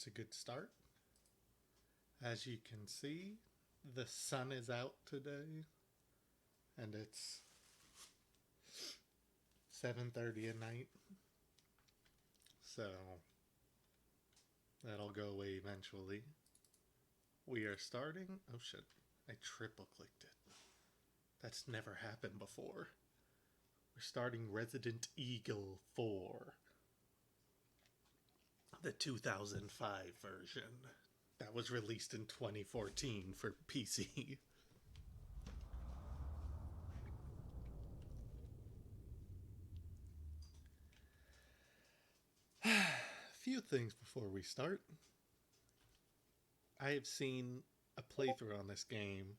That's a good start. As you can see, the sun is out today, and it's 7:30 at night. So that'll go away eventually. We are starting. Oh shit! I triple clicked it. That's never happened before. We're starting Resident Evil 4, the 2005 version that was released in 2014 for PC. Few things before we start. I have seen a playthrough on this game.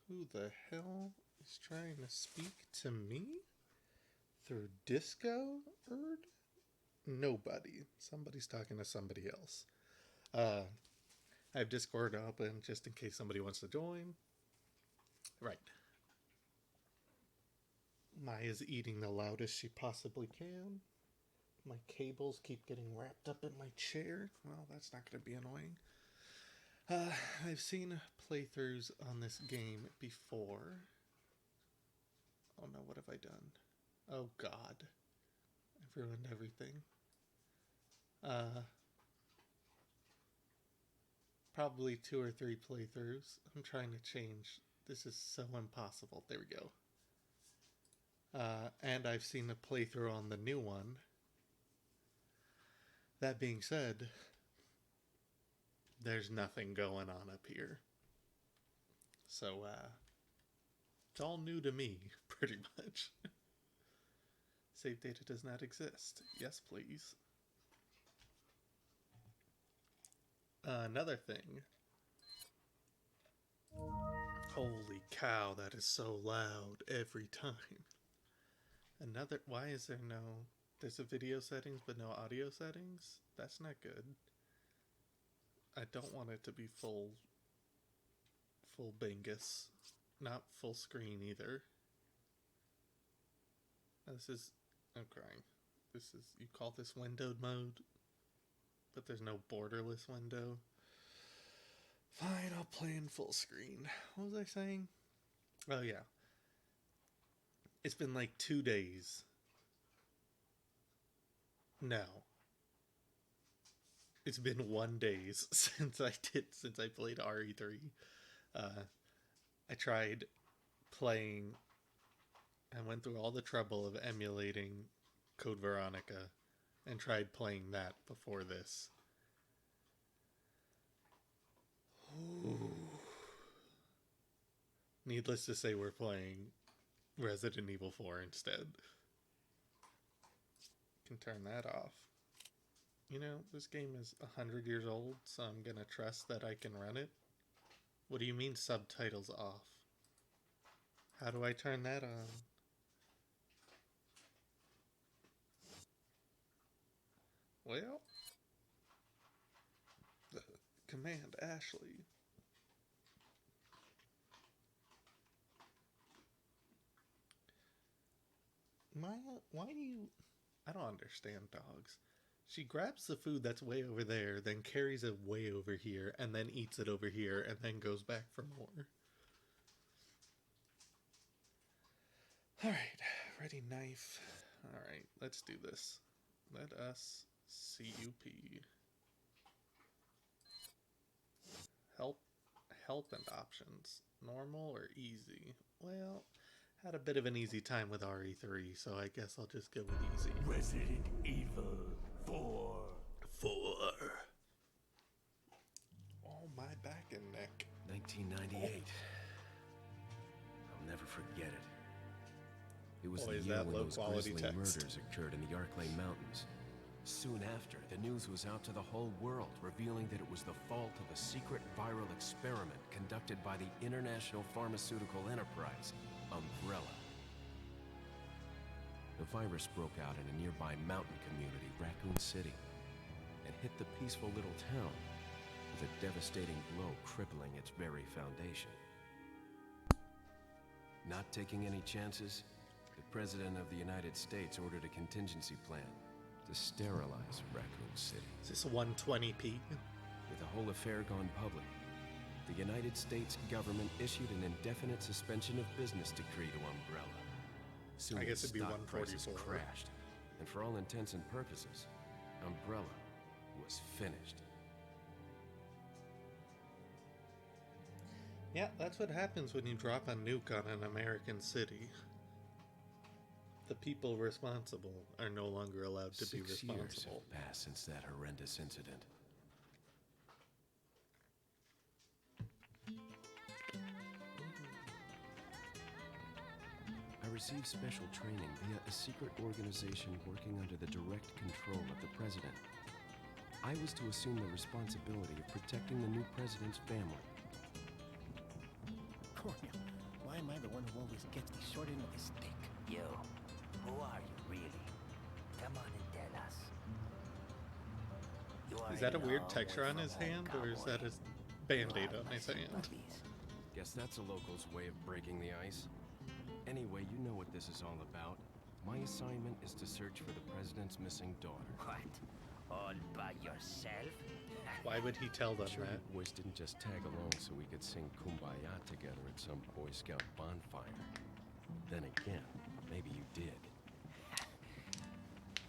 Who the hell is trying to speak to me? Through Discord? Nobody. Somebody's talking to somebody else. I have Discord open just in case somebody wants to join. Right. Maya's eating the loudest she possibly can. My cables keep getting wrapped up in my chair. Well, that's not going to be annoying. I've seen playthroughs on this game before. Oh no, what have I done? Oh god. I've ruined everything. Probably 2 or 3 playthroughs. I'm trying to change. This is so impossible. There we go. And I've seen a playthrough on the new one. That being said, there's nothing going on up here. So, it's all new to me, pretty much. Save data does not exist. Yes, please. Another thing. Holy cow, that is so loud every time. Why is there no... There's a video settings but no audio settings? That's not good. I don't want it to be full bangus. Not full screen either. This is... I'm crying. This is... You call this windowed mode? But there's no borderless window. Fine, I'll play in full screen. What was I saying? Oh yeah. It's been like 2 days. No. It's been 1 day since I played RE3. I tried playing. I went through all the trouble of emulating Code Veronica and tried playing that before this. Ooh. Needless to say, we're playing Resident Evil 4 instead. Can turn that off. You know, this game is 100 years old, so I'm gonna trust that I can run it. What do you mean subtitles off? How do I turn that on? Well, Command Ashley. Maya, why do you... I don't understand dogs. She grabs the food that's way over there, then carries it way over here, and then eats it over here, and then goes back for more. Alright, ready knife. Alright, let's do this. Let us CUP. Help and options. Normal or easy? Well, had a bit of an easy time with RE3, so I guess I'll just go with easy. Resident Evil 4. 4. Oh, my back and neck. 1998. I'll never forget it. It was Boy, the year when those grisly text. murders occurred in the Arklay Mountains. Soon after, the news was out to the whole world, revealing that it was the fault of a secret viral experiment conducted by the international pharmaceutical enterprise, Umbrella. The virus broke out in a nearby mountain community, Raccoon City, and hit the peaceful little town with a devastating blow crippling its very foundation. Not taking any chances, the President of the United States ordered a contingency plan to sterilize Raccoon City. Is this 120p? With the whole affair gone public, the United States government issued an indefinite suspension of business decree to Umbrella. Soon I guess it'd be stock prices 144. crashed, and for all intents and purposes, Umbrella was finished. Yeah, that's what happens when you drop a nuke on an American city. The people responsible are no longer allowed to be 6 years responsible. have passed since that horrendous incident. I received special training via a secret organization working under the direct control of the president. I was to assume the responsibility of protecting the new president's family. Cornel, why am I the one who always gets the short end of the stick? You, who are you really? Come on and tell us. You are Is that a in weird love texture with on his some hand, old or is that cowboy. his band-aid You on have his my hand? sympathies. Guess that's a local's way of breaking the ice. Anyway, you know what this is all about. My assignment is to search for the president's missing daughter. What? All by yourself? Why would he tell them Sure, that? you boys didn't just tag along so we could sing Kumbaya together at some Boy Scout bonfire. Then again, maybe you did.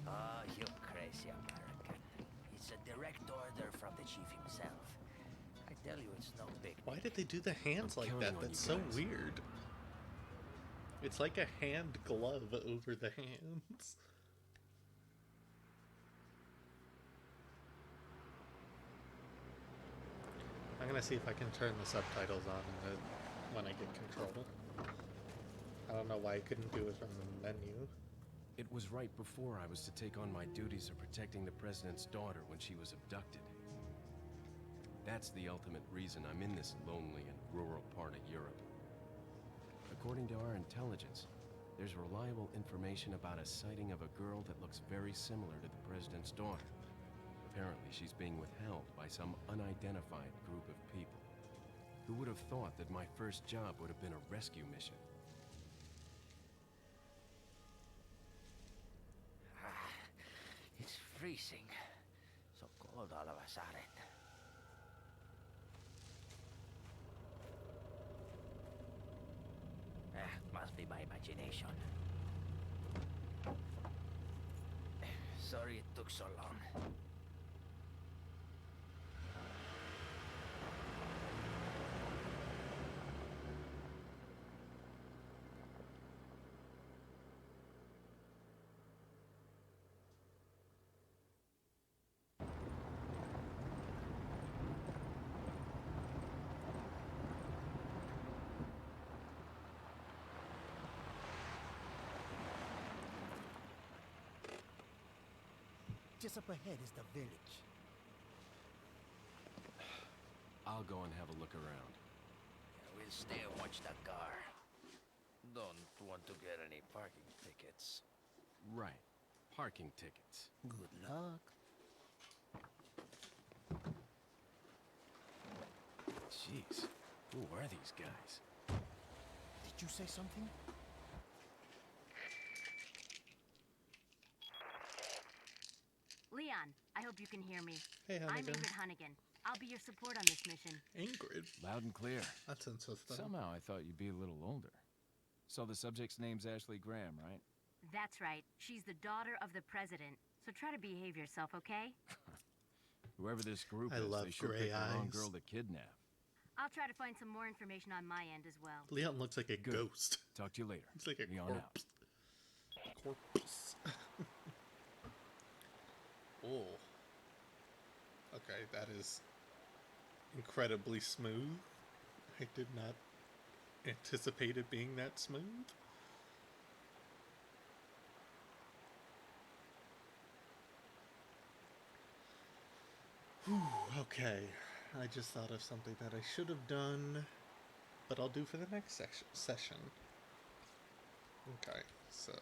Oh, you crazy American. It's a direct order from the chief himself. I tell you, it's no big Why did they do the hands I'm like counting that? on That's you so guys. weird. It's like a hand glove over the hands. I'm gonna see if I can turn the subtitles on when I get control. I don't know why I couldn't do it from the menu. It was right before I was to take on my duties of protecting the president's daughter when she was abducted. That's the ultimate reason I'm in this lonely and rural part of Europe. According to our intelligence, there's reliable information about a sighting of a girl that looks very similar to the president's daughter. Apparently, she's being withheld by some unidentified group of people. Who would have thought that my first job would have been a rescue mission? It's freezing. So cold all of a sudden. Must be my imagination. Sorry it took so long. Just up ahead is the village. I'll go and have a look around. We'll stay and watch the car. Don't want to get any parking tickets. Right. Parking tickets. Good luck. Jeez. Who are these guys? Did you say something? Leon, I hope you can hear me. Hey, I'm Hunnigan. Ingrid Hunnigan. I'll be your support on this mission. Ingrid. Loud and clear. That's insistent. Somehow I thought you'd be a little older. So the subject's name's Ashley Graham, right? That's right. She's the daughter of the president. So try to behave yourself, okay? Whoever this group I is, love they sure gray picked the wrong eyes. girl to kidnap. I'll try to find some more information on my end as well. Leon looks like a Good. ghost. Talk to you later. He's like a Leon out. corpse. Corpse. Oh. Okay, that is incredibly smooth. I did not anticipate it being that smooth. Whew, okay. I just thought of something that I should have done, but I'll do for the next session. Okay, so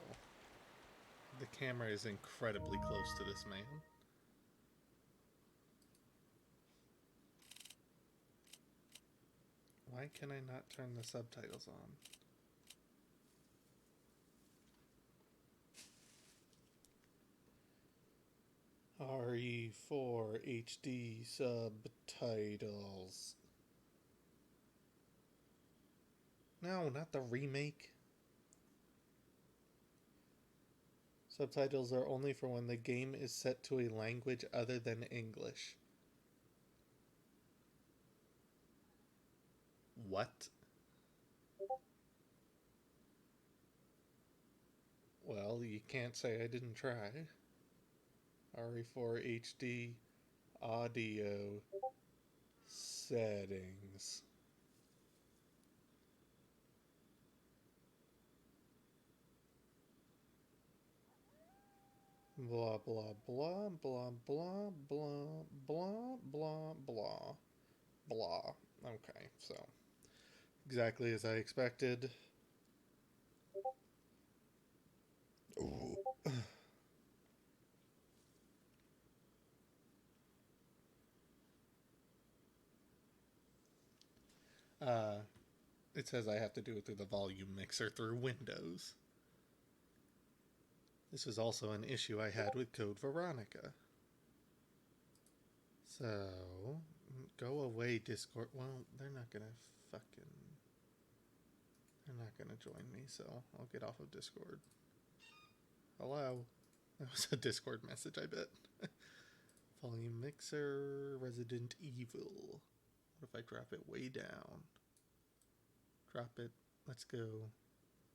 the camera is incredibly close to this man. Why can I not turn the subtitles on? RE4 HD subtitles. No, not the remake. Subtitles are only for when the game is set to a language other than English. What? Well, you can't say I didn't try. RE4 HD audio settings. Blah blah blah blah blah blah blah blah blah blah. Okay, so exactly as I expected. Ooh. It says I have to do it through the volume mixer through Windows. This was also an issue I had with Code Veronica. So, go away, Discord. Well, they're not gonna join me, so I'll get off of Discord. Hello? That was a Discord message, I bet. Volume mixer, Resident Evil. What if I drop it way down? Drop it. Let's go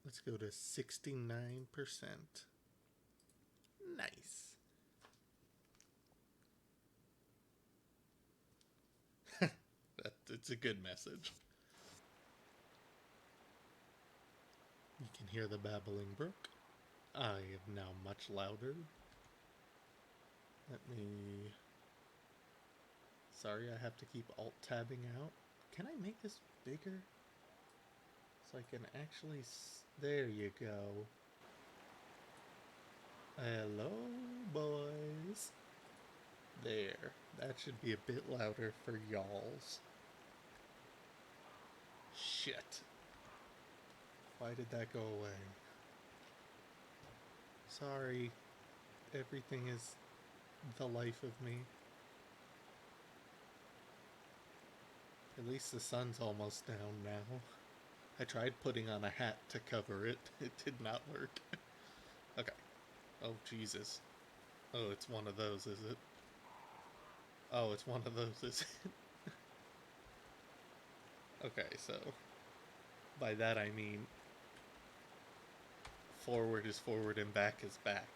to 69%. Nice. It's a good message. You can hear the babbling brook. I am now much louder. Let me... Sorry, I have to keep alt-tabbing out. Can I make this bigger? So I can actually... There you go. Hello, boys. There. That should be a bit louder for y'alls. Shit. Why did that go away? Sorry. Everything is the life of me. At least the sun's almost down now. I tried putting on a hat to cover it. It did not work. Okay. Oh, Jesus. Oh, it's one of those, is it? Oh, it's one of those, is it? Okay, so... By that I mean... Forward is forward and back is back.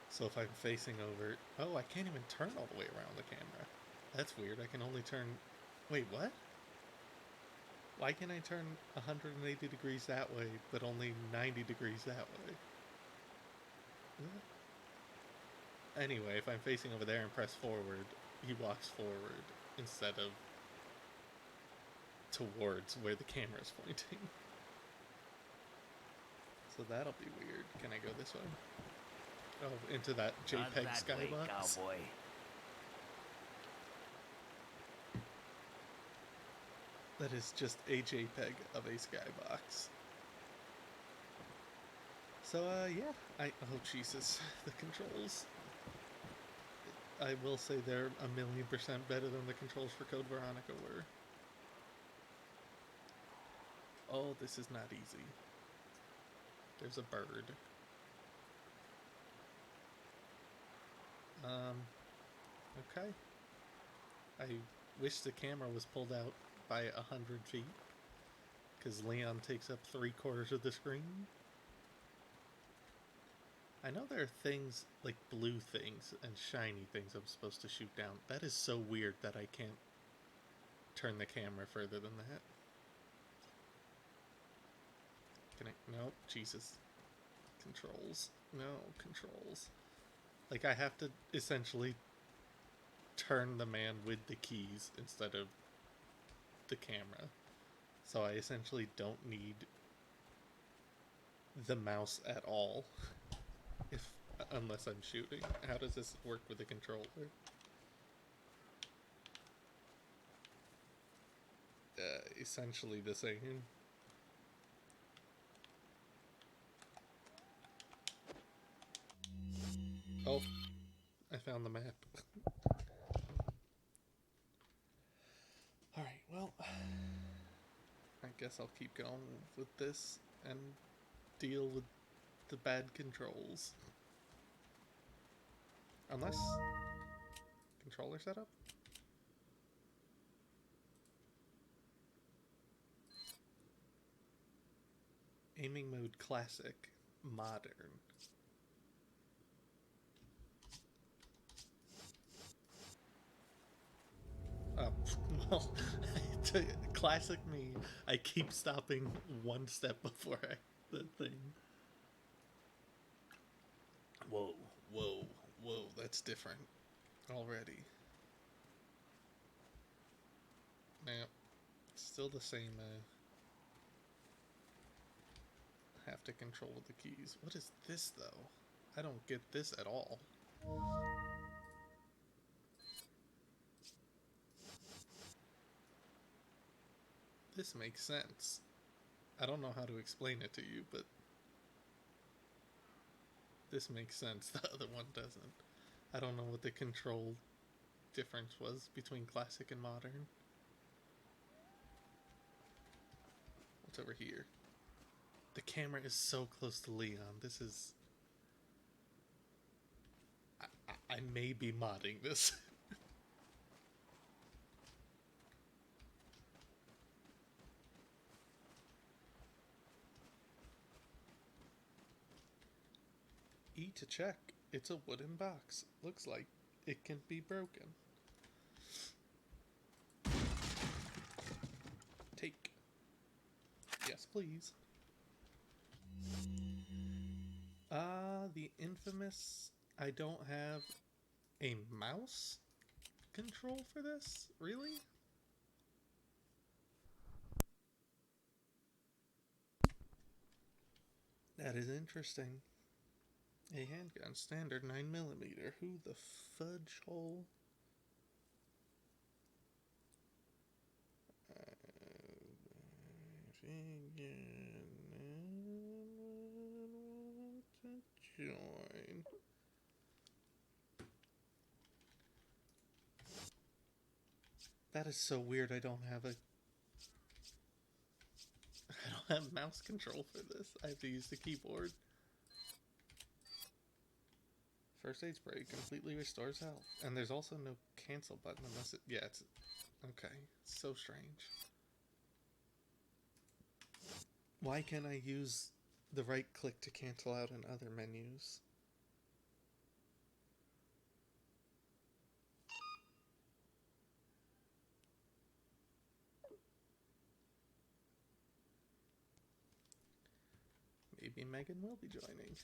So if I'm facing over... Oh, I can't even turn all the way around the camera. That's weird. I can only turn... Wait, what? Why can I turn 180 degrees that way, but only 90 degrees that way? What? Anyway, if I'm facing over there and press forward, he walks forward instead of towards where the camera's pointing. So that'll be weird. Can I go this way? Oh, into that Not JPEG that way, skybox? cowboy. That is just a JPEG of a skybox. So, yeah. Oh, Jesus. The controls. I will say they're 1,000,000% better than the controls for Code Veronica were. Oh, this is not easy. There's a bird. Okay. I wish the camera was pulled out by 100 feet, because Leon takes up 3/4 of the screen. I know there are things, like blue things and shiny things I'm supposed to shoot down. That is so weird that I can't turn the camera further than that. Can I? Nope, Jesus. Controls. No, controls. Like, I have to essentially turn the man with the keys instead of the camera. So I essentially don't need the mouse at all. Unless I'm shooting. How does this work with a controller? Essentially the same. Oh, I found the map. Alright, well, I guess I'll keep going with this and deal with the bad controls. Unless... controller setup? Aiming mode classic, modern. Well, to classic me, I keep stopping one step before the thing. Whoa, whoa, whoa, that's different already. Now, still the same, have to control the keys. What is this, though? I don't get this at all. This makes sense. I don't know how to explain it to you, but this makes sense. The other one doesn't. I don't know what the control difference was between classic and modern. What's over here? The camera is so close to Leon. This is... I may be modding this. E to check. It's a wooden box. Looks like it can be broken. Take. Yes, please. The infamous... I don't have a mouse control for this? Really? That is interesting. A handgun, standard 9mm. Who the fudge hole? To join. That is so weird. I don't have mouse control for this. I have to use the keyboard. First aid spray completely restores health. And there's also no cancel button unless it... yeah, it's... okay. It's so strange. Why can't I use the right click to cancel out in other menus? Maybe Megan will be joining.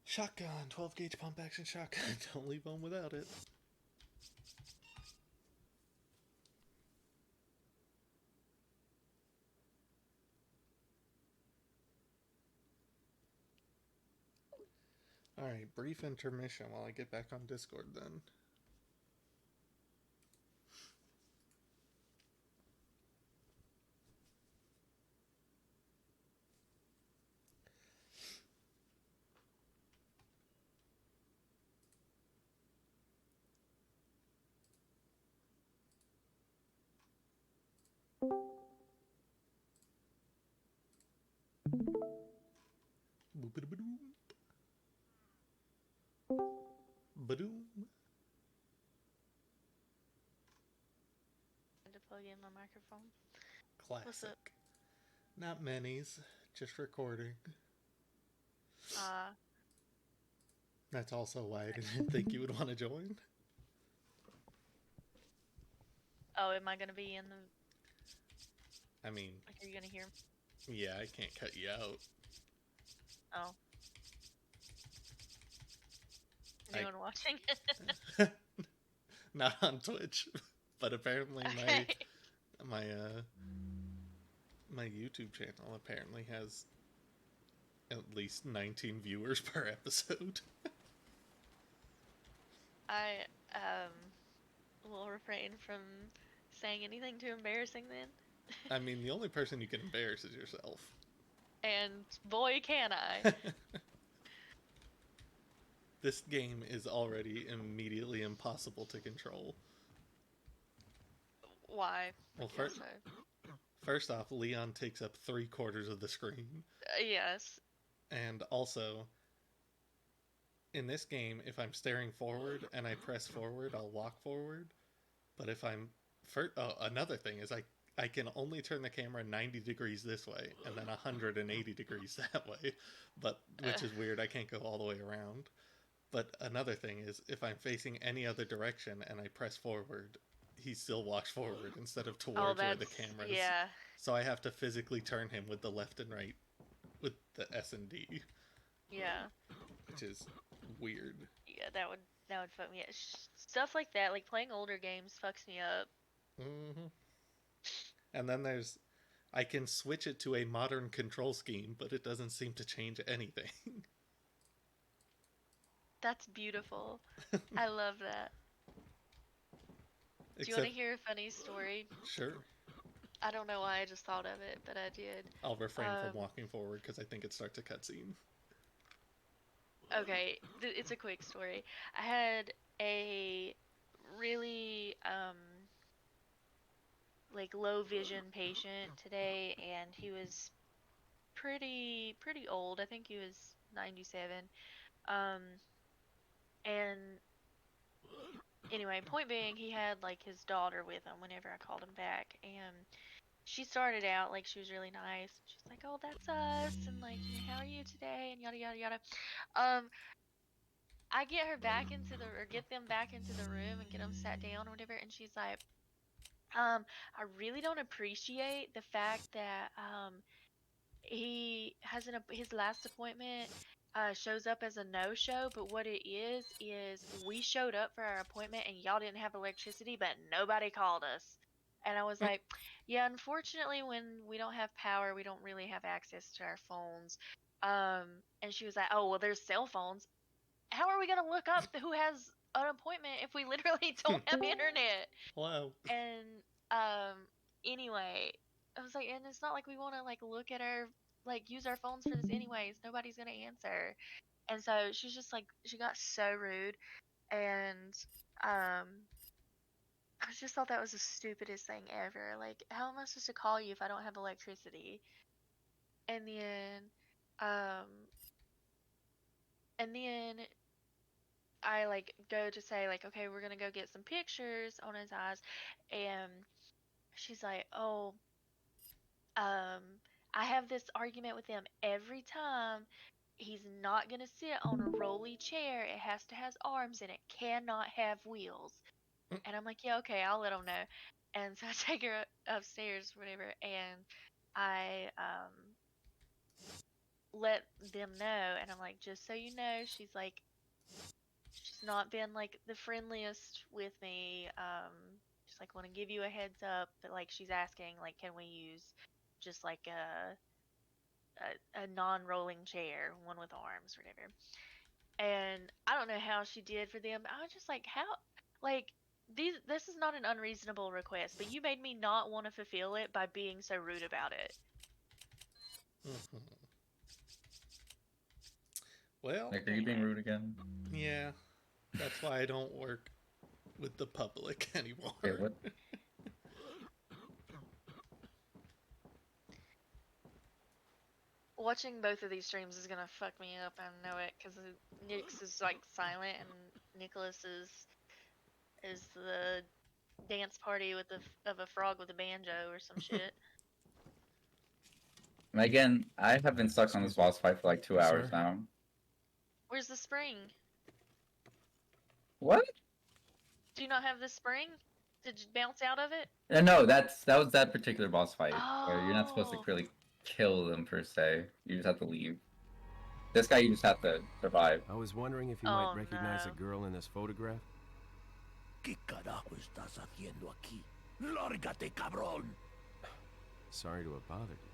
Shotgun, 12 gauge pump action shotgun. Don't leave home without it. Alright, brief intermission while I get back on Discord then. Boop-a-da-ba-doom. Ba-doom. To plug in my microphone. Classic. What's up? Not many's, just recording. That's also why I didn't think you would want to join. Oh, am I gonna be in the... I mean... like, are you gonna hear? yeah, I can't cut you out. Oh. Anyone watching? Not on Twitch, but apparently Okay. my YouTube channel apparently has at least 19 viewers per episode. I will refrain from saying anything too embarrassing then. I mean, the only person you can embarrass is yourself. And boy can I. this game is already immediately impossible to control. Why? Well, I guess so. first off, Leon takes up 3/4 of the screen. Yes. And also, in this game, if I'm staring forward and I press forward, I'll walk forward. But if I'm... another thing is I can only turn the camera 90 degrees this way and then 180 degrees that way. But which is weird. I can't go all the way around. But another thing is, if I'm facing any other direction and I press forward, he still walks forward instead of towards where the camera is. Yeah. So I have to physically turn him with the left and right, with the S and D. Yeah. Which is weird. Yeah, that would fuck me up. Stuff like that, like playing older games, fucks me up. Mm-hmm. And then I can switch it to a modern control scheme, but it doesn't seem to change anything. That's beautiful. I love that. Do you want to hear a funny story? Sure. I don't know why I just thought of it, but I did. I'll refrain from walking forward because I think it starts a cutscene. Okay, it's a quick story. I had a really like low vision patient today, and he was pretty old. I think he was 97. And anyway, point being, he had like his daughter with him whenever I called him back, and she started out like she was really nice. She's like, "Oh, that's us," and like, "How are you today?" and yada yada yada. I get her back into get them back into the room and get them sat down or whatever, and she's like, I really don't appreciate the fact that he has his last appointment shows up as a no-show, but what it is we showed up for our appointment and y'all didn't have electricity, but nobody called us. And I was like, yeah, unfortunately, when we don't have power, we don't really have access to our phones. And she was like, oh, well, there's cell phones. How are we going to look up who has an appointment if we literally don't have internet? Wow. And anyway, I was like, and it's not like we want to like look at our use our phones for this anyways. Nobody's gonna answer. And so she's just like, she got so rude, and I just thought that was the stupidest thing ever. Like, how am I supposed to call you if I don't have electricity? And then I like go to say like, okay, we're gonna go get some pictures on his eyes, and she's like, oh, I have this argument with him every time. He's not gonna sit on a rolly chair. It has to have arms and it cannot have wheels. And I'm like, yeah, okay, I'll let him know. And so I take her upstairs, whatever, and I let them know. And I'm like, just so you know, she's not been like the friendliest with me. Just like want to give you a heads up that like she's asking like, can we use just like a non-rolling chair, one with arms, or whatever. And I don't know how she did for them. I was just like, how, like, this is not an unreasonable request, but you made me not want to fulfill it by being so rude about it. Mm-hmm. Well, like, are you being rude again? Yeah, that's why I don't work with the public anymore. Wait, what? Watching both of these streams is gonna fuck me up. I know it, because Nyx is like silent and Nicholas is the dance party of a frog with a banjo or some shit. Again, I have been stuck on this boss fight for like 2 hours now. Where's the spring? What? Do you not have the spring? Did you bounce out of it? No, that was that particular boss fight where you're not supposed to Oh. really kill them per se. You just have to leave. This guy, you just have to survive. I was wondering if you Oh, might recognize no. a girl in this photograph. ¿Qué carajo estás haciendo aquí? ¡Lárgate, cabrón! Sorry to have bothered you.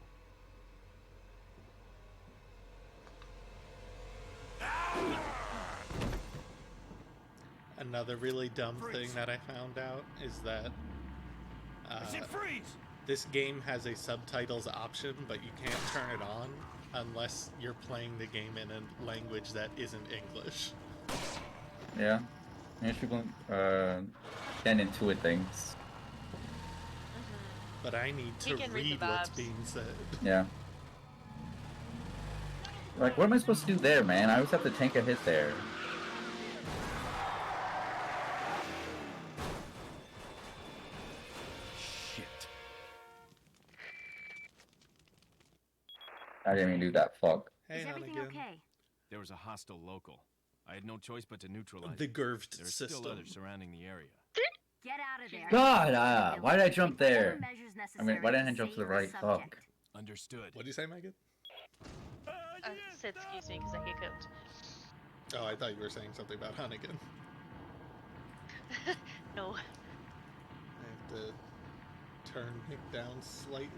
Another really dumb thing that I found out is that I said freeze! this game has a subtitles option, but you can't turn it on unless you're playing the game in a language that isn't English. Yeah. Maybe people can't intuit things. But I need You to can read the read what's vibes. being said. Yeah. Like, what am I supposed to do there, man? I always have to tank a hit there. Shit. I didn't even do that. Fuck. Hey, Is everything Hannigan. okay? There was a hostile local. I had no choice but to neutralize The it. Gurved There's system. still others surrounding the area. Get out of there. God, why did I jump Take whatever there? measures I mean, why necessary didn't I jump to the save right? subject. Fuck. Understood. What'd you say, Megan? I said excuse me because I hiccuped. Oh, I thought you were saying something about Hannigan. No. I have to turn Nick down slightly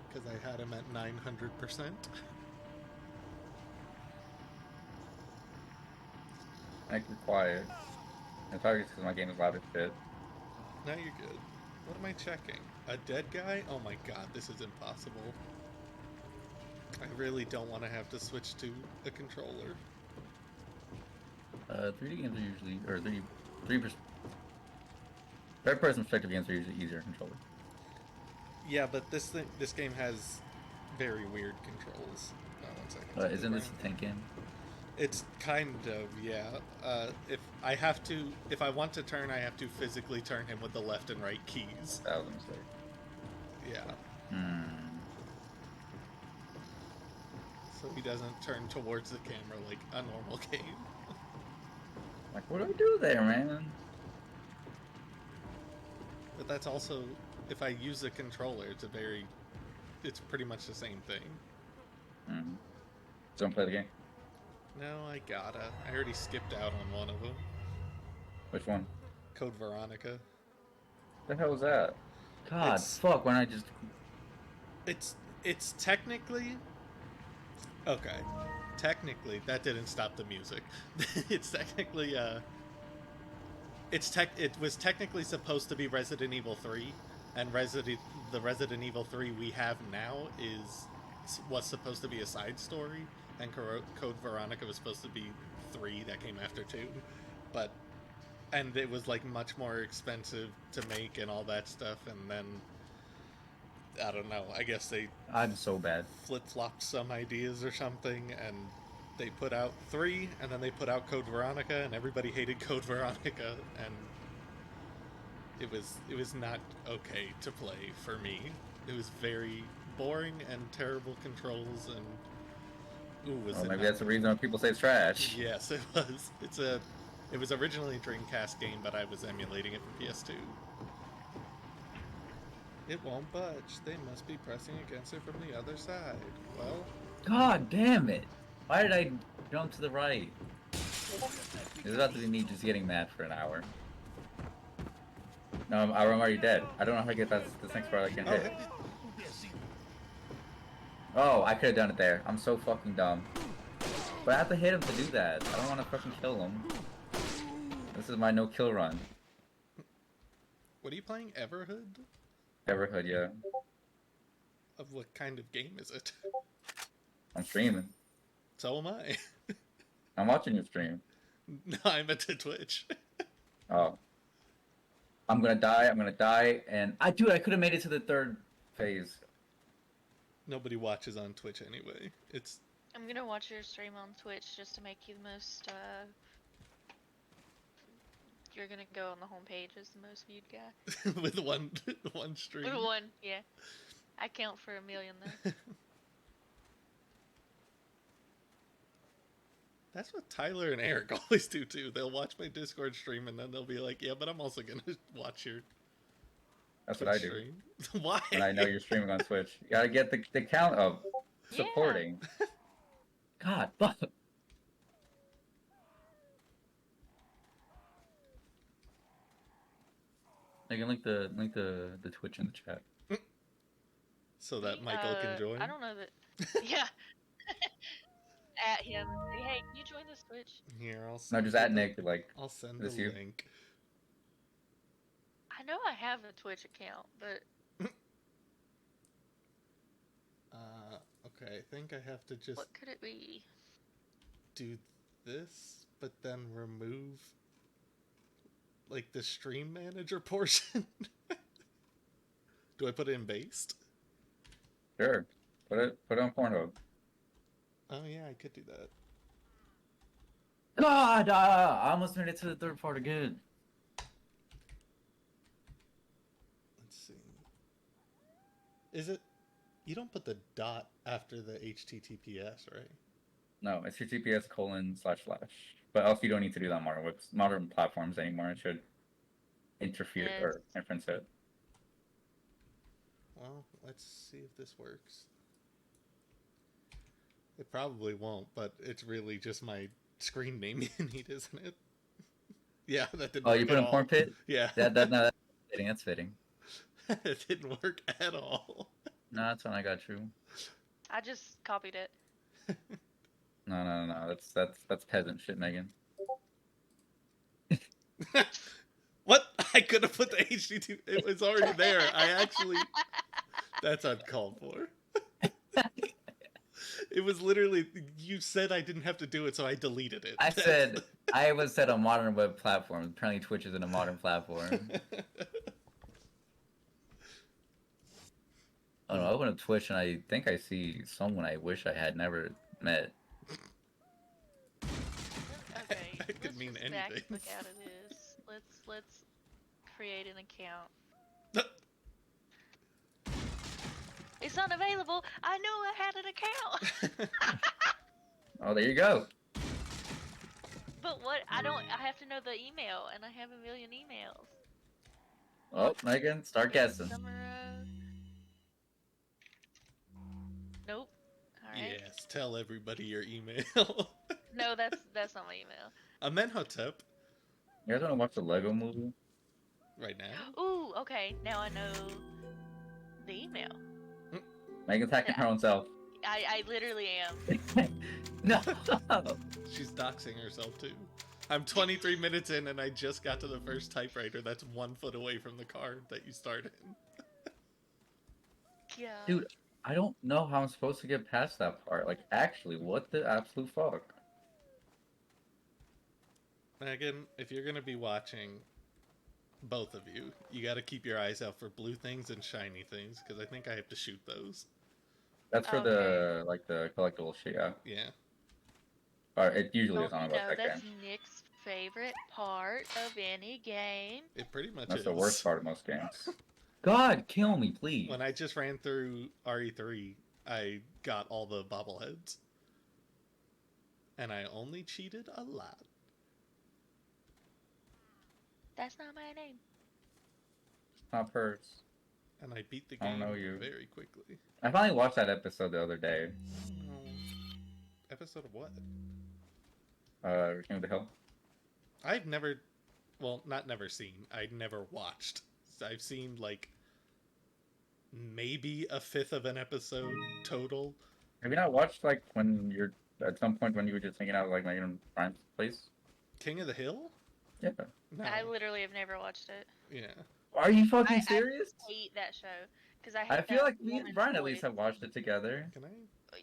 because I had him at 900%. I can quiet. It's probably because my game is loud as shit. Now you're good. What am I checking? A dead guy? Oh my god, this is impossible. I really don't want to have to switch to a controller. 3D games are usually, or 3 third-person perspective games are usually easier to control. Yeah, but this game has very weird controls. Oh, 1 second. Isn't this a tank game? It's kind of, yeah. If I want to turn, I have to physically turn him with the left and right keys. That was a mistake. Yeah. So he doesn't turn towards the camera like a normal game. Like, what do I do there, man? But that's also, if I use a controller, it's pretty much the same thing. Don't play the game. No, I gotta. I already skipped out on one of them. Which one? Code Veronica. The hell was that? God, It's- fuck, when I just... It's technically... Okay. Technically, that didn't stop the music. It's technically, it was technically supposed to be Resident Evil 3, and the Resident Evil 3 we have now was supposed to be a side story, and Code Veronica was supposed to be 3 that came after 2, and it was like much more expensive to make and all that stuff, and then I don't know, I guess they I'm so bad. flip-flopped some ideas or something, and they put out 3, and then they put out Code Veronica, and everybody hated Code Veronica, and it was not okay to play for me. It was very boring and terrible controls, and ooh, was Oh, it maybe not- that's the reason why people say it's trash. Yes, it was. It was originally a Dreamcast game, but I was emulating it for PS2. It won't budge. They must be pressing against it from the other side. Well, God damn it! Why did I jump to the right? It's about to be me just getting mad for an hour. No, I'm already dead. I don't know how to get this next part I can hit. Oh, I could have done it there. I'm so fucking dumb. But I have to hit him to do that. I don't want to fucking kill him. This is my no-kill run. what are you playing? Everhood? Everhood, yeah. Of what kind of game is it? I'm streaming. So am I. I'm watching your stream. No, I meant to Twitch. Oh. I'm gonna die, and I could have made it to the 3rd phase. Nobody watches on Twitch anyway. It's I'm gonna watch your stream on Twitch just to make you the most, you're gonna go on the homepage as the most viewed guy. with one stream. With one, yeah. I count for 1 million though. That's what Tyler and Eric always do too. They'll watch my Discord stream and then they'll be like, "Yeah, but I'm also gonna watch your That's Twitch what I do. stream." Why? And I know you're streaming on Twitch. You gotta get the count of supporting. God, fuck. I can link the Twitch in the chat. So that Michael can join. I don't know that. Yeah. At him and say, hey, can you join this Twitch? Here, I'll No, send just you at the- Nick, like, I'll send this the you. link. I know I have a Twitch account, but Okay, I think I have to just what could it be? do this but then remove like the stream manager portion. Do I put it in based? Sure. Put it on Pornhub. Oh yeah, I could do that. God, I almost made it to the third part again. Let's see. Is it? You don't put the dot after the HTTPS, right? No, it's HTTPS://. But also, you don't need to do that on modern platforms anymore. It should interfere or inference it. Well, let's see if this works. It probably won't, but it's really just my screen name you need, isn't it? Yeah, that didn't Oh, work you put at in all. porn pit? Yeah. No, that's fitting. That's fitting. It didn't work at all. No, that's when I got you. I just copied it. No. That's peasant shit, Megan. What? I could have put the HTTP. It was already there. That's uncalled for. It was literally, you said I didn't have to do it, so I deleted it. I said I was said a modern web platform. Apparently, Twitch isn't a modern platform. Oh no, I open up Twitch and I think I see someone I wish I had never met. Okay, That could let's mean just anything. backbook out of this. Let's create an account. It's not available. I knew I had an account. Oh, there you go. But what? I have to know the email, and I have a million emails. Oh, Megan, start guessing. Summer Road. Nope. All right. Yes, tell everybody your email. No, that's not my email. Amenhotep, You guys want to watch the Lego movie? right now. Ooh, okay. Now I know the email. Megan's hacking her own self. I literally am. No. She's doxing herself too. I'm 23 minutes in and I just got to the first typewriter that's 1 foot away from the card that you start in. Yeah. Dude, I don't know how I'm supposed to get past that part. Like, actually, what the absolute fuck? Megan, if you're gonna be watching, both of you, you gotta keep your eyes out for blue things and shiny things, because I think I have to shoot those. That's for the collectible shit, yeah. Yeah. Or it usually is Oh, on you about know, that that's game. Nick's favorite part of any game. It pretty much That's is. the worst part of most games. God, kill me, please. When I just ran through RE3, I got all the bobbleheads. And I only cheated a lot. That's not my name. Not hers. And I beat the I don't game know you. very quickly. I finally watched that episode the other day. Episode of what? King of the Hill. I've never, well, not never seen. I'd never watched. I've seen like maybe a fifth of an episode total. Have you not watched like when you're at some point when you were just hanging out like Megan and Brian's place? King of the Hill? Yeah. No. I literally have never watched it. Yeah. Are you fucking I serious? hate that show because I I hate feel that like me and woman's Brian at voice. least have watched it together. Can I?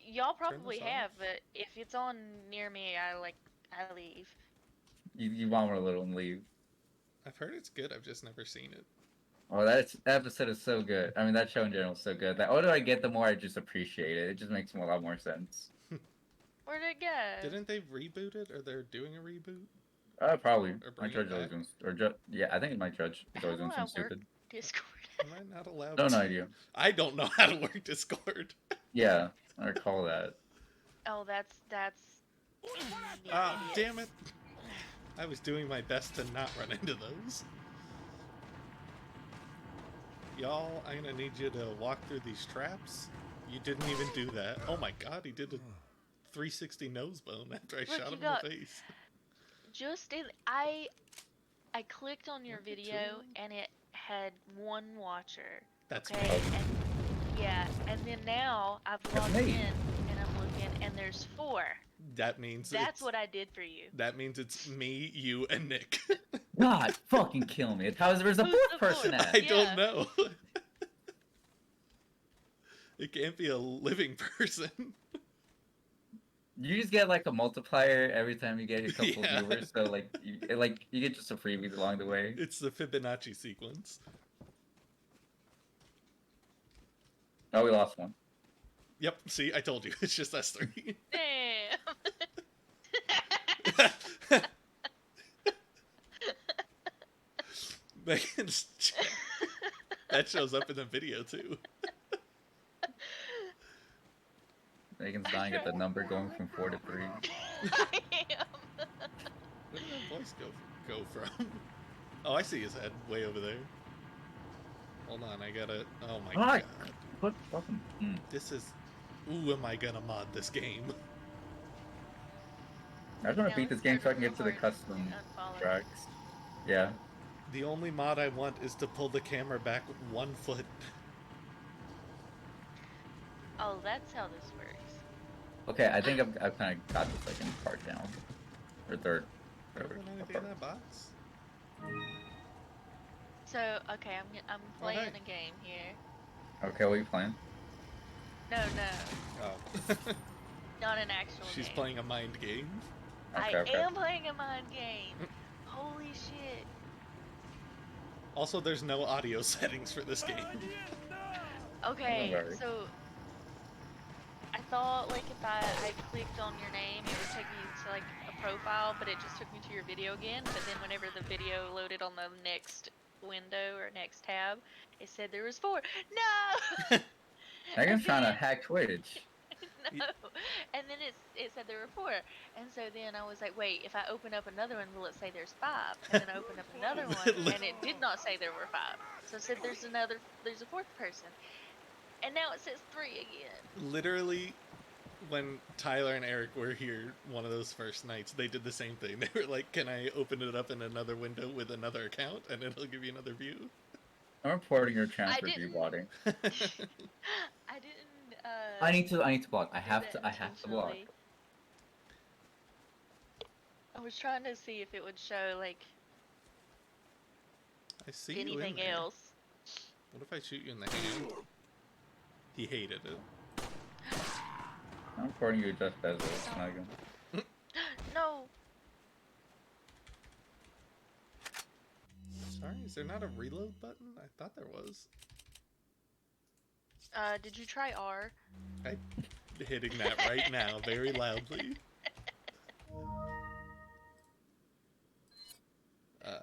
Y'all Turn probably this have, off? but if it's on near me, I leave. You vomit a little and leave. I've heard it's good. I've just never seen it. Oh, that episode is so good. I mean, that show in general is so good. The older I get, the more I just appreciate it. It just makes a lot more sense. Where'd it go? Didn't they reboot it, or they're doing a reboot? Probably. Or My bring it judge always back? doing, yeah, I think it's my judge is always How doing do I something work stupid. Discord. Am I not allowed? No to? idea. I don't know how to work Discord. Yeah, I recall that. Oh, that's. Ah, damn it! I was doing my best to not run into those. Y'all, I'm gonna need you to walk through these traps. You didn't even do that. Oh my god, he did a 360 nose bone after I Look, shot you him in got- the face. Just in. I clicked on your Look at video you. and it had one watcher. That's Okay. me. And, yeah, and then now I've That's logged me. in and I'm looking and there's 4. That means That's it's- what I did for you. That means it's me, you, and Nick. God, fucking kill me. How's there's a Who's fourth the person fourth? at? I Yeah. don't know. It can't be a living person. You just get like a multiplier every time you get a couple Yeah. viewers, so like you get just a freebie along the way. It's the Fibonacci sequence. Oh, we lost one. Yep, see, I told you. It's just us three. Damn. Megan's chat. That shows up in the video too. Megan's dying at the number going from 4 to 3. I am. Where did that voice go from? Oh, I see his head way over there. Hold on, I gotta. Oh my Ah, god. What fucking? This is. Ooh, am I gonna mod this game? I just want Yeah, to beat this let's game start so I can with get to the hard custom unfollow. tracks. Yeah. The only mod I want is to pull the camera back 1 foot. Oh, that's how this works. Okay, I think I've kind of got the second part down, or third. Whatever. Open anything in that box? So, okay, I'm playing hey. a game here. Okay, what are you playing? No, Oh. not an actual She's game. playing a mind game. Okay, I okay. am playing a mind game. Holy shit. Also, there's no audio settings for this game. Okay, worry. so I thought like if I clicked on your name, it would take me to like a profile, but it just took me to your video again. But then whenever the video loaded on the next window or next tab, it said there was 4. No. Megan's trying to then- hack Twitch. No. And then it said there were 4. And so then I was like, wait, if I open up another one, will it say there's 5? And then I opened up another one, and it did not say there were 5. So it said there's a 4th person. And now it says 3 again. Literally, when Tyler and Eric were here one of those first nights, they did the same thing. They were like, can I open it up in another window with another account and it'll give you another view? I'm reporting your chance I for didn't- rebotting. I didn't. I need to block. I do have that to block. intentionally. I was trying to see if it would show like I see you in anything there. else. What if I shoot you in the hand? He hated it. I'm reporting you just as a Megan. No. Sorry, is there not a reload button? I thought there was. Did you try R? I'm hitting that right now, very loudly.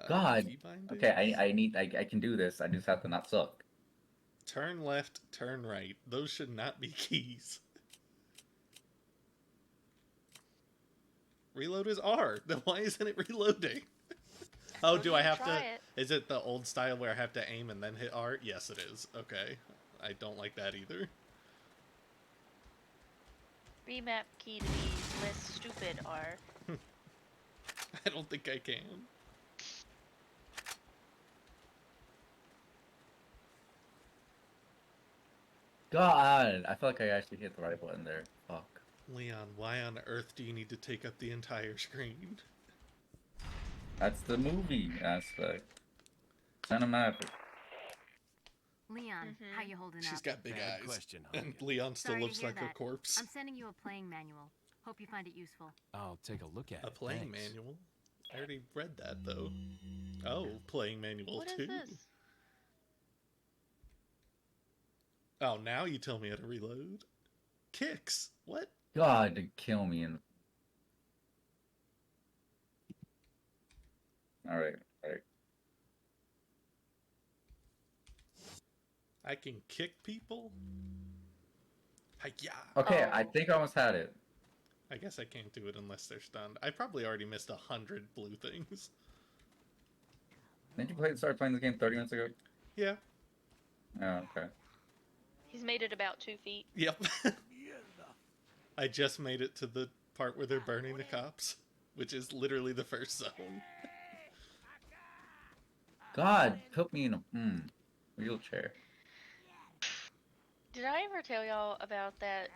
God. key binding? Okay, I can do this. I just have to not suck. Turn left, turn right. Those should not be keys. Reload is R. Then why isn't it reloading? Oh, Well, do you I have try to? it. Is it the old style where I have to aim and then hit R? Yes, it is. Okay. I don't like that either. Remap key to be less stupid R. I don't think I can. God, I feel like I actually hit the right button there. Fuck. Leon, why on earth do you need to take up the entire screen? That's the movie aspect. Cinematic. Leon, how you holding She's up? got big Bad eyes. question, And Helga. Leon still Sorry to looks hear like a that. corpse. I'm sending you a playing manual. Hope you find it useful. I'll take a look at it. A playing thanks. manual? I already read that, though. Oh, playing manual What is too. this? Oh, now you tell me how to reload. Kicks. What? God, to kill me. Alright. I can kick people? Hi-ya! Okay, Oh. I think I almost had it. I guess I can't do it unless they're stunned. I probably already missed 100 blue things. Didn't you start playing this game 30 minutes ago? Yeah. Oh, okay. He's made it about 2 feet. Yep. I just made it to the part where they're burning the cops, which is literally the first zone. God, put me in a wheelchair. Did I ever tell y'all about that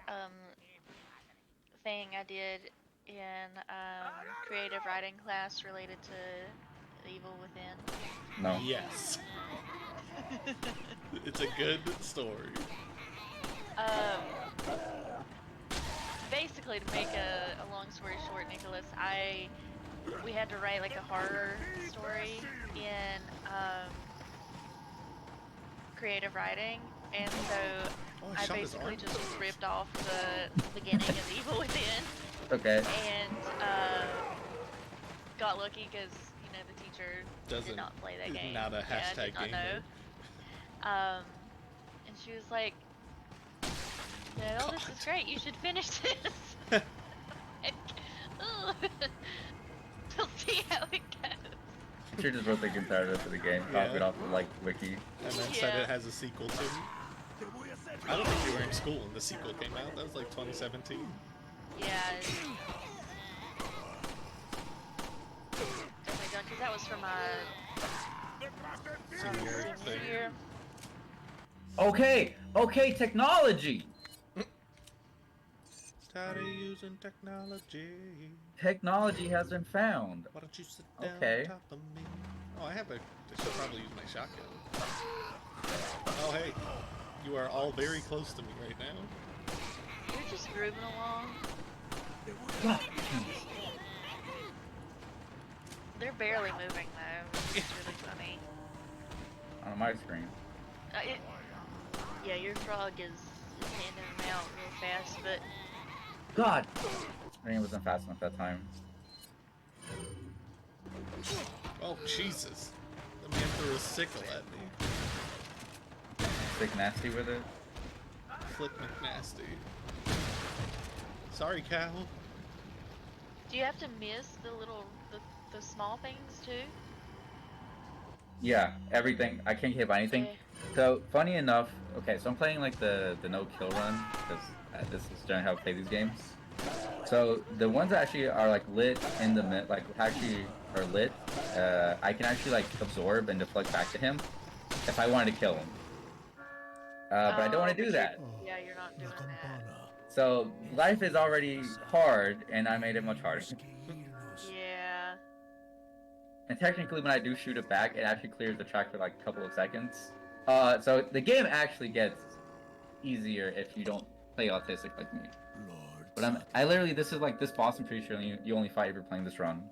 thing I did in creative writing class related to Evil Within? No. Yes. It's a good story. Basically, basically, to make a long story short, Nicholas, we had to write like a horror story in creative writing, and so Oh, I shot his basically arm. just ripped off the beginning of Evil Within, Okay. and got lucky because the teacher Doesn't- did not play that game. not a Yeah, hashtag did not gamer. know. And she was like, "No, this is great. You should finish this." Like, ugh. We'll see how it goes. She just wrote the entire rest of the game, copied Yeah. off the like wiki. And then said Yeah. it has a sequel too. I don't think you were in school when the sequel came out. That was like 2017. Yeah. Definitely done, because that was from Senior thing. senior year. Okay, technology. Tired of using technology. Technology has been found. Why don't you sit down Okay. on top of me? Oh, I should probably use my shotgun. Oh, hey. You are all very close to me right now. You're just grooving along. God. They're barely moving though. It's really funny. On my screen. Yeah, your frog is handing them out real fast, but God. I think it wasn't fast enough that time. Oh, Jesus. The man threw a sickle at me. Stick nasty with it. Flick McNasty. Sorry, cow. do you have to miss the small things too? Yeah, everything. I can't hit by anything. Okay. So funny enough, okay, so I'm playing like the no kill run because this is generally how I play these games. So the ones that actually are like lit in the like actually are lit, I can actually like absorb and deflect back to him if I wanted to kill him. But I don't want to do that. Yeah, you're not doing that. So life is already hard, and I made it much harder. Yeah. And technically, when I do shoot it back, it actually clears the track for like a couple of seconds. So the game actually gets easier if you don't play autistic like me. But I literally, this is like this boss. I'm pretty sure you only fight if you're playing this run.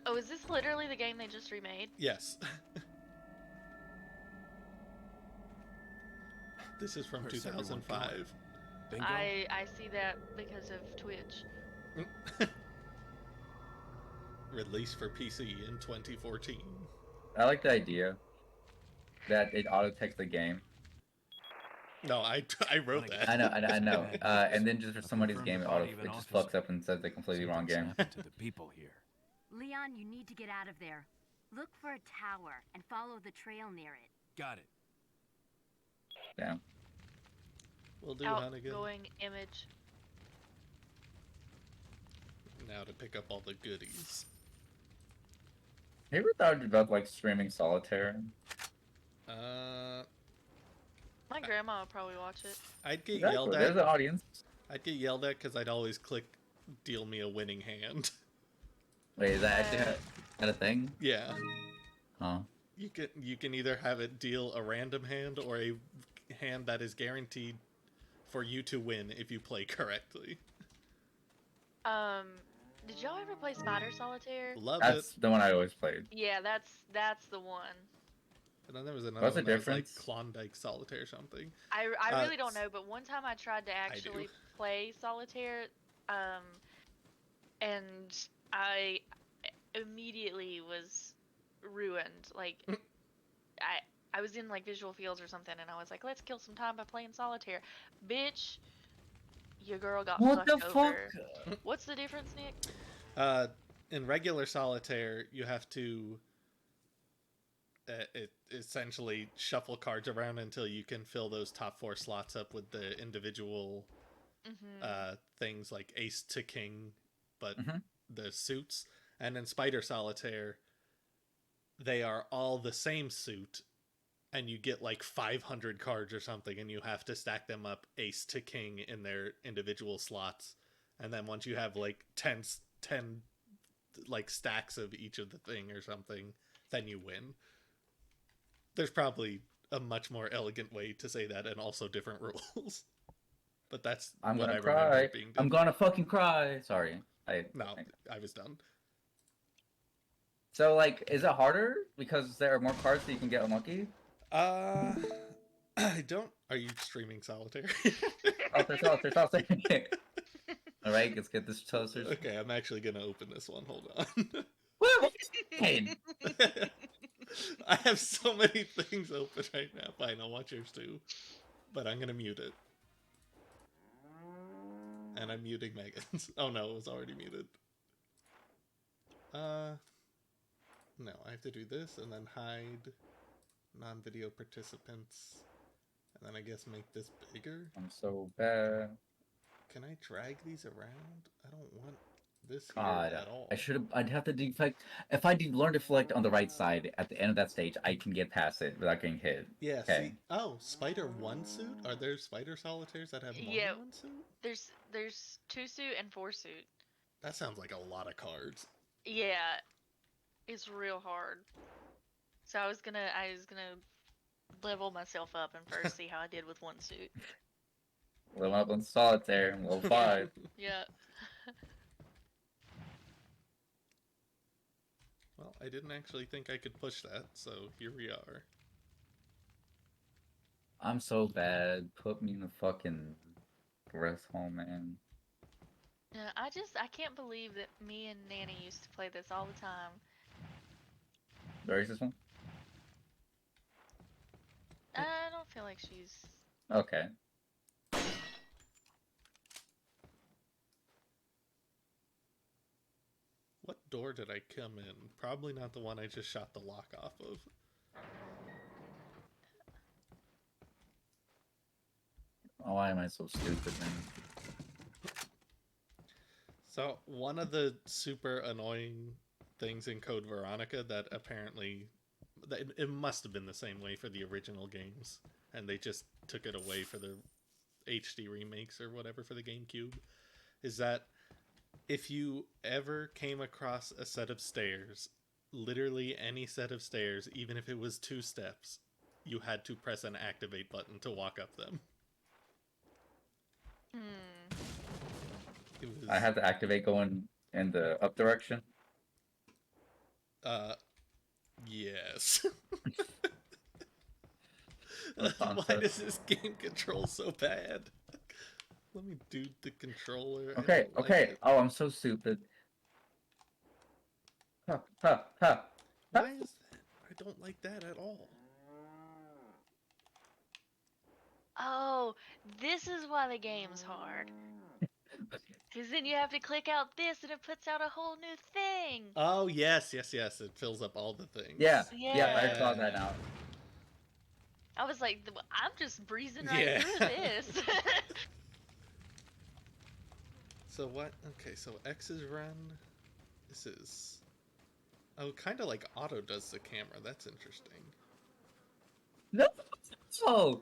Oh, is this literally the game they just remade? Yes. This is from Where's everyone 2005. Bingo? I see that because of Twitch. Released for PC in 2014. I like the idea that it auto text the game. No, I wrote that. I know. And then just for A somebody's confirmed game, body of it an just officer. fucks up and says the completely wrong Something's game. happened to the people here. Leon, you need to get out of there. Look for a tower and follow the trail near it. Got it. Damn. We'll do Hunnigan Outgoing image. now to pick up all the goodies. Have you ever thought about like streaming solitaire? My grandma would probably watch it. I'd get Exactly. yelled There's at. an audience. I'd get yelled at because I'd always click deal me a winning hand. Wait, is that actually a thing? Yeah. Huh. You can either have it deal a random hand or a hand that is guaranteed for you to win if you play correctly. Did y'all ever play Spider Solitaire? Love That's it. the one I always played. Yeah, that's the one. And then there was another What's the one that was like difference? Klondike Solitaire or something. I Uh, really don't know, but one time I tried to actually play Solitaire, and I immediately was ruined. Like, I was in like Visual Fields or something, and I was like, let's kill some time by playing Solitaire. Bitch, your girl got What the fucked fuck? over. What's the difference, Nick? In regular solitaire, you have to essentially shuffle cards around until you can fill those top 4 slots up with the individual things like ace to king, but the suits. And in Spider Solitaire, they are all the same suit, and you get like 500 cards or something, and you have to stack them up ace to king in their individual slots. And then once you have like 10 like stacks of each of the thing or something, then you win. There's probably a much more elegant way to say that, and also different rules. but that's I'm what gonna I remember cry. it being I'm different. gonna fucking cry. Sorry. No, I was done. So like, is it harder because there are more cards that you can get unlucky? I don't. Are you streaming solitaire? There's All right, let's get this toasters. Okay, I'm actually gonna open this one. Hold on. Hey, I have so many things open right now. Fine, I'll watch yours too. But I'm gonna mute it. And I'm muting Megan's. Oh no, it was already muted. No, I have to do this and then hide non-video participants. And then I guess make this bigger. I'm so bad. Can I drag these around? I don't want this here God, at all. I'd have to deflect. If I learn to deflect on the right side at the end of that stage, I can get past it without getting hit. Yeah, Okay. see, oh, Spider 1 suit? Are there Spider Solitaires that have more Yeah. than 1 suit? There's 2 suit and 4 suit. That sounds like a lot of cards. Yeah, it's real hard. So I was gonna level myself up and first see how I did with 1 suit. Level up on solitaire, level 5. Yeah. Well, I didn't actually think I could push that, so here we are. I'm so bad. Put me in the fucking rest home, man. Yeah, I can't believe that me and Nanny used to play this all the time. Where is this one? I don't feel like she's... Okay. What door did I come in? Probably not the one I just shot the lock off of. Oh, why am I so stupid, man? So, one of the super annoying things in Code Veronica that apparently... It must have been the same way for the original games, and they just took it away for the HD remakes or whatever for the GameCube, is that if you ever came across a set of stairs, literally any set of stairs, even if it was 2 steps, you had to press an activate button to walk up them. It was... I have to activate going in the up direction. Yes. Why does this game control so bad? Let me do the controller. Okay, okay. Oh, I'm so stupid. Ha, ha, ha. Why is that? I don't like that at all. Oh, this is why the game's hard. Because then you have to click out this and it puts out a whole new thing. Oh, yes. It fills up all the things. Yeah, Yeah. I saw that now. I was like, I'm just breezing right through this. So what? Okay, so X is run. This is... Oh, kind of like Auto does the camera. That's interesting. No! Oh!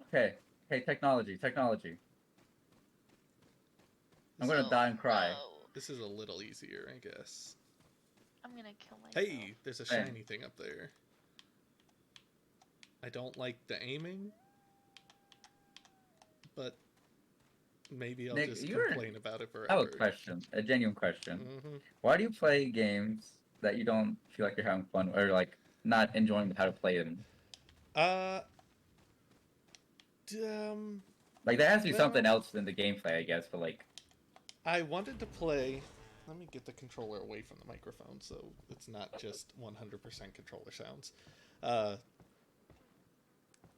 Okay, technology. I'm gonna die and cry. This is a little easier, I guess. I'm gonna kill myself. Hey, there's a shiny thing up there. I don't like the aiming, but maybe I'll Nick, just complain about it forever. I have a question, a genuine question. Mm-hmm. Why do you play games that you don't feel like you're having fun or like not enjoying how to play them? Like there has to be something else than the gameplay, I guess, but like... I wanted to play... Let me get the controller away from the microphone so it's not just 100% controller sounds.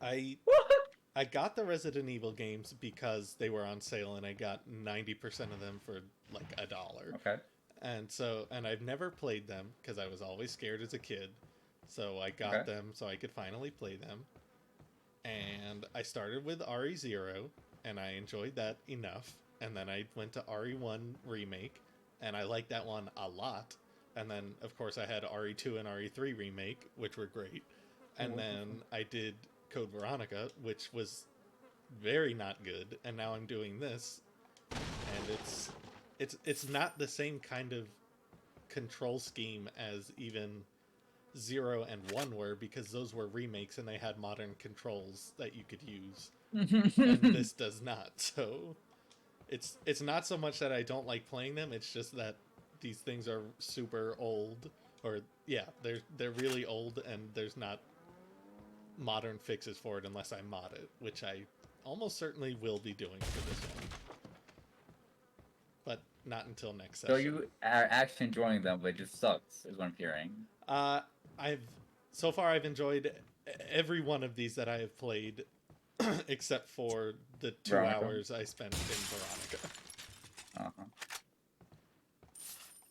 I got the Resident Evil games because they were on sale and I got 90% of them for like $1. Okay. And I've never played them because I was always scared as a kid. So I got them so I could finally play them. And I started with RE0 and I enjoyed that enough. And then I went to RE1 Remake and I liked that one a lot. And then, of course, I had RE2 and RE3 Remake, which were great. And then I did Code Veronica, which was very not good. And now I'm doing this. And it's not the same kind of control scheme as even 0 and 1 were, because those were remakes and they had modern controls that you could use. And this does not. So it's not so much that I don't like playing them, it's just that these things are super old, or yeah, they're really old, and there's not modern fixes for it unless I mod it, which I almost certainly will be doing for this one. But not until next session. So you are actually enjoying them, but it just sucks, is what I'm hearing. So far I've enjoyed every one of these that I have played, except for the 2 Veronica. hours I spent in Veronica.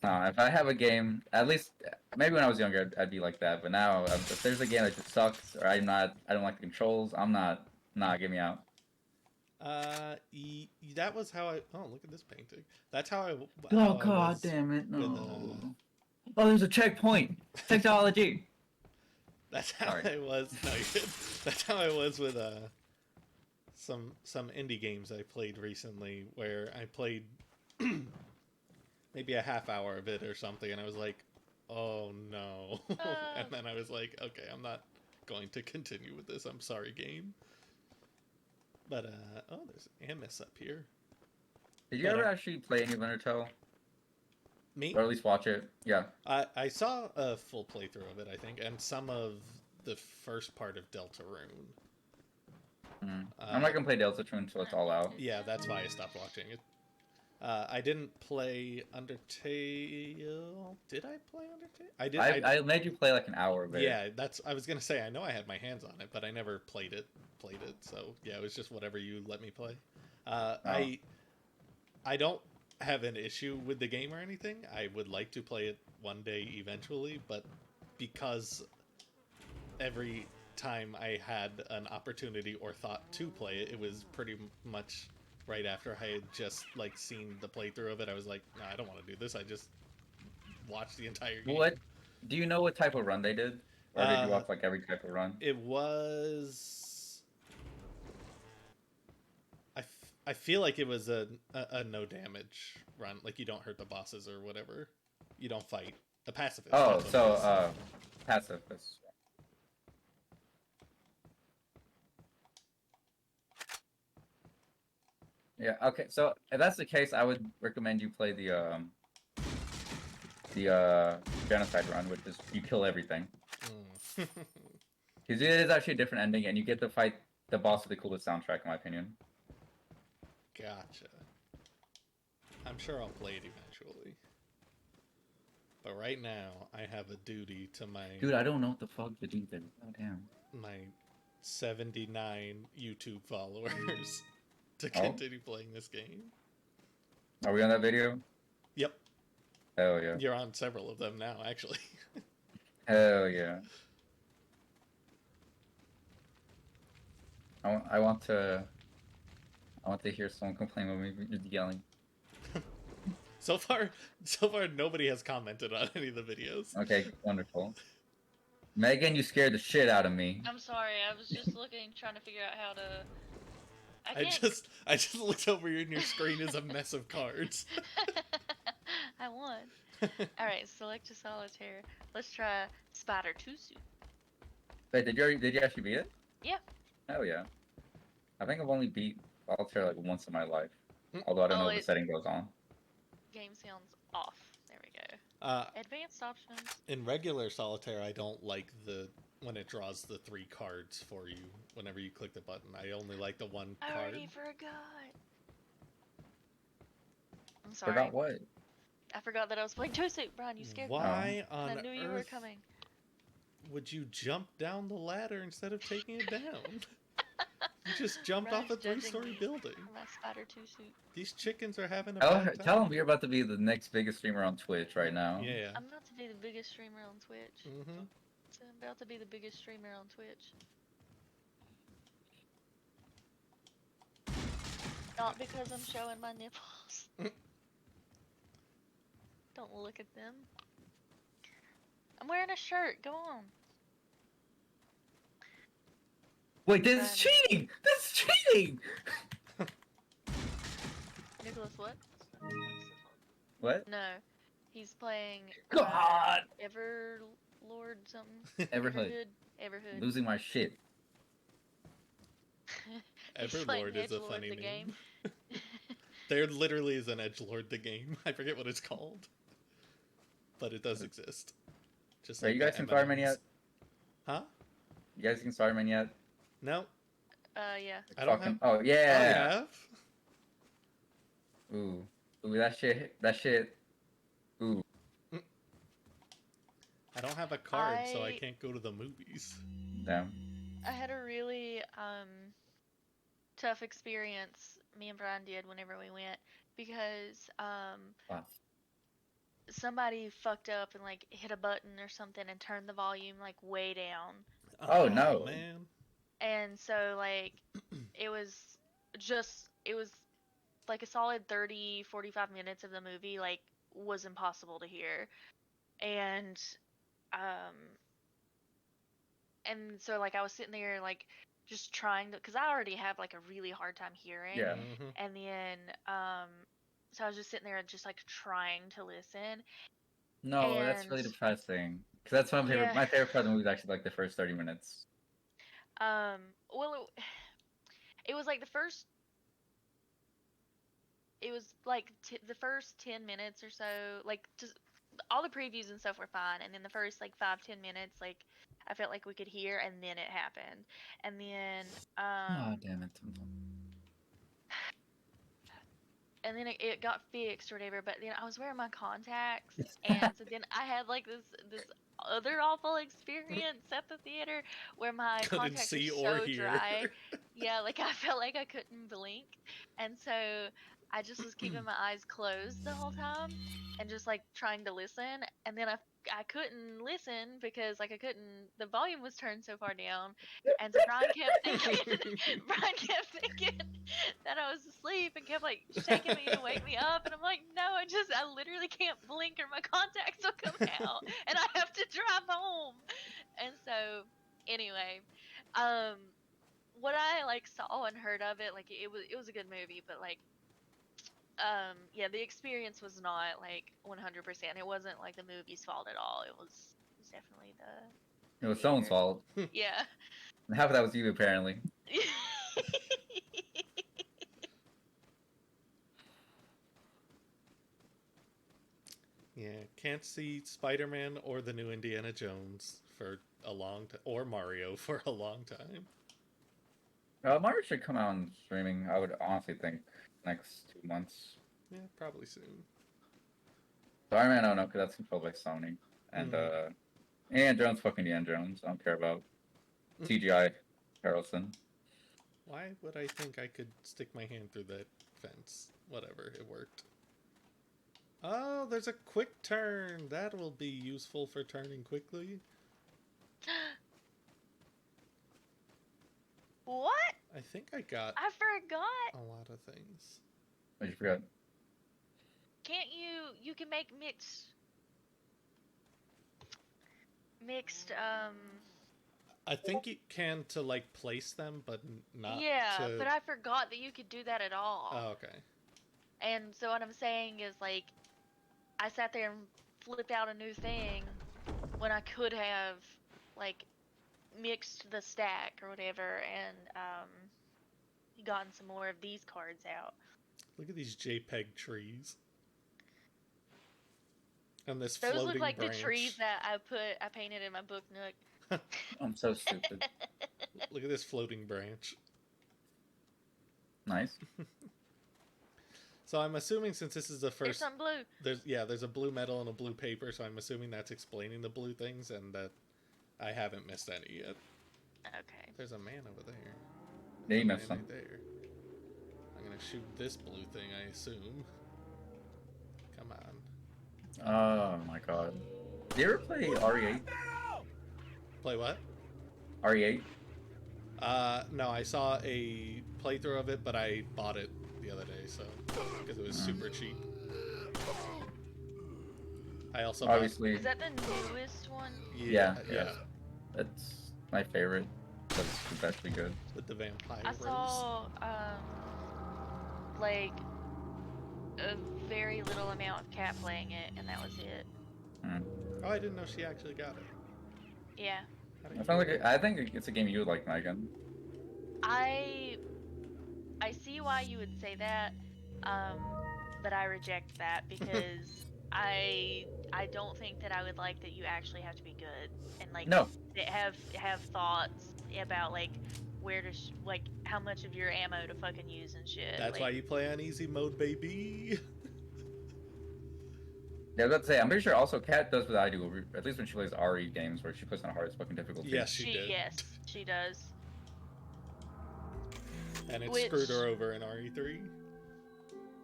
If I have a game, at least maybe when I was younger, I'd be like that. But now, if there's a game that just sucks, or I don't like the controls, I'm not. Nah, get me out. That was how I. Oh, look at this painting. That's how I. Oh how I god was damn it! No. with, Oh, there's a checkpoint. Technology. That's how Sorry. I was. No, you're good. That's how I was with some indie games I played recently, where I played maybe a half hour of it or something, and I was like, oh no. And then I was like, okay, I'm not going to continue with this. I'm sorry, game. But oh, there's Amos up here. Did you ever actually play any of Undertale? Me? Or at least watch it? Yeah. I saw a full playthrough of it, I think, and some of the first part of Deltarune. I'm not gonna play Deltarune until it's all out. Yeah, that's why I stopped watching it. I didn't play Undertale. Did I play Undertale? I did. I made you play like an hour of it. Yeah, I was gonna say, I know I had my hands on it, but I never played it. So yeah, it was just whatever you let me play. I don't have an issue with the game or anything. I would like to play it one day eventually, but because every time I had an opportunity or thought to play it, it was pretty much right after I had just like seen the playthrough of it. I was like, nah, I don't want to do this. I just watched the entire game. What? Do you know what type of run they did? Or did you watch like every type of run? It was. I feel like it was a no damage run. Like you don't hurt the bosses or whatever. You don't fight. A pacifist. Oh, that's what so it is. pacifist. Yeah. Okay. So if that's the case, I would recommend you play the genocide run, which is you kill everything. Because it is actually a different ending, and you get to fight the boss with the coolest soundtrack, in my opinion. Gotcha. I'm sure I'll play it eventually. But right now, I have a duty to my Dude, I don't know what the fuck to do then. Oh damn. my 79 YouTube followers to continue playing this game. Are we on that video? Yep. Hell yeah. You're on several of them now, actually. Hell yeah. I want to hear someone complain about me yelling. So far, nobody has commented on any of the videos. Okay, wonderful. Megan, you scared the shit out of me. I'm sorry, I was just looking, trying to figure out how to. I just looked over and your screen is a mess of cards. I won. Alright, select a solitaire. Let's try Spider 2 Suit. Wait, did you actually beat it? Yeah. Hell yeah. I think I've only beat Solitaire like once in my life. Although I don't know what the setting goes on. Game sounds off. There we go. Advanced options. In regular Solitaire, I don't like when it draws the 3 cards for you whenever you click the button. I only like the 1 I card. already forgot. I'm sorry. Forgot what? I forgot that I was playing 2 Suit. Brian, you scared me. Why on I knew you were earth coming. would you jump down the ladder instead of taking it down? You just jumped Brian's off a judging 3-story me building. for my Spider 2 Suit. These chickens are having a Tell bad him you're about to be the next biggest streamer on Twitch right now. Yeah. I'm about to be the biggest streamer on Twitch. Mm-hmm. So I'm about to be the biggest streamer on Twitch. Not because I'm showing my nipples. Don't look at them. I'm wearing a shirt. Go on. Wait, this is cheating! This is cheating! Nicholas, what? What? No. He's playing God! Lord something. Everhood. Everhood. Losing my shit. He's Everlord fighting is a Edgelord funny the name. game. There literally is an Edgelord the game. I forget what it's called, but it does exist. Just Are like you guys the seen Spider-Man M&Ms. yet? Huh? You guys seen Spider-Man yet? No, Yeah. I don't Fucking- have. Oh Oh, you yeah. have? Ooh. Ooh, that shit. Ooh. I don't have a card, so I I- can't go to the movies. Damn. I had a really tough experience. Me and Brian did whenever we went because Wow. somebody fucked up and like hit a button or something and turned the volume like way down. Oh, no. man! And so like it was like a solid 30-45 minutes of the movie like was impossible to hear. And um and so like I was sitting there like just trying to, because I already have like a really hard time hearing. Yeah. Mhm. And then so I was just sitting there just like trying to listen. No, that's really And- depressing. Because that's my favorite. Yeah. My favorite part of the movie is actually like the first 30 minutes. Well, it was like it was like the first 10 minutes or so, like just all the previews and stuff were fine, and then the first like 5-10 minutes, like I felt like we could hear, and then it happened, and then Oh, damn it. and then it got fixed or whatever. But then I was wearing my contacts, and so then I had like this other awful experience at the theater where my Couldn't contacts see were or so hear. dry. Yeah, like I felt like I couldn't blink, and so I just was keeping my eyes closed the whole time and just like trying to listen. And then I couldn't listen because like the volume was turned so far down, and so Brian kept thinking that I was asleep and kept like shaking me to wake me up, and I'm like, no, I literally can't blink or my contacts will come out and I have to drive home. And so anyway, what I like saw and heard of it, like it was a good movie, but like yeah, the experience was not like 100%. It wasn't like the movie's fault at all. It was definitely It was someone's fault. yeah. And half of that was you, apparently. Yeah, can't see Spider-Man or the new Indiana Jones for a long time, or Mario for a long time. Mario should come out on streaming, I would honestly think, next 2 months. Yeah, probably soon. Spider-Man, I don't know, because that's controlled by Sony. And, Indiana Jones, fucking Indiana Jones. I don't care about CGI Harrelson. Why would I think I could stick my hand through that fence? Whatever, it worked. Oh, there's a quick turn. That will be useful for turning quickly. What? I think I got I forgot. a lot of things. What you forgot? Can't you can make mixed I think you can to like place them, but not yeah, to... but I forgot that you could do that at all. Oh, okay. And so what I'm saying is like I sat there and flipped out a new thing when I could have like mixed the stack or whatever and gotten some more of these cards out. Look at these JPEG trees. And this Those floating look like branch. the trees that I painted in my book nook. I'm so stupid. Look at this floating branch. Nice. So I'm assuming since this is the There's first... some blue. There's a blue metal and a blue paper, so I'm assuming that's explaining the blue things and that I haven't missed any yet. Okay. There's a man over there. Yeah, you A man missed some. right there. I'm gonna shoot this blue thing, I assume. Come on. Oh my god. Did you ever play RE8? Play what? RE8? No, I saw a playthrough of it, but I bought it the other day, so because it was super cheap. I also Obviously. Is that the newest one? Yeah, yeah, yeah. That's my favorite. Because it's actually good. with the vampire I rose. saw like a very little amount of Cat playing it, and that was it. Oh, I didn't know she actually got it. Yeah. I think it's a game you would like, Megan. I see why you would say that, but I reject that because I don't think that I would like that you actually have to be good and like No. have thoughts about like where to like how much of your ammo to fucking use and shit. That's like, why you play on easy mode, baby. Yeah, let's say I'm pretty sure also Kat does what I do, at least when she plays RE games where she puts on hardest fucking difficulty. Yes, she did. Yes, she does. And it Which- screwed her over in RE3.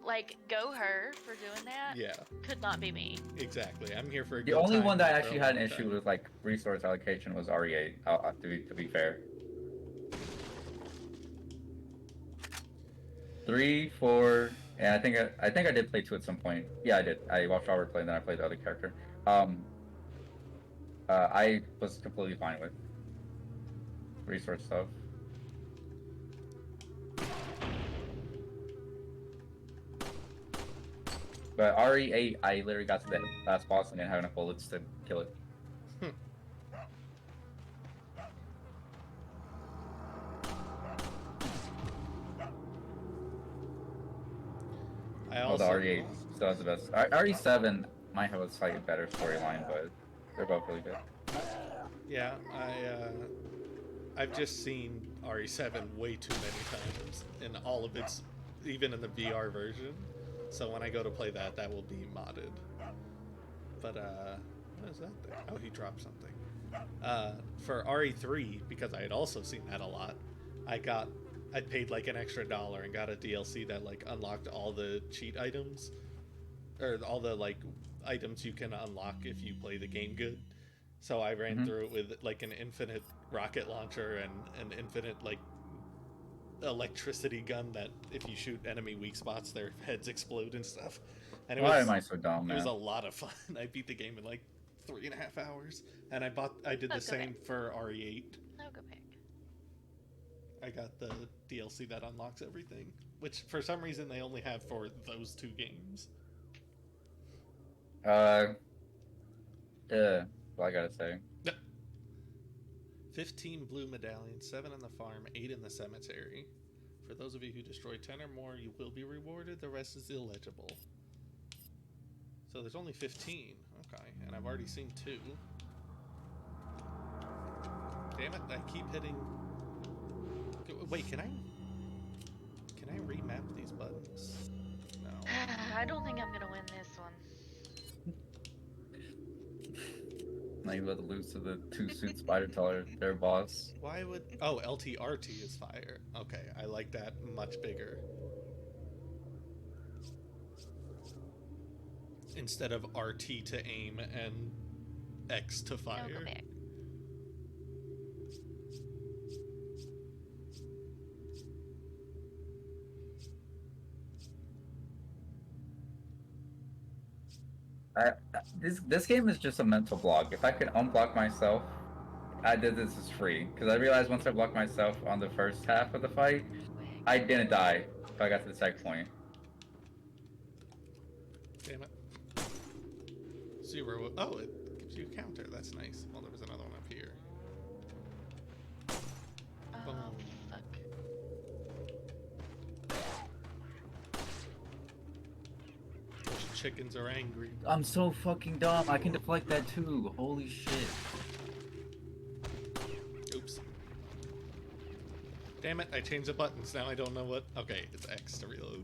Like, go her for doing that. Yeah, Could not be me. exactly. I'm here for a The good only time, one that not for actually a had an long issue time. with like resource allocation was RE8. To be fair. 3, 4, and I think I did play 2 at some point. Yeah, I did. I watched Robert play, and then I played the other character. I was completely fine with resource stuff. But RE8, I literally got to the last boss and didn't have enough bullets to kill it. I Oh, also the RE8 still has the best. RE7 might have a slightly better storyline, but they're both really good. Yeah, I've just seen RE7 way too many times in all of its, even in the VR version. So when I go to play that, that will be modded. But what is that thing? Oh, he dropped something. For RE3, because I had also seen that a lot, I paid like an extra $1 and got a DLC that like unlocked all the cheat items, or all the like items you can unlock if you play the game good. So I ran through it with like an infinite rocket launcher and an infinite like electricity gun that if you shoot enemy weak spots, their heads explode and stuff. And Why am I so dumb, It man? was a lot of fun. I beat the game in like 3.5 hours, and I did Oh, the same for RE8. No, go back. I got the DLC that unlocks everything, which for some reason they only have for those 2 games. What I gotta say. 15 blue medallions, 7 in the farm, 8 in the cemetery. For those of you who destroy 10 or more, you will be rewarded. The rest is illegible. So there's only 15. Okay, and I've already seen 2. Damn it, I keep hitting... Wait, can I remap these buttons? No. I don't think I'm gonna win this one. Now you about to lose to the 2-suit spider teller, their boss. Why would... Oh, LTRT is fire. Okay, I like that much bigger. Instead of RT to aim and X to fire. No, go back. This game is just a mental block. If I could unblock myself, I did this is free. Because I realized once I blocked myself on the first half of the fight, I didn't die if I got to the checkpoint. Damn it. 0. Oh, it gives you a counter. That's nice. Well, there was another one up here. Oh, Boom. fuck. Those chickens are angry. I'm so fucking dumb. I can deflect that too. Holy shit. Oops. Damn it, I changed the buttons. Now I don't know what... Okay, it's X to reload.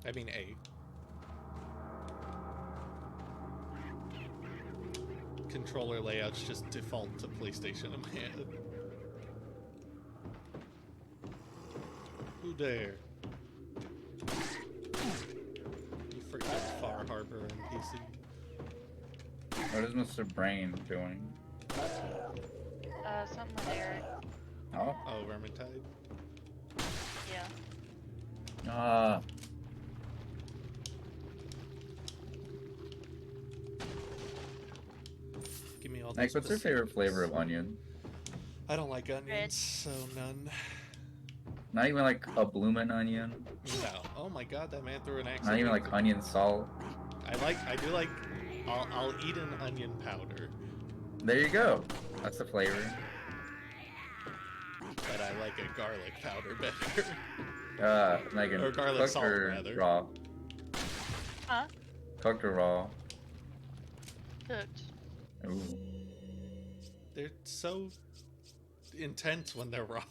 I mean A. Controller layouts just default to PlayStation in my head. Who dare? You freaking Far Harbor NPC. What is Mr. Brain doing? Something with Eric. Oh? Oh, Vermintide. Yeah. Give me all Max, those what's your favorite flavor of onion? I don't like onions, Red. so none. Not even like a bloomin' onion? No. Oh my god, that man threw an axe. Not even like onion salt? I do like I'll eat an onion powder, There you go. That's the flavor. but I like a garlic powder better. Megan, Or garlic cooked salt, or rather. raw? Huh? Cooked or raw? Cooked. Ooh. They're so intense when they're raw.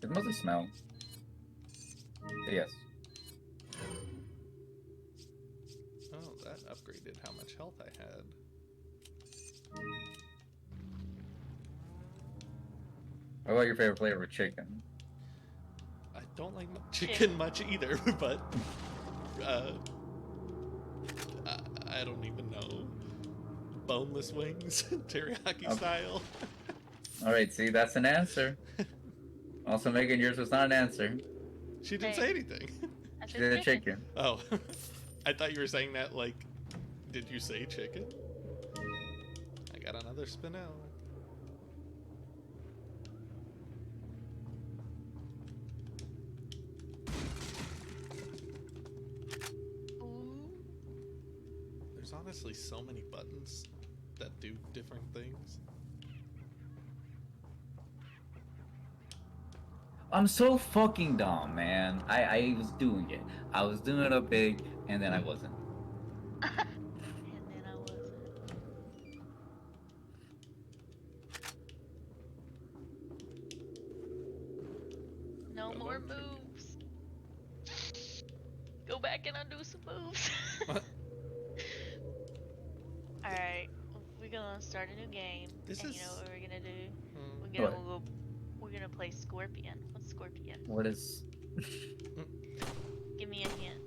It mostly smell. But yes. Oh, that upgraded how much health I had. What about your favorite flavor of chicken? I don't like chicken much either, but I don't even know. Boneless wings, teriyaki style. Alright, see, that's an answer. Also, Megan, yours was not an answer. She didn't Hey. say anything. I She said did a chicken. Oh, I thought you were saying that like, did you say chicken? I got another spinel. Ooh. There's honestly so many buttons that do different things. I'm so fucking dumb, man. I was doing it. I was doing it up big, and then I wasn't. And then I wasn't. No more moves. Go back and undo some moves. Alright, we're gonna start a new game. This and is- you know what we're gonna do? Hmm. We're gonna play Scorpion. What's Scorpion? What is... Give me a hint.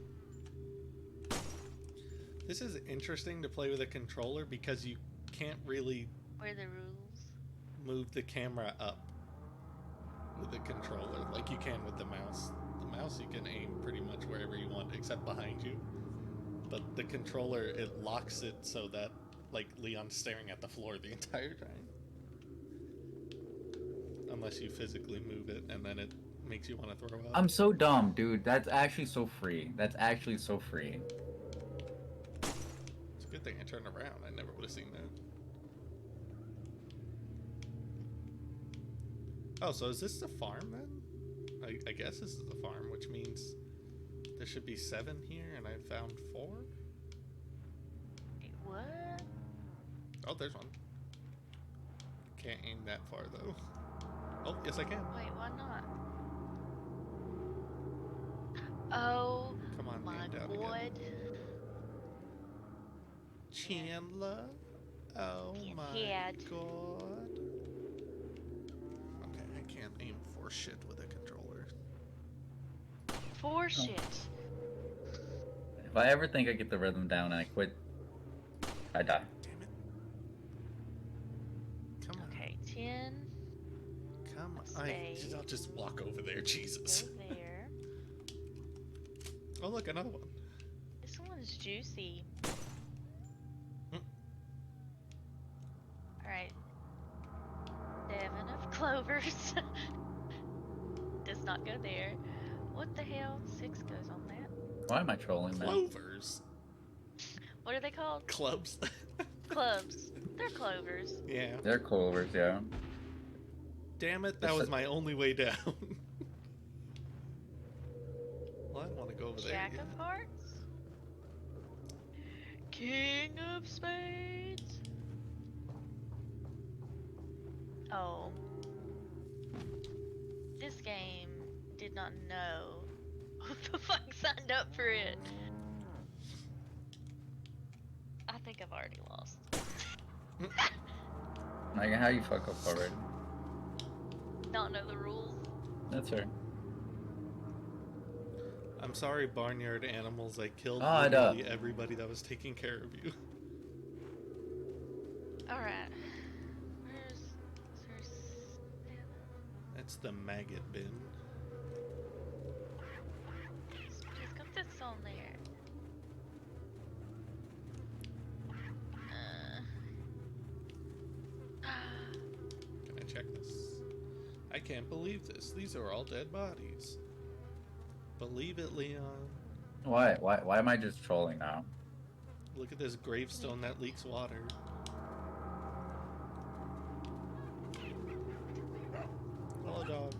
This is interesting to play with a controller because you can't really What are the rules? move the camera up with the controller like you can with the mouse. The mouse you can aim pretty much wherever you want except behind you. But the controller, it locks it so that like Leon's staring at the floor the entire time. Unless you physically move it and then it makes you want to throw up. I'm so dumb, dude. That's actually so free. That's actually so free. It's a good thing I turned around. I never would have seen that. Oh, so is this the farm then? I guess this is the farm, which means there should be 7 here, and I found 4. Wait, what? Oh, there's one. Can't aim that far though. Oh, yes I can. Wait, why not? Oh Come on, my aim down god. again. Chandler. Oh Can't my hit. god. Okay, I can't aim for shit with a controller. For shit. If I ever think I get the rhythm down and I quit, I die. Damn it. Come on. Okay, 10. Come on. Stay. I'll just walk over there, Jesus. Go there. Oh, look, another one. This one's juicy. Hmm. Alright. 7 of clovers. Does not go there. What the hell? 6 goes on that. Why am I trolling, man? Clovers. What are they called? Clubs. Clubs. They're clovers. Yeah. They're clovers, yeah. Damn it, that It's was a- my only way down. Well, I want to go over there. Jack again. of hearts. King of spades. Oh. This game did not know who the fuck signed up for it. I think I've already lost. Megan, how you fuck up already? Not know the rules. That's fair. I'm sorry, barnyard animals. I killed Ah, literally everybody that was taking care of you. Alright. Where's... Is there 7? That's the maggot bin. Just got this on there. Can I check this? I can't believe this. These are all dead bodies. Believe it, Leon. Why? Why am I just trolling now? Look at this gravestone that leaks water. Hello, dog.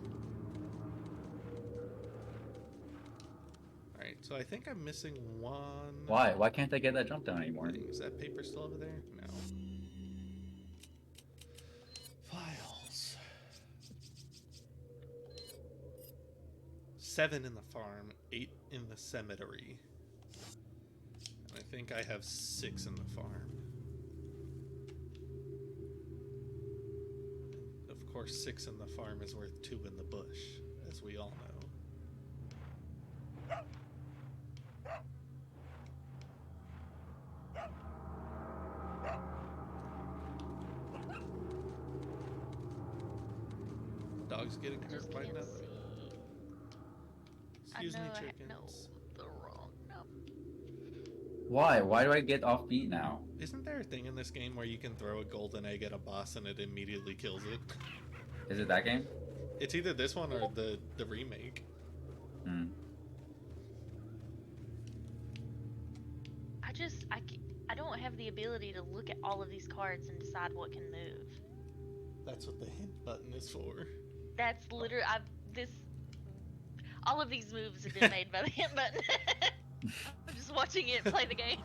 Alright, so I think I'm missing one. Why? Why can't I get that jump down anymore? thing. Is that paper still over there? No. Files. 7 in the farm, 8 in the cemetery. And I think I have 6 in the farm. Of course, 6 in the farm is worth 2 in the bush, as we all know. Dog's getting I just hurt by can't nothing. see. Excuse me, I know chickens. the wrong number. Why? Why do I get offbeat now? Isn't there a thing in this game where you can throw a golden egg at a boss and it immediately kills it? Is it that game? It's either this one or the remake. Hmm. I don't have the ability to look at all of these cards and decide what can move. That's what the hint button is for. That's literally all of these moves have been made by the hint button. I'm just watching it play the game.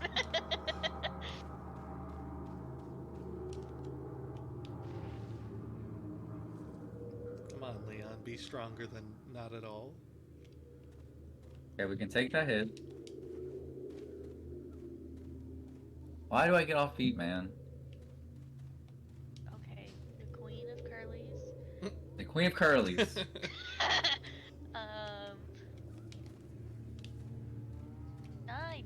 Come on, Leon, be stronger than not at all. Okay, we can take that hit. Why do I get offbeat, man? Okay, the Queen of Curlies. The Queen of Curlies. um, 9.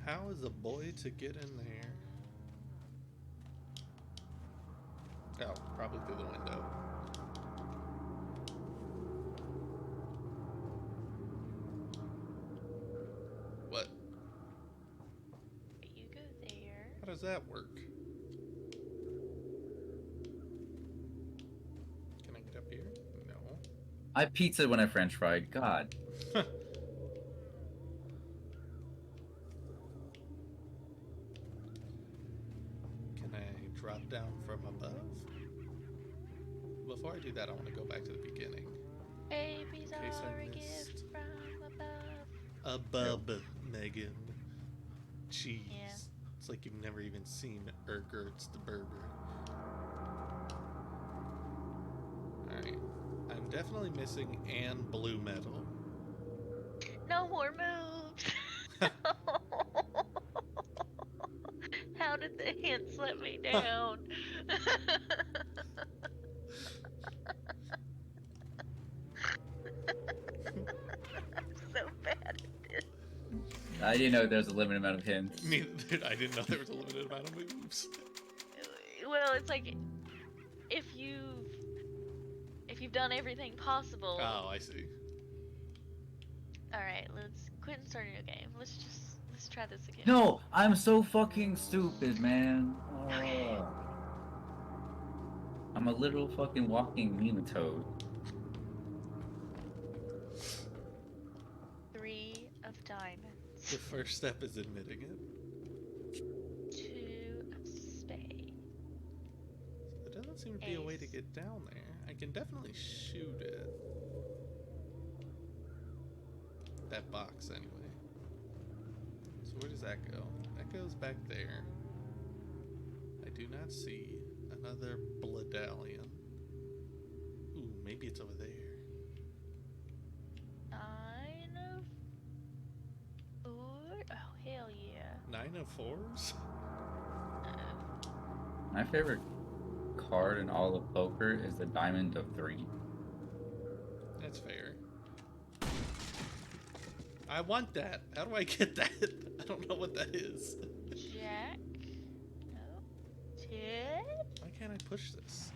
How is a boy to get in there? Oh, probably through the window. What? You go there. How does that work? Can I get up here? No. I pizza when I french fried. God. Can I drop down from above? Before I do that, I want to go back to the beginning. Babies In case I are a missed. gift from above. Above, Megan. Jeez. Yeah. It's like you've never even seen Ergert's the burger. Alright. I'm definitely missing Anne Blue Metal. No more moves. How did the hints let me down? I'm so bad at this. I didn't know there's a limited amount of hints. Neither did I. Didn't know there was a limited amount of moves. Well, it's like if you've done everything possible. Oh, I see. All right, let's quit and start a new game. Let's try this again. No, I'm so fucking stupid, man. Okay. Oh. I'm a literal fucking walking nematode. 3 of diamonds. The first step is admitting it. 2 of spades. There doesn't seem to be a way to Ace. get down there. I can definitely shoot it. That box, anyway. So where does that go? That goes back there. I do not see another Bloodallion. Ooh, maybe it's over there. 9 of 4. Oh hell yeah. 9 of 4s? My favorite card in all of poker is the Diamond of 3. That's fair. I want that. How do I get that? I don't know what that is. Jack. No. 10. Why can't I push this?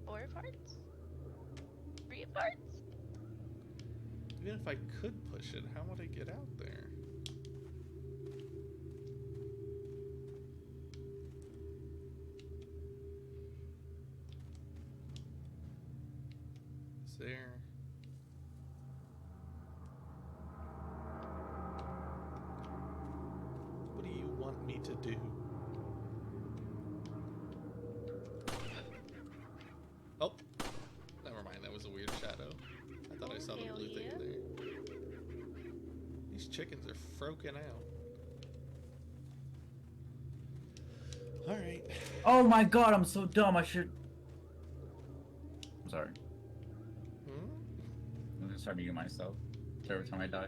4 of hearts. 3 of hearts. Even if I could push it, how would I get out there? there. What do you want me to do? Oh, never mind. That was a weird shadow. I thought I saw the blue thing there. These chickens are froking out. All right. Oh my god, I'm so dumb. I should. I'm sorry. I'm gonna start muting myself every time I die.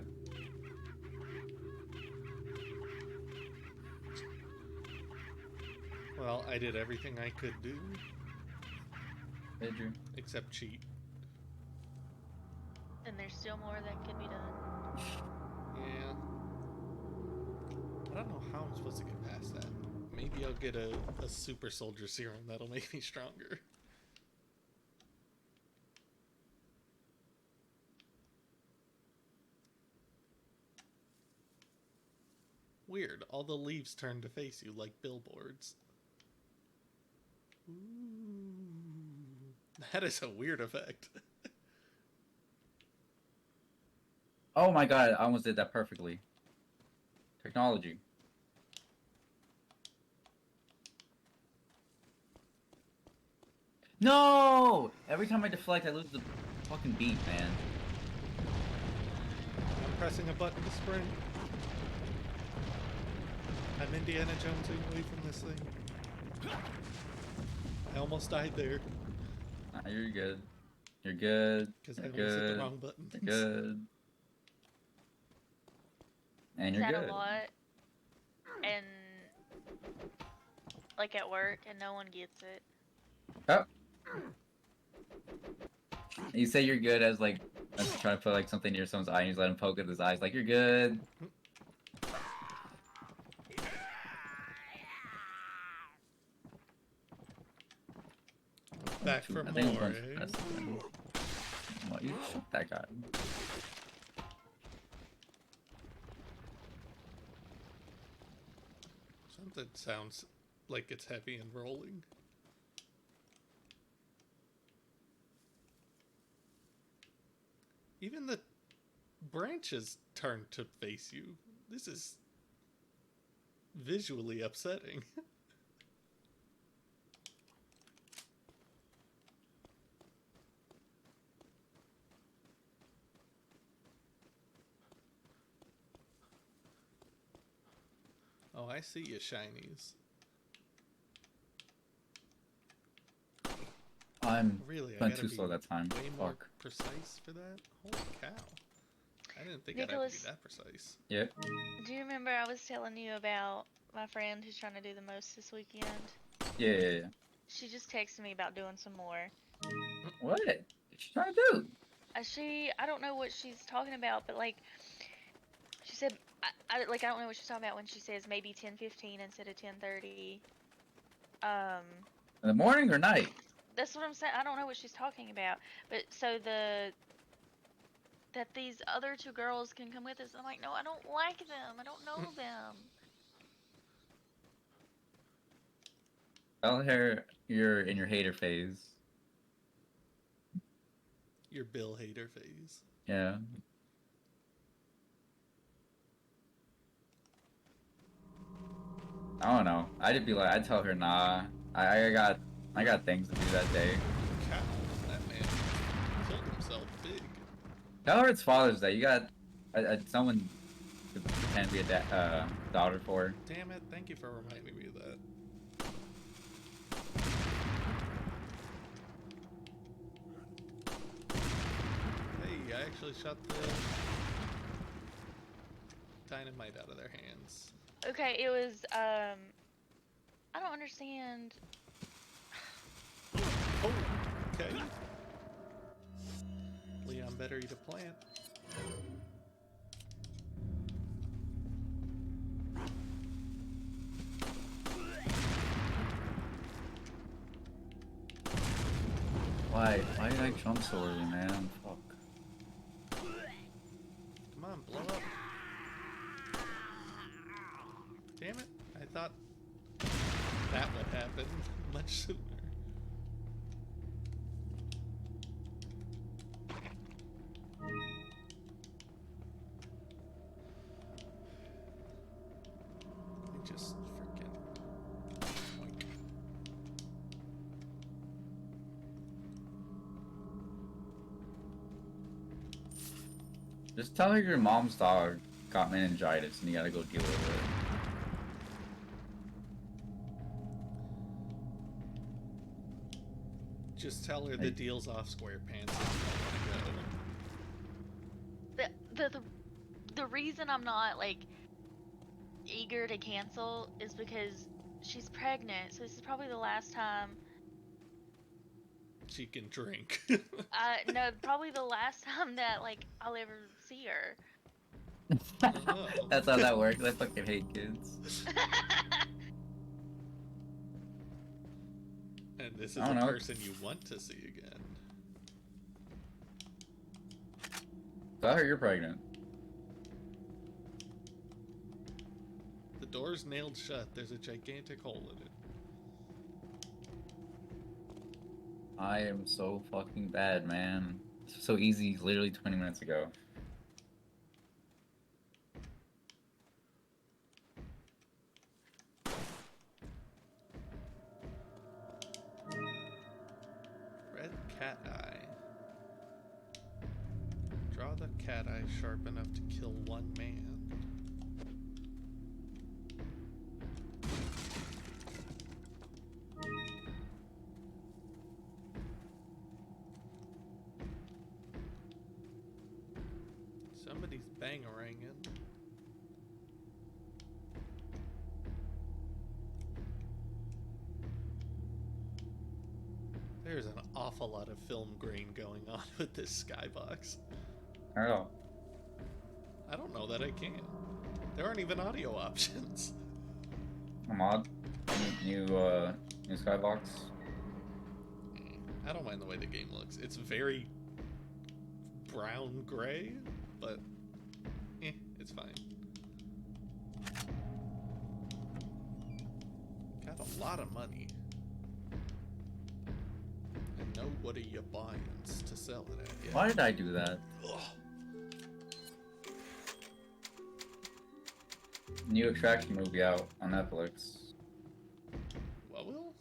Well, I did everything I could do. Did you? Except cheat. And there's still more that could be done. Yeah. I don't know how I'm supposed to get past that. Maybe I'll get a super soldier serum that'll make me stronger. Weird. All the leaves turn to face you like billboards. Ooh. That is a weird effect. Oh my god, I almost did that perfectly. Technology. No! Every time I deflect, I lose the fucking beat, man. I'm pressing a button to sprint. I'm Indiana Jonesing away from this thing. I almost died there. Nah, you're good. You're good. Because I You're almost hit good. the wrong button. You're good. And you're Is that good. a lot? And like at work, and no one gets it. Oh. You say you're good as like trying to put like something near someone's eye and you just let him poke at his eyes like you're good. Back for I think more, one's eh? pressed. Well, you shoot that guy. Something sounds like it's heavy and rolling. Even the branches turn to face you. This is visually upsetting. Oh, I see you, shinies. I'm Really, I went gotta too slow be that time. way more Fuck. precise for that? Holy cow. I didn't think I'd have Nicholas- to be that precise. Yeah. Do you remember I was telling you about my friend who's trying to do the most this weekend? Yeah. She just texted me about doing some more. What? What you trying to do? I don't know what she's talking about, but like, she said, I don't know what she's talking about when she says maybe 10:15 instead of 10:30. In the morning or night? That's what I'm saying. I don't know what she's talking about. But so that these other two girls can come with us. I'm like, no, I don't like them. I don't know them. Tell her you're in your hater phase. Your Bill Hader phase. Yeah. I don't know. I'd tell her nah. I got things to do that day. Cow, that man killed himself big. Tell her it's Father's Day. You got someone to pretend to be a daughter for. Damn it, thank you for reminding me of that. Hey, I actually shot the dynamite out of their hands. Okay, it was, I don't understand. Oh, okay. Leon better eat a plant. Why? Why did I jump so early, man? Fuck. Come on, blow up. Damn it, I thought that would happen much sooner. Just tell her your mom's dog got meningitis and you gotta go deal with it. Just tell her the deal's off SquarePants. The reason I'm not like eager to cancel is because she's pregnant, so this is probably the last time. She can drink. No, probably the last time that like I'll ever see her. Oh. That's how that works. I fucking hate kids. And this is I a don't know. person you want to see again. Tell her you're pregnant. The door's nailed shut. There's a gigantic hole in it. I am so fucking bad, man. This was so easy literally 20 minutes ago. Red cat eye. Draw the cat eye sharp enough to kill one man. Somebody's bangaranging. There's an awful lot of film grain going on with this skybox. Oh. I don't know that I can. There aren't even audio options. Mod. New skybox. I don't mind the way the game looks. It's very brown gray, but it's fine. Got a lot of money. And know what are you buying to sell it at? Yeah. Why did I do that? Ugh. New Extraction movie out on Netflix. What will?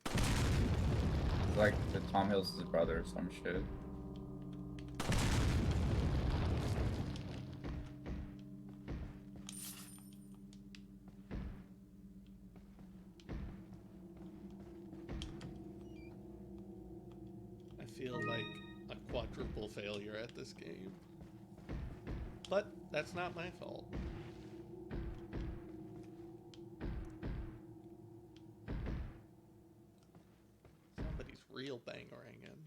It's like the Tom Hiddleston's brother or some shit. I feel like a quadruple failure at this game. But that's not my fault. Somebody's real bangaranging.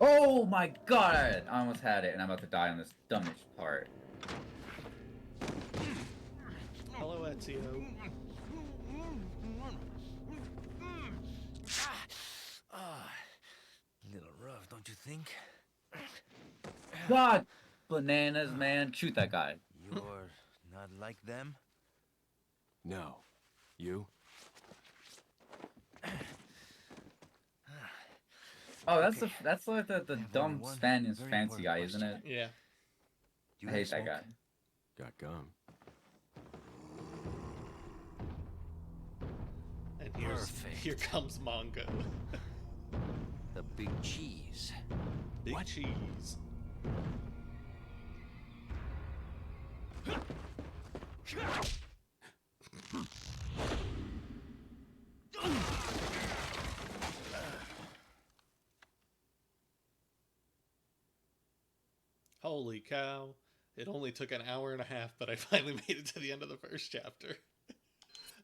Oh my god! I almost had it and I'm about to die on this dumbest part. Hello, Ezio. Little rough, don't you think? God! Bananas, man. Shoot that guy. You're not like them? No. You? Oh, that's Okay. that's like the I have dumb only one Spanish very fancy guy, important isn't it? Yeah. You I have hate that smoke? guy. Got gum. And Perfect. here comes Mongo. The big cheese. Big cheese. Holy cow. It only took an hour and a half, but I finally made it to the end of the first chapter.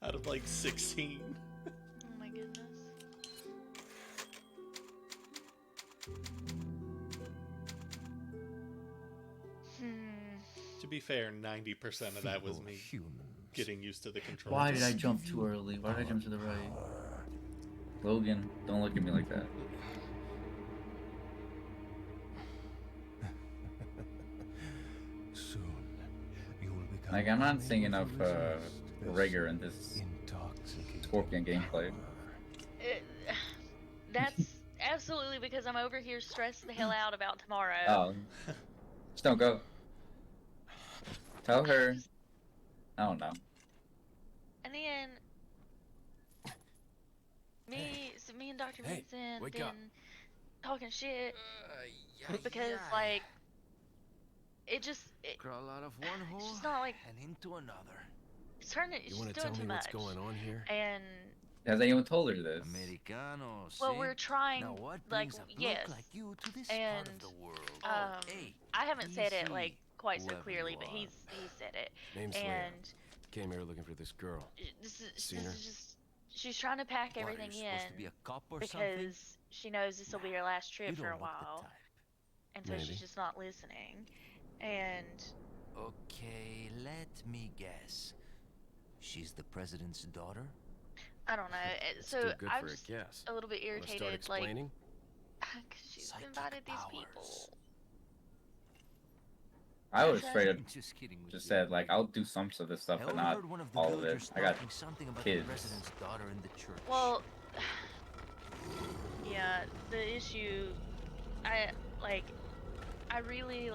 Out of like 16. Oh my goodness. To be fair, 90% of that was Feeble me humans. getting used to the controls. Why did I jump too early? Why did I jump to the right? Logan, don't look at me like that. Soon, you will become Like, I'm not unable seeing to enough resist rigor in this intoxicating Scorpion gameplay. That's absolutely because I'm over here stressed the hell out about tomorrow. Oh. Just don't go. Tell her. I don't know. And then me and Dr. Hey, Vincent wake been up. talking shit Yeah, because yeah. like it Crawl out of one hole just not like and into another. it's turning. You She's want to doing tell too me much. what's going on here? And Has anyone told her this? Americano, well, see? we're trying. Now what Like brings a yes, bloke like you to this part and of the world? um, I haven't said it like easy, quite so whoever clearly, you but are. he said it. Name's Leon. And Came here looking for this girl. this Seen her? is just she's trying to pack What, everything you're supposed to be in a cop or something? because she knows this will be her last You trip don't for a look the while, type. and so Maybe. she's just not listening. And Okay, let me guess. She's the president's daughter? I don't know. It's So too good I'm for a just guess. a little bit Wanna start irritated, like, explaining? because she's Psychic invited these powers. people. I was afraid of Just kidding with just you. said like I'll do some of this stuff, I but not overheard one of the all of it. villagers I got talking something about kids. the president's daughter in the church. Well, yeah, the issue, I really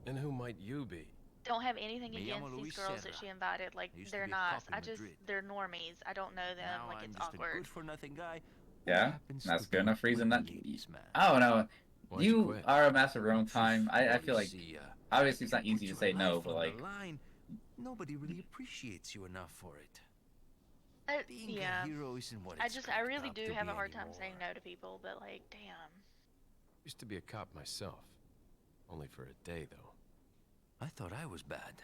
And who might you be? don't have anything Me against llamo these Luis girls that Serra. she invited. Like, I used to they're be a nice. cop in Madrid. They're normies. I don't know them. Now Like, I'm it's just a awkward. good-for-nothing guy. who yeah. happens That's to good be enough reason. my That ladies' man. I don't know. Why'd You quit? are a master of your own time. I Well, feel you like see, obviously it's not you easy to put say your no, life but on the like line, nobody really appreciates you enough for it. Being Yeah. a hero isn't what I it's just, I cracked really up do to have be a hard time anymore. saying no to people, but like, damn. Used to be a cop myself. Only for a day, though. I thought I was bad.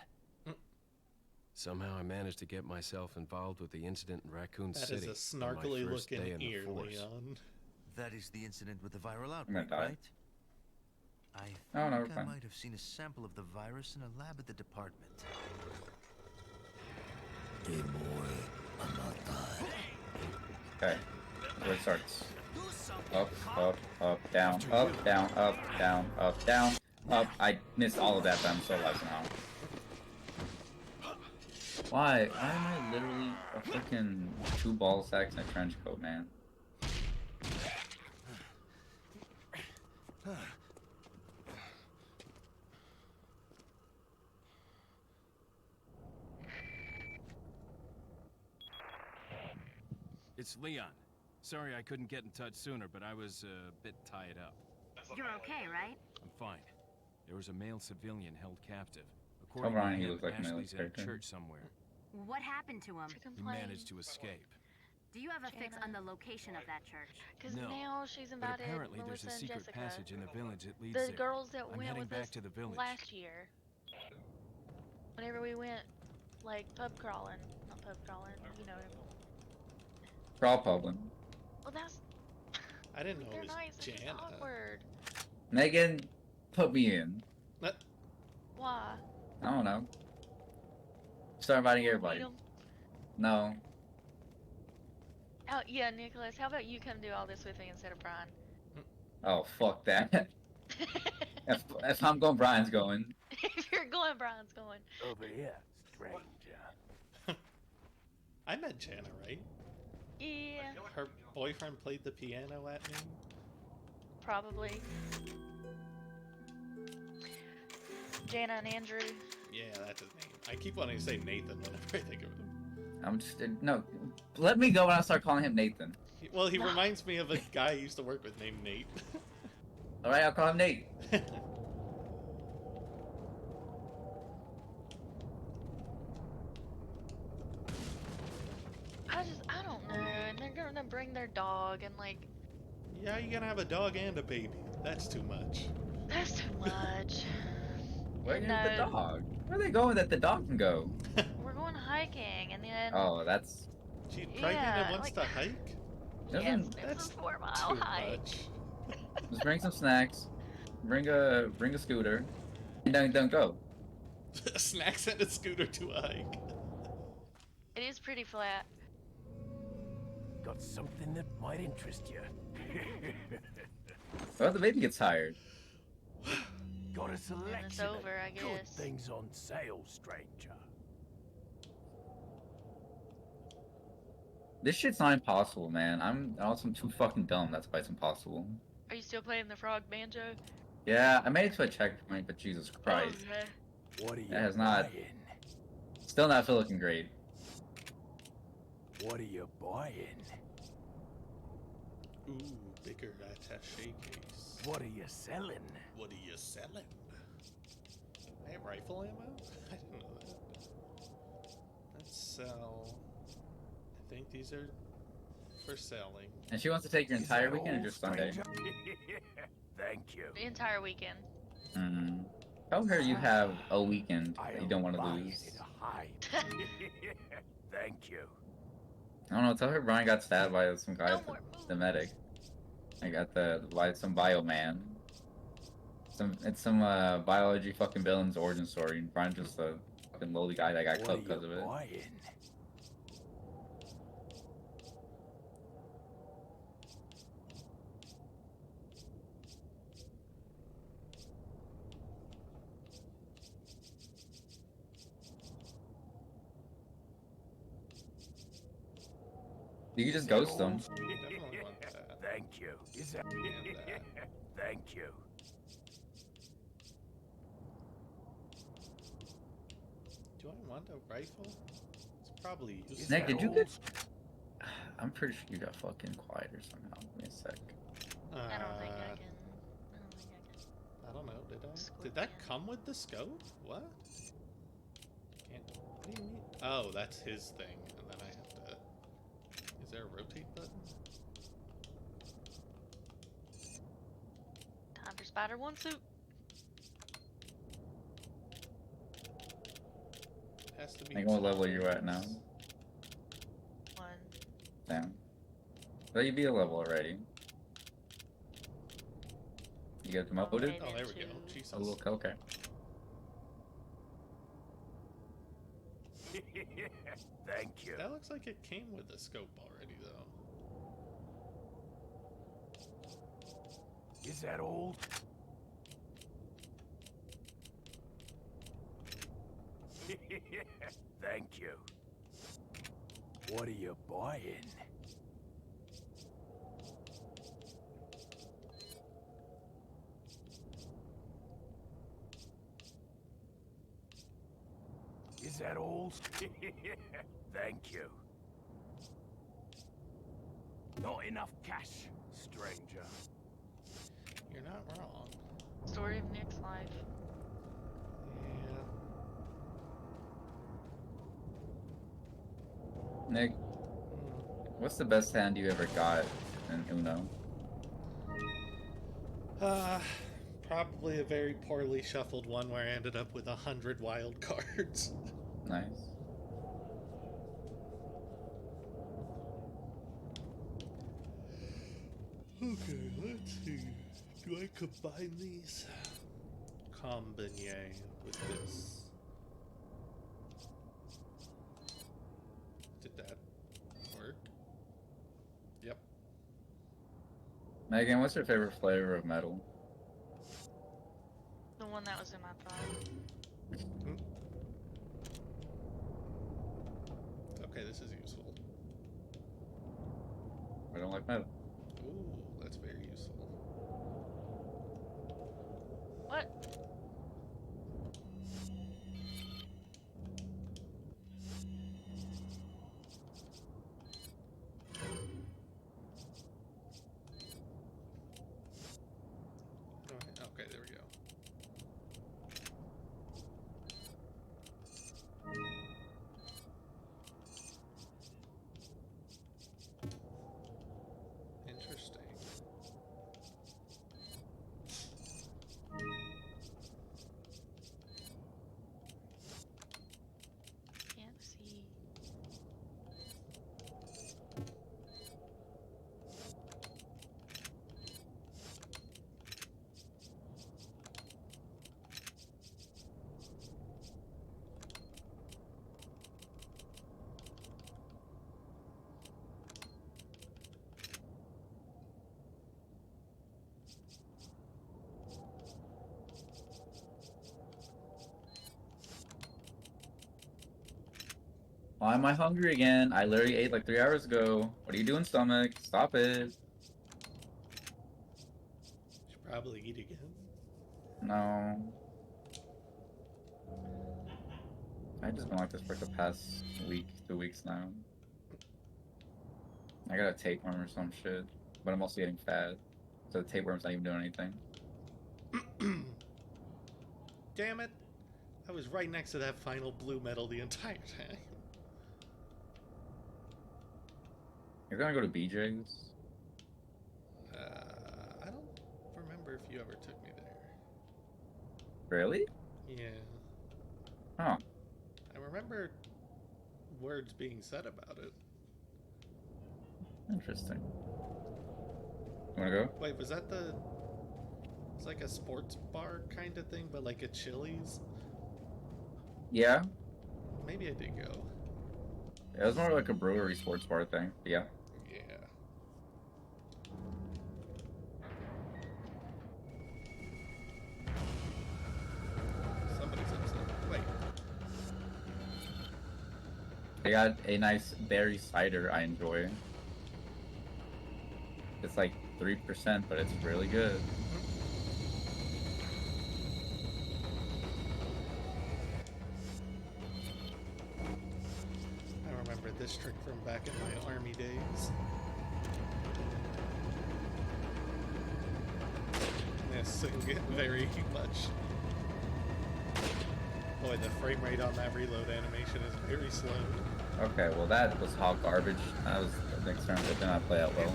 Somehow I managed to get myself involved with the incident in Raccoon That City. is a on my snarkily first day looking in the ear, force. Leon. That is the incident with the viral gonna outbreak, die. right? I Oh, no, we're think I fine. might have seen a sample of the virus in a lab at the department. okay. Where it starts. Up, up, up, down, up, down, up, down, up, down, up. I missed all of that, but I'm so alive somehow. Why? Why am I literally a freaking 2 ball sacks and a trench coat, man? It's Leon. Sorry I couldn't get in touch sooner, but I was a bit tied up. You're okay, right? I'm fine. There was a male civilian held captive. Tell According to Ryan he him, looks like a male Ashley's in a character. church somewhere. What happened to him? To He complain. managed to escape. Do you have a fix Jana. on the location of that church? Because No, now she's But invited apparently Melissa there's a and secret Jessica. passage in the village that leads The there. girls that I'm went heading with back us to the village. last year. Whenever we went, like, pub crawling. Not pub crawling, you know what I mean. Crawl problem. Well, that's... I didn't know They're it was nice, it's just Jana. awkward. Megan, put me in. Why? I don't know. Start inviting Meet everybody. 'em? No. Oh, yeah, Nicholas, how about you come do all this with me instead of Brian? Oh, fuck that. if I'm going, Brian's going. If you're going, Brian's going. Over here, stranger. I met Jana, right? Yeah, Her boyfriend played the piano at me. probably. Jana and Andrew. Yeah, that's his name. I keep wanting to say Nathan whenever I think of him. I'm just no. Let me go when I start calling him Nathan. Well, he reminds me of a guy I used to work with named Nate. All right, I'll call him Nate. I don't know, and they're gonna bring their dog, and like, Yeah, you're gonna have a dog and a baby. That's too much. that's too much. Where's And, the dog? Where are they going that the dog can go? We're going hiking, and then Oh, that's She's pregnant Yeah, and wants like- to hike? yes, doesn't it's a 4-mile Too hike. much. just bring some snacks, bring a scooter, and then don't go. Snacks and a scooter to a hike. It is pretty flat. Got something that might interest you. Well, the baby gets tired. Got a it's selection over, I of good guess. things on sale, stranger. This shit's not impossible, man. I'm too fucking dumb. That's why it's impossible. Are you still playing the frog banjo? Yeah, I made it to a checkpoint, but Jesus Christ, Okay. What are you That has not- buying? still not looking great. What are you buying? Ooh, bigger attaché case. What are you selling? What are you selling? I have rifle ammo? I didn't know that. Let's sell. I think these are for selling. And she wants to take your Is entire that weekend or all, just Sunday? stranger? Thank you. The entire weekend. Mm-hmm. Tell her you have a weekend that you don't want to I'll buy lose. it a hide. Thank you. I don't know. Tell her Brian got stabbed by some guy No at more the medic. I got by some bioman. It's some biology fucking villain's origin story, and Brian's just a fucking lowly guy that got What killed are because you of it. buying? You can just ghost them. Definitely want that. Thank you. Is that And that. Thank you. Do I want a rifle? It's probably useful. Nick, did you get? I'm pretty sure you got fucking quieter somehow. Give me a sec. I don't think I Uh, can. I don't know. Did I? Squirt Did that in. come with the scope? What? Can't. What do you mean? Oh, that's his thing, and then I have to. Is there a rotate button? Time for Spider One suit. Has to be. Like, what level you at now? 1. Damn. But you beat a level already. You get demoted? Okay. Oh, there we Into- go. Jesus. Oh, okay. Thank you. That looks like it came with the scope already, though. Is that all? Thank you. What are you buying? Is that all? Thank you. Not enough cash, stranger. You're not wrong. Story of Nick's life. Yeah. Nick, what's the best hand you ever got in Uno? Probably a very poorly shuffled one where I ended up with 100 wild cards. Nice. Okay, let's see. Do I combine these? Combine with this. Did that work? Yep. Megan, what's your favorite flavor of metal? The one that was in my thought. Okay, this is useful. I don't like metal. Ooh, that's very useful. What? Okay, there we go. Interesting. Can't see. Why am I hungry again? I literally ate like 3 hours ago. What are you doing, stomach? Stop it. Should probably eat again. No. I've just been like this for the past week, 2 weeks now. I got a tapeworm or some shit. but I'm also getting fat. So the tapeworm's not even doing anything. Damn it! I was right next to that final blue medal the entire time. You're gonna go to BJ's? I don't remember if you ever took me there. Really? Yeah. Oh. I remember words being said about it. Interesting. You wanna go? Wait, was that the... It's like a sports bar kind of thing, but like a Chili's? Yeah. Maybe I did go. It was more like a brewery sports bar thing. But yeah. Yeah. Somebody's upset. Wait. They got a nice berry cider I enjoy. It's like 3%, but it's really good. I remember this trick from back in my army days. This didn't get very much. Boy, the frame rate on that reload animation is very slow. Okay, well that was hot garbage. That was the next turn that did not play out well.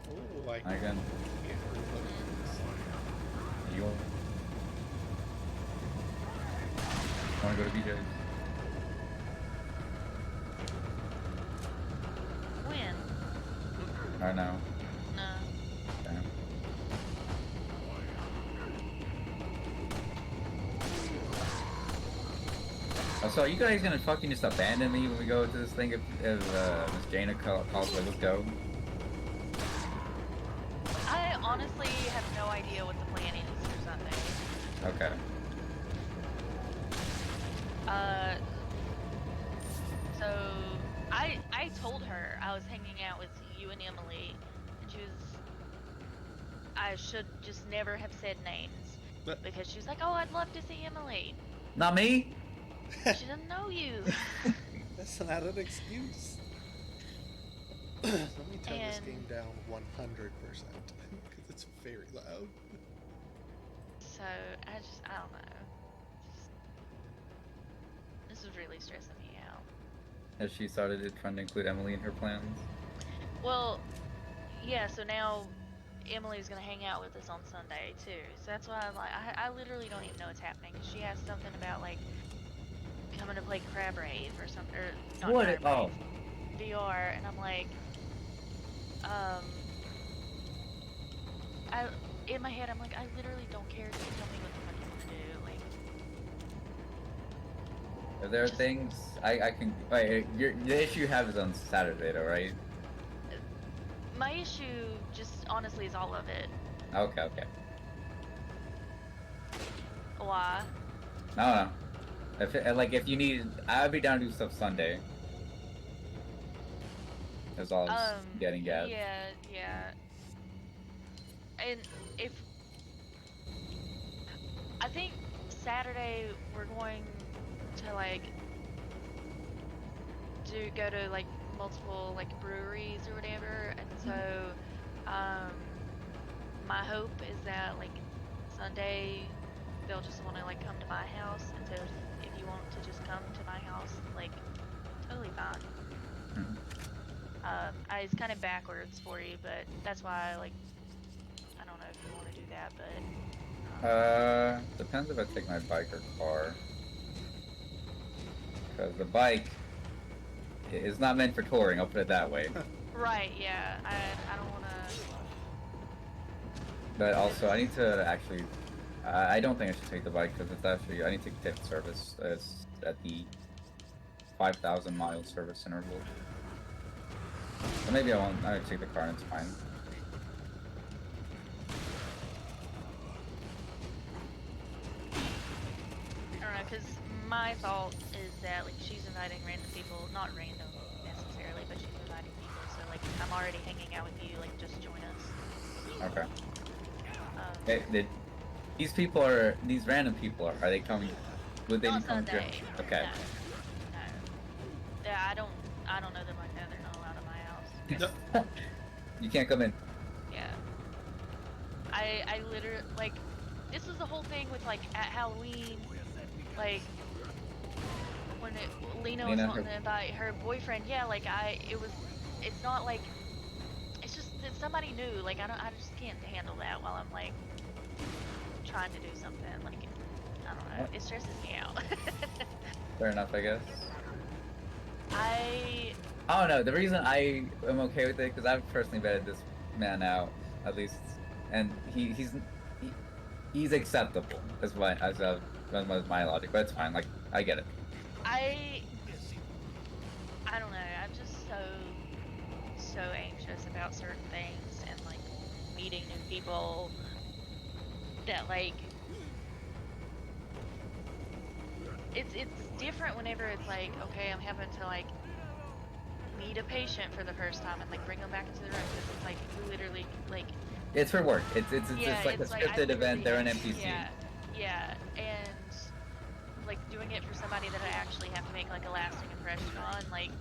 Oh, I I can't can. reload this. You wanna go to BJ's? When? I don't know. No. Damn. Oh, so are you guys gonna fucking just abandon me when we go to this thing if Miss Jaina calls like, let's go? I honestly have no idea what the plan is for Sunday. Okay. So I told her I was hanging out with you and Emily, and I should just never have said names. But- Because she was like, oh, I'd love to see Emily. Not me? She doesn't know you. That's not an excuse. Let me turn this And- game down 100% because it's very loud. So I don't know. This is really stressing me out. Has she started trying to include Emily in her plans? Well, yeah, so now Emily's gonna hang out with us on Sunday too. So that's why I'm like, I literally don't even know what's happening. She has something about like coming to play Crab Rave or something, or not What? Crab Rave, VR, and I'm like, in my head I'm like, I literally don't care if you tell me what the fuck you want to do. Like, Are there Just- things I can? Wait, the issue you have is on Saturday, though, right? my issue just honestly is all of it. Okay, okay. Why? No. If you need, I'd be down to do stuff Sunday. That's all I was getting at. Yeah. And if I think Saturday we're going to like go to like multiple like breweries or whatever, and so my hope is that like Sunday they'll just want to like come to my house, and so if you want to just come to my house, like totally fine. Mhm. It's kind of backwards for you, but that's why like I don't know if you want to do that, but Depends if I take my bike or car. Because the bike is not meant for touring, I'll put it that way. right, yeah, I don't want to. But also, I need to actually, I don't think I should take the bike because it's actually, I need to take the service. It's at the 5,000 mile service interval. So maybe I won't, I take the car and it's fine. I don't know, because my thought is that like she's inviting random people, not random necessarily, but she's inviting people I'm already hanging out with you. Like, just join us. Okay. Um, These random people are they coming? Would they be not coming to your? Sunday. Okay. No. No. Yeah, I don't know them like that. They're not allowed in my house. You can't come in. Yeah. I literally, like, this is the whole thing with, like, at Halloween, like, when Lena was wanting to invite her boyfriend, yeah, like, it's not like, it's just that somebody new, like, I just can't handle that while I'm, like, trying to do something, like, I don't know, it stresses me out. Fair enough, I guess. I don't know. The reason I am okay with it because I've personally vetted this man out, at least, and he's acceptable. That's my logic, but it's fine. Like I get it. I don't know. I'm just so anxious about certain things and like meeting new people that like it's different whenever it's like, okay, I'm having to like meet a patient for the first time and like bring them back into the room because it's like literally like it's for work. It's yeah, like a scripted event. They're an NPC. Yeah, and like doing it for somebody that I actually have to make like a lasting impression on like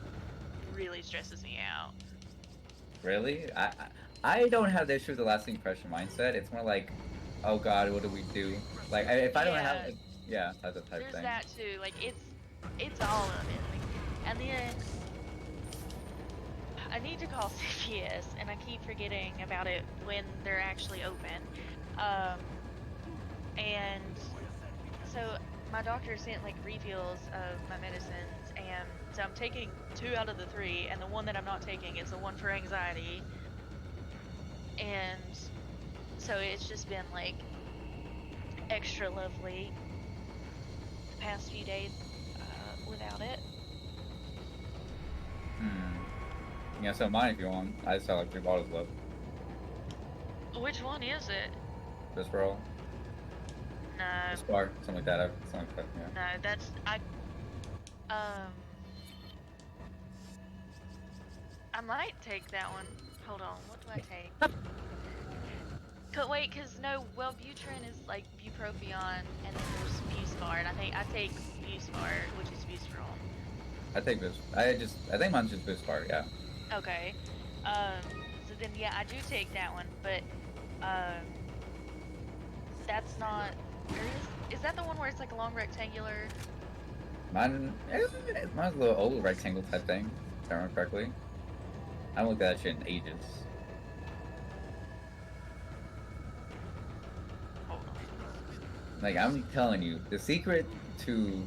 really stresses me out. Really? I don't have the issue with the lasting impression mindset. It's more like, oh god, what do we do? Like if I don't have that's the type There's thing. that too. Like it's all of it. Like, and then I need to call CVS, and I keep forgetting about it when they're actually open. And so my doctor sent like refills of my medicines, and so I'm taking 2 out of the 3, and the one that I'm not taking is the one for anxiety. And so it's just been like extra lovely the past few days without it. Yeah, so mine if you want. I just have like 3 bottles left. Which one is it? Just roll. No. Spark, something like that. Yeah. No, that's I might take that one. Hold on, what do I take? Wait, cause no, Wellbutrin is like bupropion, and then there's Buspar, and I take Buspar, which is Buspirone. I think mine's just Buspar, yeah. Okay. So then yeah, I do take that one, but that's not. Is that the one where it's like a long rectangular? Mine's a little old rectangle type thing, if I remember correctly. I haven't looked at that shit in ages. Like, I'm telling you, the secret to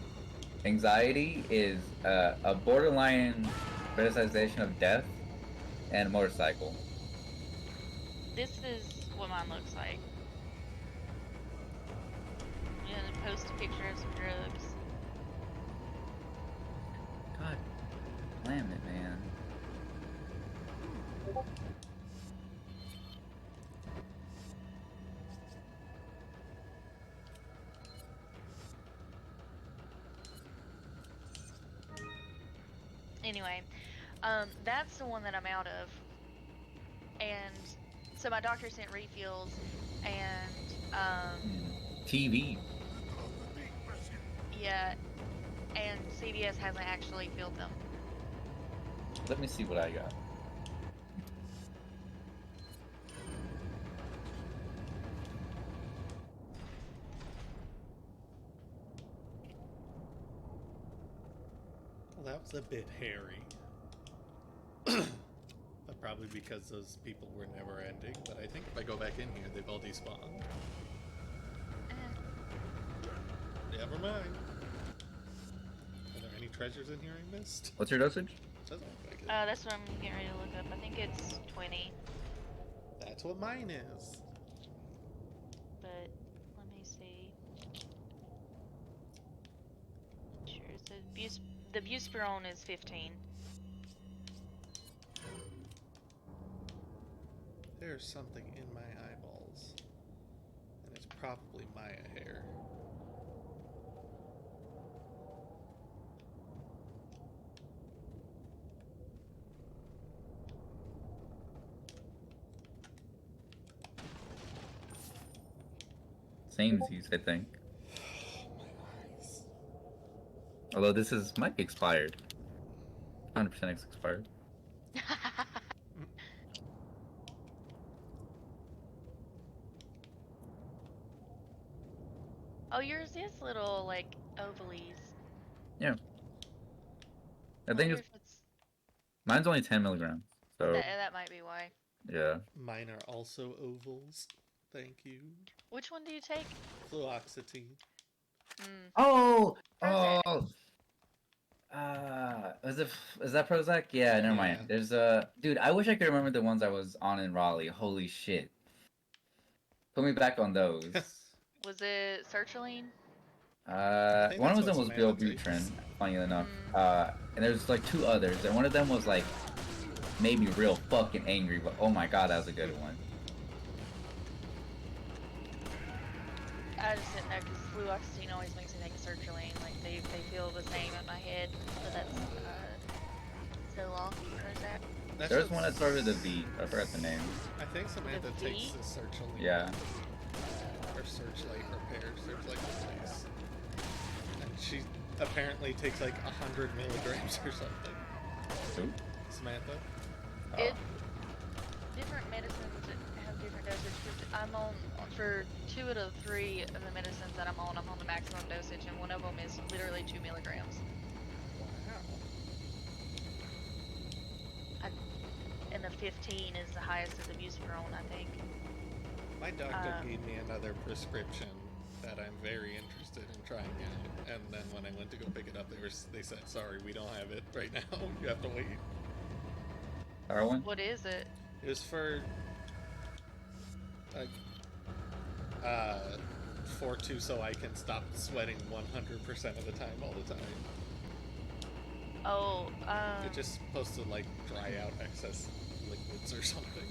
anxiety is a borderline criticization of death and a motorcycle. This is what mine looks like. I'm gonna post a picture of some drugs. God damn it, man. Anyway, that's the one that I'm out of. And so my doctor sent refills, and TV. yeah, and CVS hasn't actually filled them. Let me see what I got. Well, that was a bit hairy. But probably because those people were never ending. But I think if I go back in here, they've all despawned. Never mind. Are there any treasures in here I missed? What's your dosage? Doesn't look like it. That's what I'm getting ready to look up. I think it's 20. That's what mine is. But let me see. Sure, so the Buspirone is 15. There's something in my eyeballs. And it's probably Maya hair. Samesies, I think. Although this might be expired. 100% expired. Oh, yours is little like ovalies. Yeah. I I think wonder it's if it's mine's only 10 milligrams. So that might be why. yeah. Mine are also ovals. Thank you. Which one do you take? Fluoxetine. Mm. Oh, Prozac. oh. Is that Prozac? Yeah, never mind. Yeah. There's dude. I wish I could remember the ones I was on in Raleigh. Holy shit. Put me back on those. Was it sertraline? think One that's of them what was Samantha Wellbutrin, takes. funny enough. Mm. And there's like 2 others, and one of them was like made me real fucking angry. But oh my god, that was a good one. I just didn't know because fluoxetine always makes me think of sertraline. Like they feel the same in my head, but that's so long. Prozac. That's There's just- one that started with a V. I forgot the name. I think Samantha With takes V? the Searchlight. Yeah. Or Searchlight repair, Searchlight replace. And she apparently takes like 100 milligrams or something. Who? Samantha. Oh. It different medicines have different dosage. 'Cause I'm on for 2 out of 3 of the medicines that I'm on the maximum dosage, and one of them is literally 2 milligrams. Wow. And the 15 is the highest of the buspirone, I think. My doctor gave me another prescription that I'm very interested in trying out. And then when I went to go pick it up, they said, sorry, we don't have it right now. You have to wait. Darwin? What is it? It was for Fortu so I can stop sweating 100% of the time all the time. Oh, It's just supposed to like dry out excess liquids or something.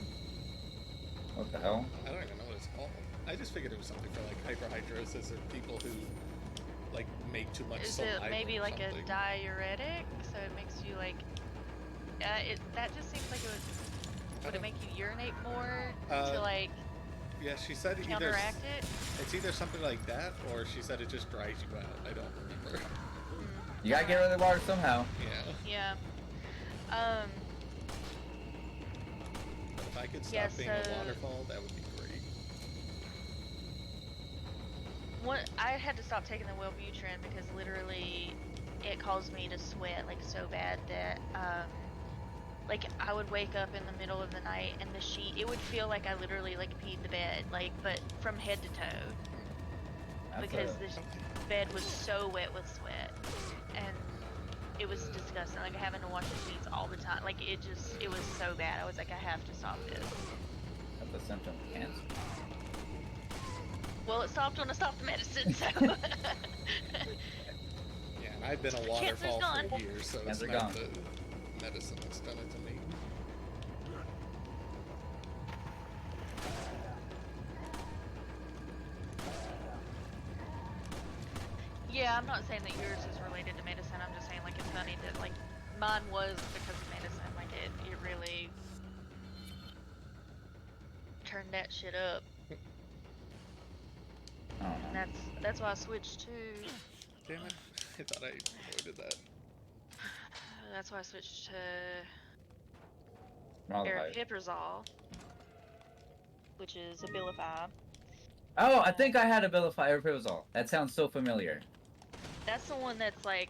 What the hell? I don't even know what it's called. I just figured it was something for like hyperhidrosis or people who like make too much is saliva it maybe or like something. a diuretic? So it makes you like. That just seems like it would it make you urinate more to like Yeah, she said either counteract it? it's either something like that or she said it just dries you out. I don't remember. You gotta get rid of the water somehow. Yeah. Yeah. But if I could stop Yeah, being a so- waterfall, that would be great. I had to stop taking the Wellbutrin because literally it caused me to sweat like so bad that like I would wake up in the middle of the night and the sheet, it would feel like I literally like peed the bed, like, but from head to toe, because the bed was so wet with sweat and it was disgusting. Like having to wash the sheets all the time, like it was so bad. I was like, I have to stop this. That's a symptom of cancer. Well, it stopped when I stopped the medicine, so. Yeah, and I've been a Cancer's waterfall gone. for years, so it's Cancer not gone. the medicine that's done it to me. Yeah, I'm not saying that yours is related to medicine. I'm just saying like it's funny that like mine was because of medicine. Like it really turned that shit up. I don't And know. that's why I switched to. Damn it. I thought I avoided that. That's why I switched to Raleigh. aripiprazole, which is Abilify. Oh, I think I had Abilify Aripiprazole. That sounds so familiar. That's the one that's like.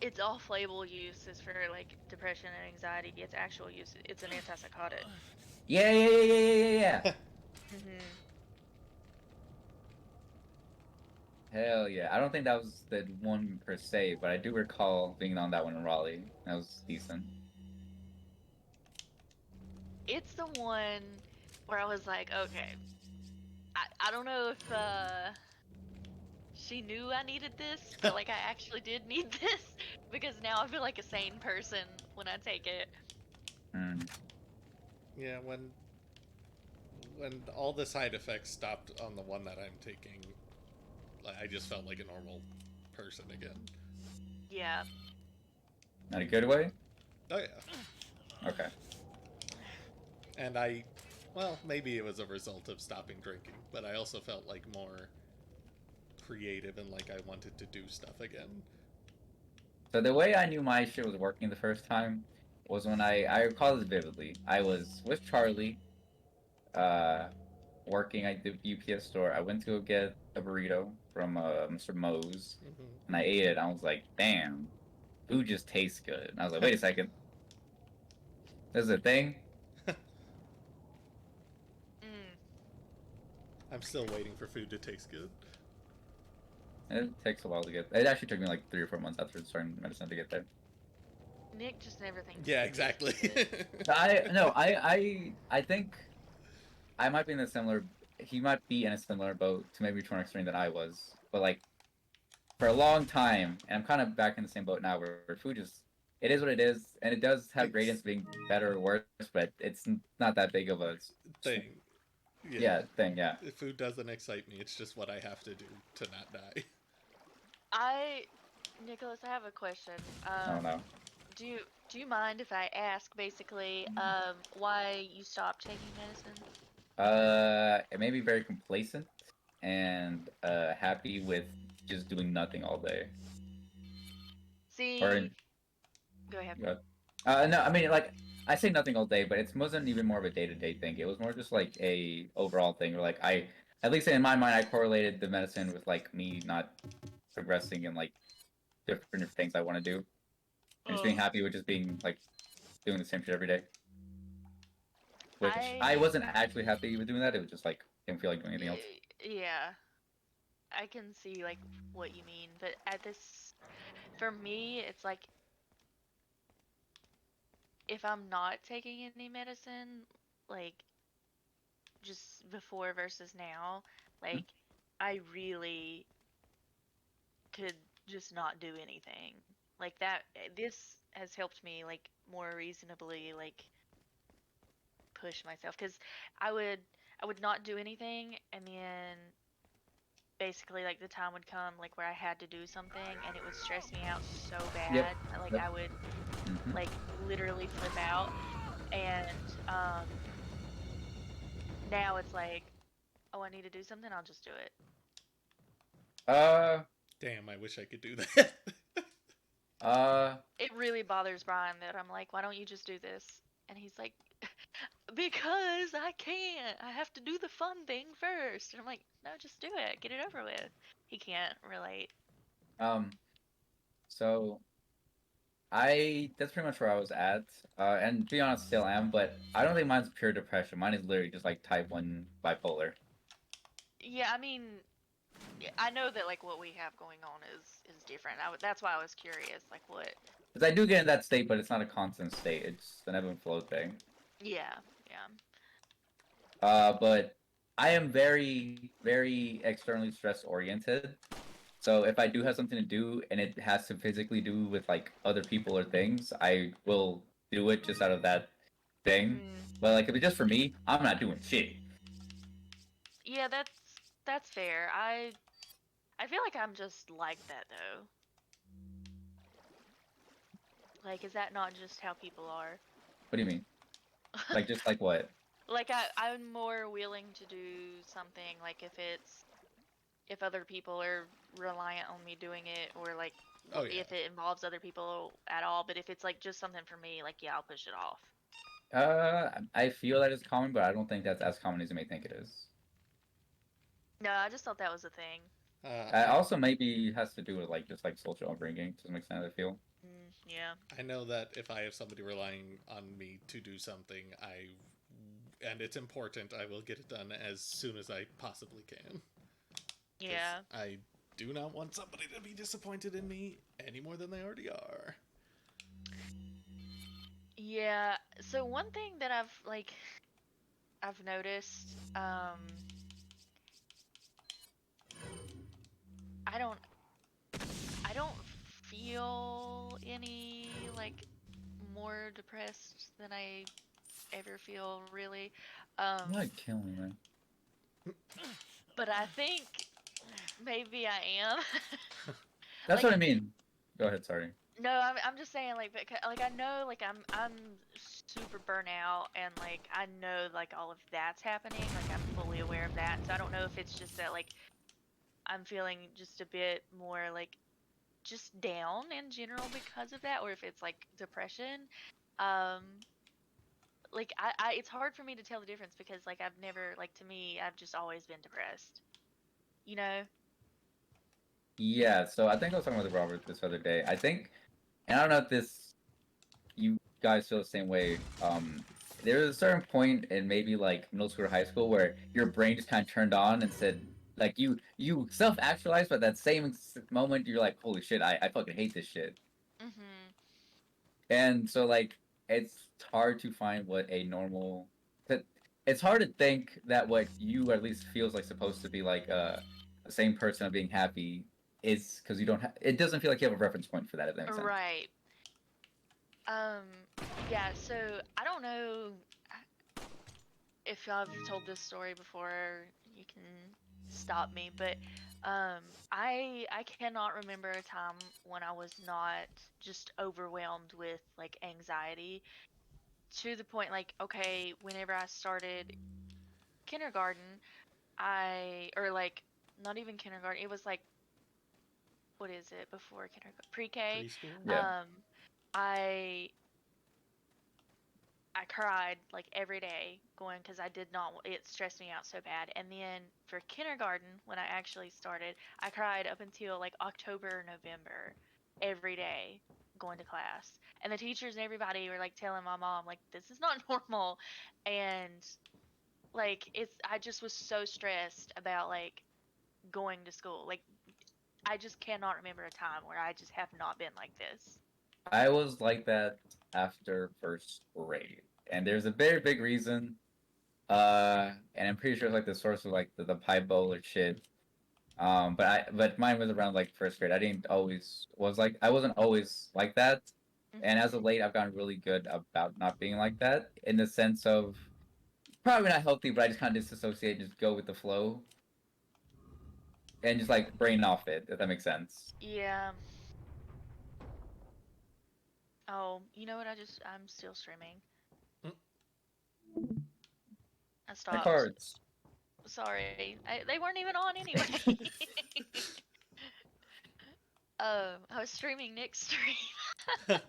Its off-label use is for like depression and anxiety. Its actual use, it's an antipsychotic. Yeah. hmm Hell yeah. I don't think that was the one per se, but I do recall being on that one in Raleigh. That was decent. It's the one where I was like, okay, I don't know if she knew I needed this, but like I actually did need this because now I feel like a sane person when I take it. Mm. Yeah, when all the side effects stopped on the one that I'm taking, like, I just felt like a normal person again. Yeah. In a good way? Oh yeah. Okay. And I Well, maybe it was a result of stopping drinking, but I also felt like more creative and like I wanted to do stuff again. So the way I knew my shit was working the first time was when I recall this vividly. I was with Charlie, uh, working at the UPS store. I went to go get a burrito from Mr. Moe's, and I ate it. I was like, damn, food just tastes good. And I was like, wait a second. This is a thing? I'm still waiting for food to taste good. It takes a while to get. It actually took me like 3 or 4 months after starting medicine to get there. Nick just never thinks. Yeah, he exactly. tastes good. I think I might be in a similar. He might be in a similar boat to maybe Torn Extreme that I was, but like for a long time, and I'm kind of back in the same boat now, where food just it is what it is, and it does have gradients being better or worse, but it's not that big of a thing. Yeah, thing. Yeah. If food doesn't excite me, it's just what I have to do to not die. Nicholas, I have a question. I don't know. Do you mind if I ask basically why you stopped taking medicine? It made me very complacent and happy with just doing nothing all day. See. Or Go ahead. No, I mean like I say nothing all day, but it wasn't even more of a day-to-day thing. It was more just like a overall thing where like at least in my mind I correlated the medicine with like me not progressing in like different things I want to do. And just being happy with just being like doing the same shit every day. Which I wasn't actually happy with doing that. It was just like didn't feel like doing anything else. Yeah, I can see like what you mean, but for me, it's like if I'm not taking any medicine, like just before versus now, like I really could just not do anything. Like that, this has helped me like more reasonably like push myself, because I would not do anything, and then basically like the time would come like where I had to do something and it would stress me out so bad. Like I would like literally flip out, and now it's like, oh, I need to do something, I'll just do it. Damn, I wish I could do that. It really bothers Brian that I'm like, why don't you just do this? And he's like, because I can't. I have to do the fun thing first. And I'm like, no, just do it. Get it over with. He can't relate. So that's pretty much where I was at. And to be honest, still am, but I don't think mine's pure depression. Mine is literally just like type 1 bipolar. Yeah, I mean, I know that like what we have going on is different. That's why I was curious, like what. Because I do get in that state, but it's not a constant state. It's an ebb and flow thing. Yeah. But I am very, very externally stress oriented. So if I do have something to do and it has to physically do with like other people or things, I will do it just out of that thing. But like if it's just for me, I'm not doing shit. Yeah, that's fair. I feel like I'm just like that though. Like, is that not just how people are? What do you mean? Like just like what? Like I'm more willing to do something like if other people are reliant on me doing it, or like if it involves other people at all. But if it's like just something for me, like yeah, I'll push it off. I feel that it's common, but I don't think that's as common as you may think it is. No, I just thought that was a thing. Also maybe has to do with like just like social upbringing to some extent, I feel. Yeah. I know that if I have somebody relying on me to do something, and it's important, I will get it done as soon as I possibly can. Yeah. I do not want somebody to be disappointed in me any more than they already are. Yeah. So one thing that I've noticed, I don't feel any like more depressed than I ever feel, really. You're not killing me. But I think maybe I am. That's what I mean. Go ahead, sorry. No, I'm just saying, like, because, like, I know, like, I'm super burnout, and like I know like all of that's happening. Like I'm fully aware of that. So I don't know if it's just that like I'm feeling just a bit more like just down in general because of that, or if it's like depression. Um, like it's hard for me to tell the difference because like I've never like to me I've just always been depressed. You know? Yeah, so I think I was talking with Robert this other day. I think, and I don't know if this you guys feel the same way. There's a certain point in maybe like middle school or high school where your brain just kind of turned on and said, like you self actualized, but that same moment you're like, holy shit, I fucking hate this shit. Mhm. And so like it's hard to find what a normal. It's hard to think that what you at least feels like supposed to be like the same person of being happy is because you don't have. It doesn't feel like you have a reference point for that. If that makes sense. Right. Um, yeah, so I don't know if I've told this story before, you can stop me, but I cannot remember a time when I was not just overwhelmed with like anxiety to the point like okay, whenever I started kindergarten, I or like not even kindergarten, it was like what is it before kindergarten, pre-K. Preschool? Yeah. Um, I I cried like every day going because I did not, it stressed me out so bad. And then for kindergarten, when I actually started, I cried up until like October, November, every day going to class. And the teachers and everybody were like telling my mom, like, this is not normal. And like, I just was so stressed about like going to school. Like, I just cannot remember a time where I just have not been like this. I was like that after first grade, and there's a very big reason. And I'm pretty sure it's like the source of like the bipolar shit. But mine was around like first grade. I didn't always was like I wasn't always like that, and Hmm. as of late, I've gotten really good about not being like that in the sense of probably not healthy, but I just kind of disassociate, and just go with the flow, and just like brain off it. If that makes sense. Yeah. Oh, you know what? I'm still streaming. Mm. I My stopped. cards. Sorry. They weren't even on anyway. I was streaming Nick's stream.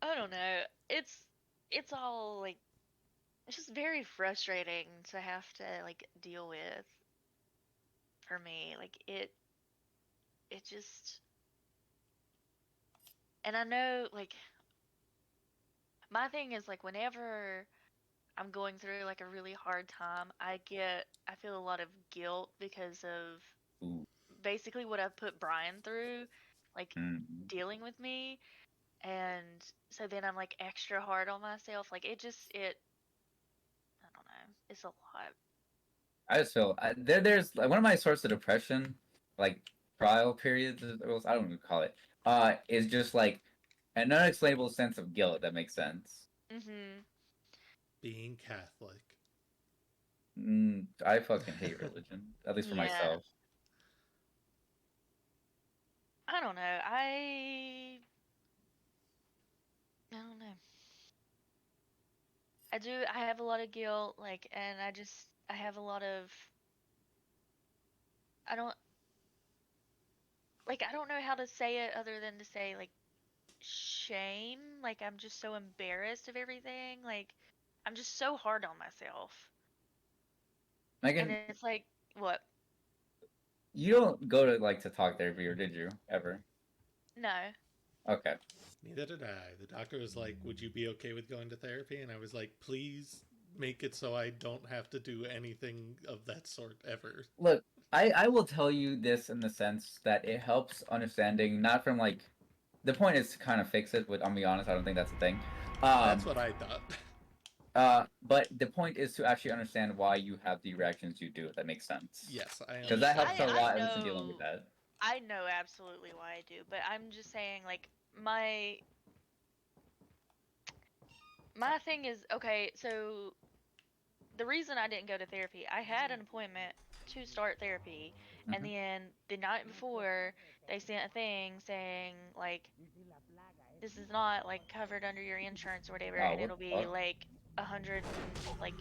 I don't know. It's all like it's just very frustrating to have to like deal with for me. Like it just and I know like my thing is like whenever I'm going through like a really hard time, I feel a lot of guilt because of Ooh. basically what I've put Brian through, like Mm. dealing with me, and so then I'm like extra hard on myself. Like it I don't know. It's a lot. I just feel there's like one of my sources of depression, like trial periods. I don't even call it. Is just like an unexplainable sense of guilt. If that makes sense. Mhm. Being Catholic. I fucking hate religion, at least for Yeah. myself. I don't know. I don't know. I have a lot of guilt like and I have a lot of I don't I don't know how to say it other than to say like shame. Like I'm just so embarrassed of everything. Like I'm just so hard on myself. And Megan, it's like, what? you don't go to like to talk therapy, or did you ever? No. Okay. Neither did I. The doctor was like, "Would you be okay with going to therapy?" And I was like, "Please make it so I don't have to do anything of that sort ever." Look, I will tell you this in the sense that it helps understanding, not from like the point is to kind of fix it. But I'll be honest, I don't think that's the thing. That's what I thought. But the point is to actually understand why you have the reactions you do. If that makes sense. Yes, I Because that understand helps a why. lot, at least in dealing with that. I know absolutely why I do, but I'm just saying like my thing is okay, so the reason I didn't go to therapy, I had an appointment to start therapy, and Hmm. then the night before they sent a thing saying like this is not like covered under your insurance or whatever, Oh, and what it'll the be fuck? like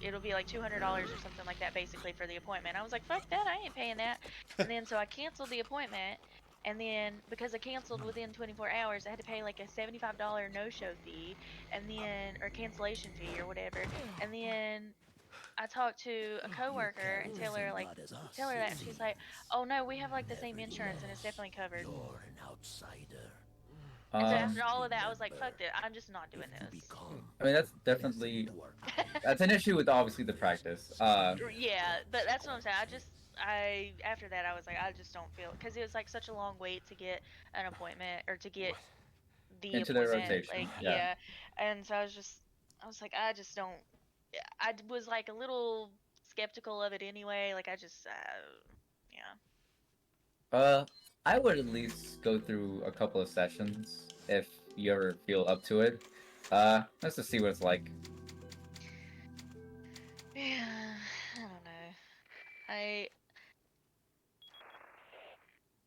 it'll be like $200 or something like that basically for the appointment. I was like, fuck that, I ain't paying that. And then so I canceled the appointment, and then because I canceled within 24 hours, I had to pay like a $75 no-show fee, and then or cancellation fee or whatever. And then I talked to a coworker and tell her that, and she's like, "Oh no, we have like the same insurance and it's definitely covered." You're an outsider. And so Um, after all of that, I was like, "Fuck it, I'm just not doing this." I mean that's definitely that's an issue with obviously the practice. Yeah, but that's what I'm saying. I after that I was like, I just don't feel because it was like such a long wait to get an appointment or to get the Into their appointment. rotation, Like yeah. yeah, and so I was like, I just don't. Was like a little skeptical of it anyway. Like I just yeah. I would at least go through a couple of sessions if you ever feel up to it. Just to see what it's like. Yeah, I don't know.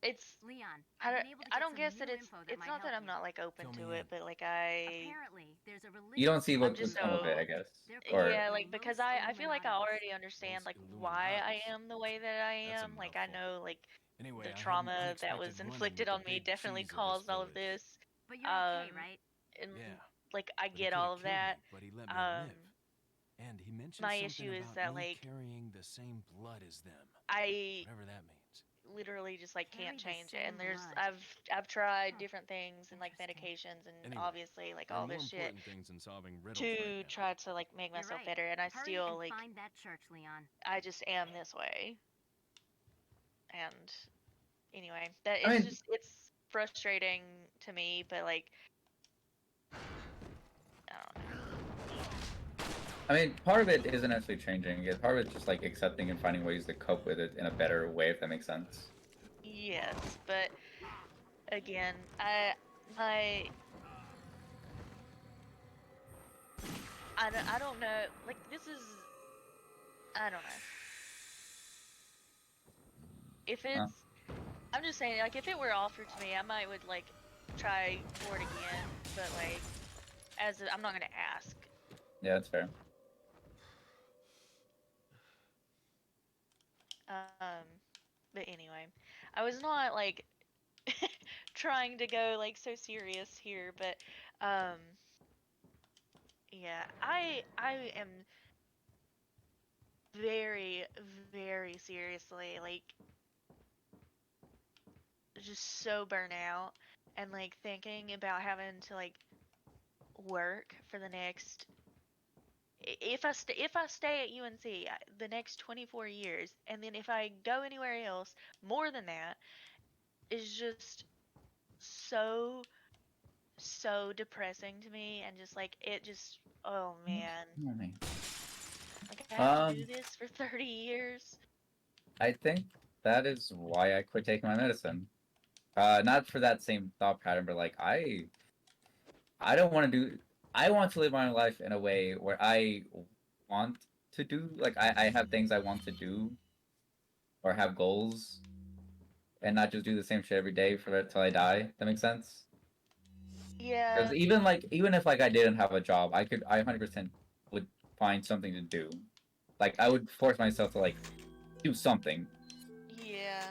It's Leon, I I've don't, been able to I get don't some guess new that info that it's might not that help I'm you. not like open Fill to me it, in. but like I Apparently, there's a religious You don't see what I'm would just come of it, I so guess. They're Or yeah, called like because Los I feel like I Illuminados. already understand Los like why I Illuminados. am the way that I That's a am. Like I mouthful. know like Anyway, the I had an trauma that unexpected was run-in inflicted with the on me big definitely cheese of this caused all of village. this. But you're okay, right? And Yeah, like I but he get could all have of killed that. me, but he let me Um, live. And he mentioned my something issue is about that me like carrying the same blood as them. I Whatever that means. literally just like Carry can't the change it. same And there's blood. I've tried Huh. different things and like Interesting. medications and Anyway, obviously like there are all more this shit important things than solving riddles to right now. try to like make You're myself right. better, and I Hurry still and like find that church, Leon. I just am this way. And anyway, that I it's mean, just it's frustrating to me, but like I don't know. part of it isn't actually changing. Part of it's just like accepting and finding ways to cope with it in a better way, if that makes sense. Yes, but again, my I don't know. Like this is I don't know. If Huh? it's I'm just saying like if it were offered to me, I might would like try for it again, but like I'm not gonna ask. Yeah, that's fair. Um, but anyway, I was not like trying to go like so serious here, but um, yeah, I am very very seriously like just so burnt out and like thinking about having to like work for the next if I stay at UNC the next 24 years, and then if I go anywhere else more than that, is just so depressing to me, and just like it just oh man, Oh, man. like I have to do Um, this for 30 years. I think that is why I quit taking my medicine. Not for that same thought pattern, but like I don't want to do. I want to live my life in a way where I want to do. Like I have things I want to do, or have goals, and not just do the same shit every day for till I die. That makes sense. Yeah, Because even if like I didn't have a job, I 100% would find something to do. Like I would force myself to like do something, yeah,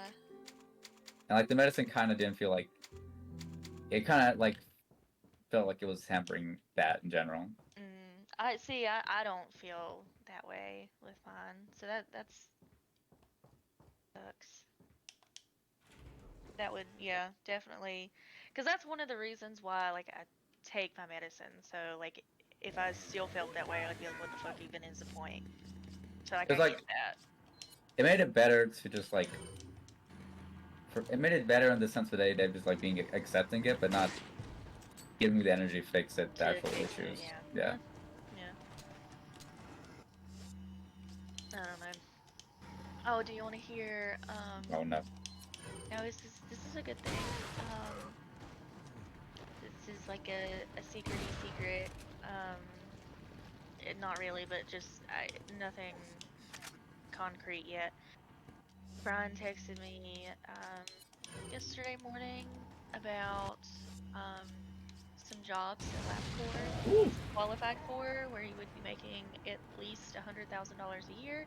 and like the medicine kind of didn't feel like it. Kind of like felt like it was hampering that in general. I see. I don't feel that way with mine, so that's sucks. That would, yeah, definitely. Because that's one of the reasons why, like, I take my medicine. So, like, if I still felt that way, I'd be like, what the fuck even is the point? So, like, I Because get like that. it made it better to just like it made it better in the sense that they just like being accepting it, but not giving me the energy to fix it, the To actual fix it, issues. yeah. Yeah. Yeah. I don't know. Oh, do you want to hear, Oh no. no, this is a good thing. This is like a secrety secret. Not really, but just, nothing concrete yet. Brian texted me yesterday morning about some jobs at LabCorp he's qualified for, where he would be making at least $100,000 a year,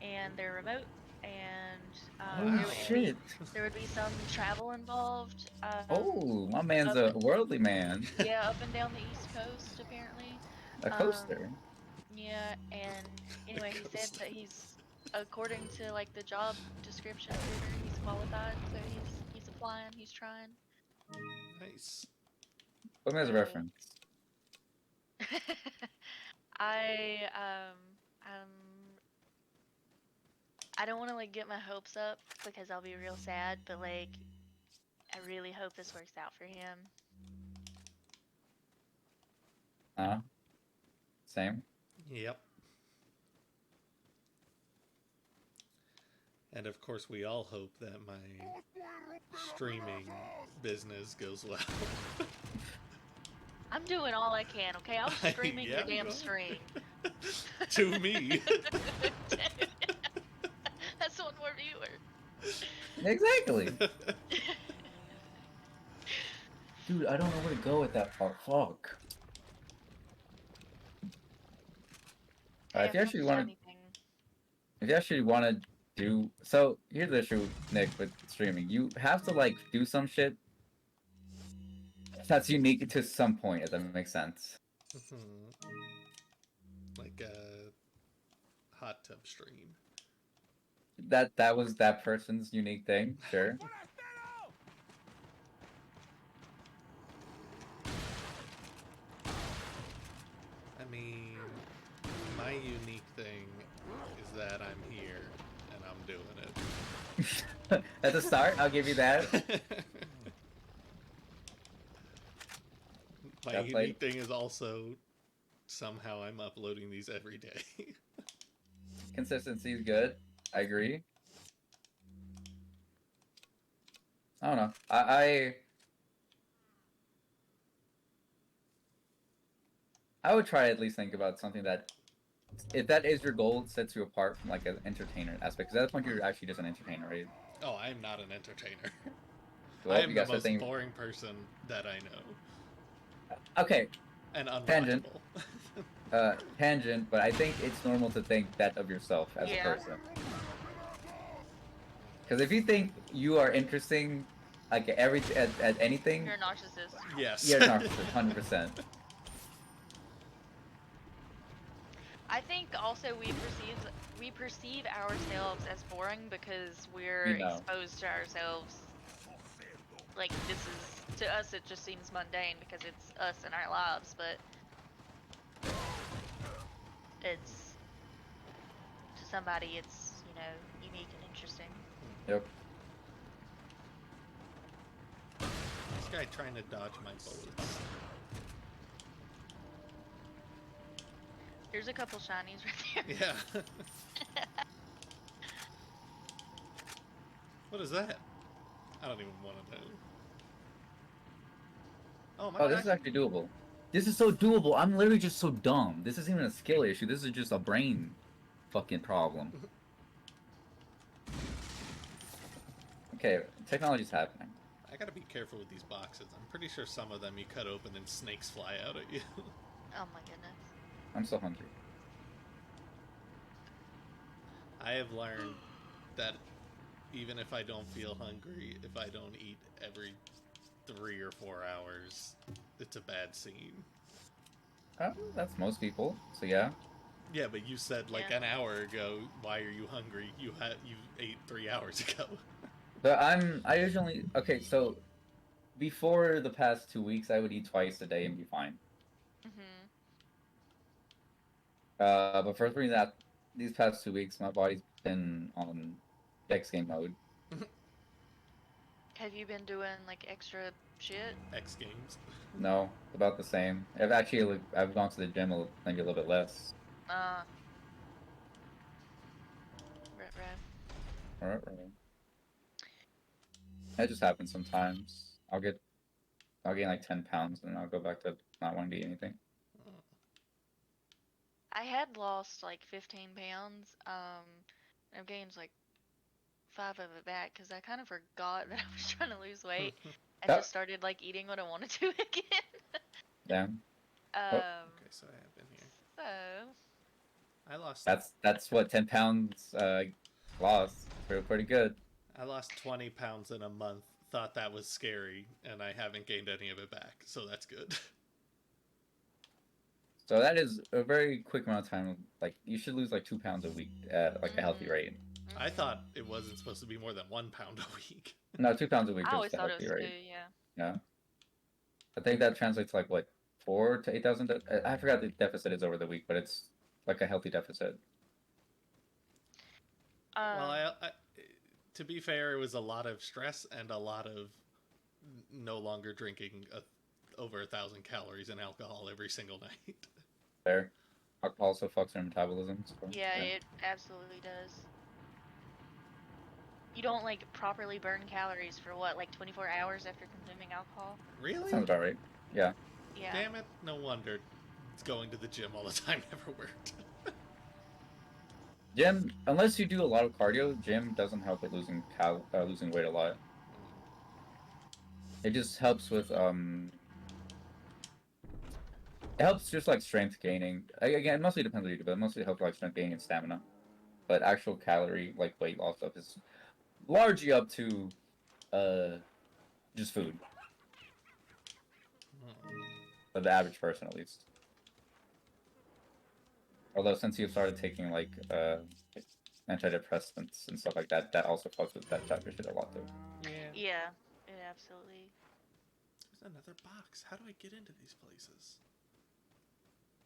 and they're remote. And Holy shit! there would be some travel involved. Oh, my man's up a worldly man. Yeah, up and down the East Coast apparently. A coaster. Yeah, and anyway, he said that he's, according to like the job description, he's qualified, so he's applying, he's trying. Nice. Put me as a reference. I don't want to like get my hopes up because I'll be real sad, but like I really hope this works out for him. Same. Yep. And of course, we all hope that my streaming business goes well. I'm doing all I can, okay? I'm streaming Yeah, your damn you are. stream. To me. That's one more viewer. Exactly. Dude, I don't know where to go with that part. Fuck. If you actually want to do so, here's the issue, Nick, with streaming. You have to like do some shit that's unique to some point, if that makes sense. Like a hot tub stream. That was that person's unique thing, sure. I mean, my unique thing is that I'm here and I'm doing it. At the start, I'll give you that. My That unique played. thing is also somehow I'm uploading these every day. Consistency is good. I agree. I don't know. I would try to at least think about something that, if that is your goal, sets you apart from like an entertainer aspect. Because at that point, you're actually just an entertainer, right? Oh, I'm not an entertainer. Well, I am you the gotta start most thinking- boring person that I know. Okay, And Tangent. unwatchable. Tangent, but I think it's normal to think that of yourself as Yeah. a person. Because if you think you are interesting, like at anything, You're a narcissist. Yes. you're a narcissist, 100%. I think also we perceive ourselves as boring because we're You know. exposed to ourselves. Like this is, to us it just seems mundane because it's us and our lives, but it's, to somebody it's, you know, unique and interesting. Yep. This guy trying to dodge my bullets. There's a couple shinies right there. Yeah. What is that? I don't even want to know. Oh my Oh, this is actually doable. This is so doable. I'm literally just so dumb. This isn't even a skill issue. This is just a brain fucking problem. Okay, technology's happening. I gotta be careful with these boxes. I'm pretty sure some of them you cut open and snakes fly out at you. Oh my goodness. I'm so hungry. I have learned that even if I don't feel hungry, if I don't eat every 3 or 4 hours, it's a bad scene. That's most people. So yeah. Yeah, but you said like Yeah. an hour ago, why are you hungry? You ate 3 hours ago. But I usually okay. So before the past 2 weeks, I would eat twice a day and be fine. Mhm. But for some reason, these past 2 weeks, my body's been on X game mode. Have you been doing like extra shit? X Games. No, about the same. I've gone to the gym maybe a little bit less. Right. Alright. That just happens sometimes. I'll gain like 10 pounds and then I'll go back to not wanting to eat anything. I had lost like 15 pounds. I've gained like 5 of it back because I kind of forgot that I was trying to lose weight and That- just started like eating what I wanted to again. Damn. Um, Okay, so I have been here. so I lost. That's what 10 pounds lost. Pretty good. I lost 20 pounds in a month. Thought that was scary, and I haven't gained any of it back, so that's good. So that is a very quick amount of time. Like you should lose like 2 pounds a week at like a healthy rate. I thought it wasn't supposed to be more than 1 pound a week. No, 2 pounds a week I is always the thought it healthy was rate. 2, yeah. Yeah. I think that translates to like what 4 to 8,000. I forgot the deficit is over the week, but it's like a healthy deficit. Well, I, to be fair, it was a lot of stress and a lot of no longer drinking over 1,000 calories in alcohol every single night. Fair. Alcohol also fucks your metabolism. So, Yeah, it absolutely does. You don't like properly burn calories for what, like 24 hours after consuming alcohol? Really? Sounds about right. Yeah. Yeah. Damn it! No wonder going to the gym all the time never worked. Gym, unless you do a lot of cardio, gym doesn't help with losing weight a lot. It just helps with it helps just like strength gaining. Again, it mostly depends on you do, but it mostly helps like strength gaining and stamina. But actual calorie like weight loss stuff is largely up to just food. For the average person at least. Although since you've started taking like antidepressants and stuff like that, that also fucks with that type of shit a lot too. Yeah, it absolutely. There's another box. How do I get into these places?